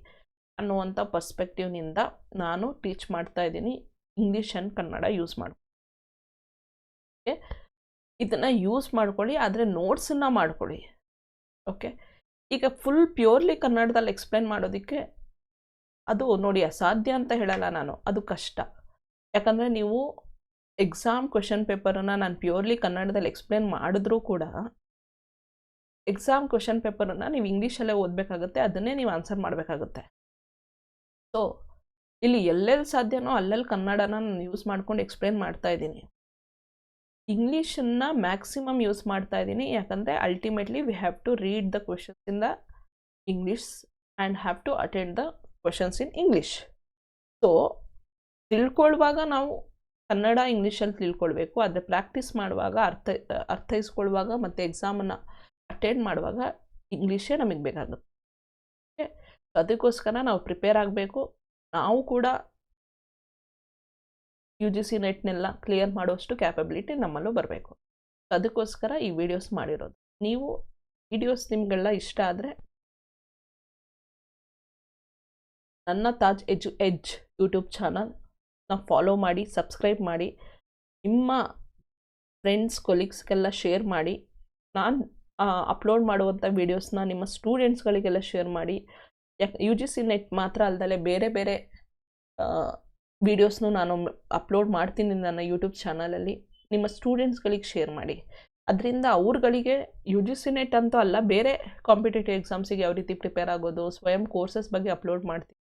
[SPEAKER 1] ಅನ್ನುವಂಥ ಪರ್ಸ್ಪೆಕ್ಟಿವ್ನಿಂದ ನಾನು ಟೀಚ್ ಮಾಡ್ತಾ ಇದ್ದೀನಿ. ಇಂಗ್ಲೀಷ್ ಆ್ಯಂಡ್ ಕನ್ನಡ ಯೂಸ್ ಮಾಡ್ಕೊಳ್ಳಿ, ಇದನ್ನು ಯೂಸ್ ಮಾಡ್ಕೊಳ್ಳಿ. ಆದರೆ ನೋಟ್ಸನ್ನು ಮಾಡ್ಕೊಳ್ಳಿ. ಓಕೆ, ಈಗ ಫುಲ್ ಪ್ಯೂರ್ಲಿ ಕನ್ನಡದಲ್ಲಿ ಎಕ್ಸ್ಪ್ಲೇನ್ ಮಾಡೋದಕ್ಕೆ ಅದು ನೋಡಿ ಅಸಾಧ್ಯ ಅಂತ ಹೇಳಲ್ಲ ನಾನು, ಅದು ಕಷ್ಟ. ಯಾಕಂದರೆ ನೀವು ಎಕ್ಸಾಮ್ ಕ್ವೆಶನ್ ಪೇಪರನ್ನು ನಾನು ಪ್ಯೂರ್ಲಿ ಕನ್ನಡದಲ್ಲಿ ಎಕ್ಸ್ಪ್ಲೇನ್ ಮಾಡಿದ್ರೂ ಕೂಡ ಎಕ್ಸಾಮ್ ಕ್ವೆಶನ್ ಪೇಪರನ್ನು ನೀವು ಇಂಗ್ಲೀಷಲ್ಲೇ ಓದಬೇಕಾಗುತ್ತೆ, ಅದನ್ನೇ ನೀವು ಆನ್ಸರ್ ಮಾಡಬೇಕಾಗುತ್ತೆ. ಸೊ ಇಲ್ಲಿ ಎಲ್ಲೆಲ್ಲಿ ಸಾಧ್ಯನೋ ಅಲ್ಲೆಲ್ಲಿ ಕನ್ನಡನ ನಾನು ಯೂಸ್ ಮಾಡ್ಕೊಂಡು ಎಕ್ಸ್ಪ್ಲೇನ್ ಮಾಡ್ತಾ ಇದ್ದೀನಿ. ಇಂಗ್ಲೀಷನ್ನು ಮ್ಯಾಕ್ಸಿಮಮ್ ಯೂಸ್ ಮಾಡ್ತಾ ಇದ್ದೀನಿ, ಯಾಕಂದರೆ ultimately we have to read the questions in the English and have to attend the questions in English. So ತಿಳ್ಕೊಳ್ಳುವಾಗ ನಾವು ಕನ್ನಡ ಇಂಗ್ಲೀಷಲ್ಲಿ ತಿಳ್ಕೊಳ್ಬೇಕು, ಆದರೆ ಪ್ರಾಕ್ಟೀಸ್ ಮಾಡುವಾಗ ಅರ್ಥೈಸ್ಕೊಳ್ಳುವಾಗ ಮತ್ತು ಎಕ್ಸಾಮನ್ನು ಅಟೆಂಡ್ ಮಾಡುವಾಗ ಇಂಗ್ಲೀಷೇ ನಮಗೆ ಬೇಕಾಗುತ್ತೆ. ಅದಕ್ಕೋಸ್ಕರ ನಾವು ಪ್ರಿಪೇರ್ ಆಗಬೇಕು. ನಾವು ಕೂಡ UGC ನೆಟ್ನೆಲ್ಲ ಕ್ಲಿಯರ್ ಮಾಡೋಷ್ಟು ಕ್ಯಾಪಬಿಲಿಟಿ ನಮ್ಮಲ್ಲೂ ಬರಬೇಕು. ಅದಕ್ಕೋಸ್ಕರ ಈ ವಿಡಿಯೋಸ್ ಮಾಡಿರೋದು. ನೀವು ವಿಡಿಯೋಸ್ ನಿಮಗೆಲ್ಲ ಇಷ್ಟ ಆದರೆ ನನ್ನ ತಾಜ್ ಎಜ್ ಯೂಟ್ಯೂಬ್ ಚಾನಲ್ನ ಫಾಲೋ ಮಾಡಿ, ಸಬ್ಸ್ಕ್ರೈಬ್ ಮಾಡಿ, ನಿಮ್ಮ ಫ್ರೆಂಡ್ಸ್ ಕೊಲೀಗ್ಸ್ಗೆಲ್ಲ ಶೇರ್ ಮಾಡಿ. ನಾನು ಅಪ್ಲೋಡ್ ಮಾಡುವಂಥ ವೀಡಿಯೋಸ್ನ ನಿಮ್ಮ ಸ್ಟೂಡೆಂಟ್ಸ್ಗಳಿಗೆಲ್ಲ ಶೇರ್ ಮಾಡಿ. ಯಾಕೆ UGC ನೆಟ್ ಮಾತ್ರ ಅಲ್ಲದೆ ಬೇರೆ ಬೇರೆ ವೀಡಿಯೋಸ್ನು ನಾನು ಅಪ್ಲೋಡ್ ಮಾಡ್ತೀನಿ ನನ್ನ ಯೂಟ್ಯೂಬ್ ಚಾನಲಲ್ಲಿ. ನಿಮ್ಮ ಸ್ಟೂಡೆಂಟ್ಸ್ಗಳಿಗೆ ಶೇರ್ ಮಾಡಿ. ಅದರಿಂದ ಅವ್ರುಗಳಿಗೆ UGC ನೆಟ್ ಅಂತೂ ಅಲ್ಲ, ಬೇರೆ ಕಾಂಪಿಟೇಟಿವ್ ಎಕ್ಸಾಮ್ಸಿಗೆ ಯಾವ ರೀತಿ ಪ್ರಿಪೇರ್ ಆಗೋದು, ಸ್ವಯಂ ಕೋರ್ಸಸ್ ಬಗ್ಗೆ ಅಪ್ಲೋಡ್ ಮಾಡ್ತೀನಿ,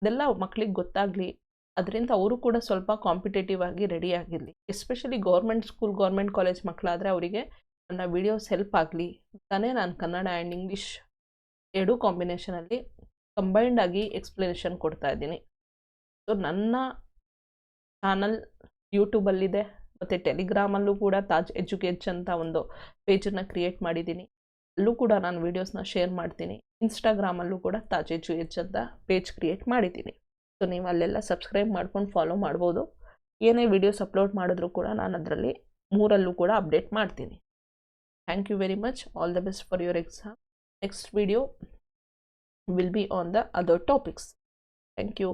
[SPEAKER 1] ಅದೆಲ್ಲ ಮಕ್ಕಳಿಗೆ ಗೊತ್ತಾಗಲಿ. ಅದರಿಂದ ಅವರು ಕೂಡ ಸ್ವಲ್ಪ ಕಾಂಪಿಟೇಟಿವ್ ಆಗಿ ರೆಡಿ ಆಗಿರಲಿ. Especially government school, government college ಮಕ್ಕಳಾದರೆ ಅವರಿಗೆ ನನ್ನ ವೀಡಿಯೋಸ್ ಹೆಲ್ಪ್ ಆಗಲಿ ಅಂತಾನೆ ನಾನು ಕನ್ನಡ ಆ್ಯಂಡ್ ಇಂಗ್ಲೀಷ್ ಎರಡೂ ಕಾಂಬಿನೇಷನಲ್ಲಿ ಕಂಬೈನ್ಡ್ ಆಗಿ ಎಕ್ಸ್ಪ್ಲನೇಷನ್ ಕೊಡ್ತಾ ಇದ್ದೀನಿ. ಸೊ ನನ್ನ ಚಾನಲ್ ಯೂಟ್ಯೂಬಲ್ಲಿದೆ ಮತ್ತು ಟೆಲಿಗ್ರಾಮಲ್ಲೂ ಕೂಡ ತಾಜ್ ಎಜುಕೇಜ್ ಅಂತ ಒಂದು ಪೇಜನ್ನು ಕ್ರಿಯೇಟ್ ಮಾಡಿದ್ದೀನಿ. ಅಲ್ಲೂ ಕೂಡ ನಾನು ವೀಡಿಯೋಸ್ನ ಶೇರ್ ಮಾಡ್ತೀನಿ. ಇನ್ಸ್ಟಾಗ್ರಾಮಲ್ಲೂ ಕೂಡ ತಾಜ್ ಎಜುಕೇಜ್ ಅಂತ ಪೇಜ್ ಕ್ರಿಯೇಟ್ ಮಾಡಿದ್ದೀನಿ. ಸೊ ನೀವು ಅಲ್ಲೆಲ್ಲ ಸಬ್ಸ್ಕ್ರೈಬ್ ಮಾಡ್ಕೊಂಡು ಫಾಲೋ ಮಾಡ್ಬೋದು. ಏನೇ ವೀಡಿಯೋಸ್ ಅಪ್ಲೋಡ್ ಮಾಡಿದ್ರೂ ಕೂಡ ನಾನು ಅದರಲ್ಲಿ 3ಅಲ್ಲೂ ಕೂಡ ಅಪ್ಡೇಟ್ ಮಾಡ್ತೀನಿ. Thank you very much. All the best for your exam. Next video will be on the other topics. Thank you.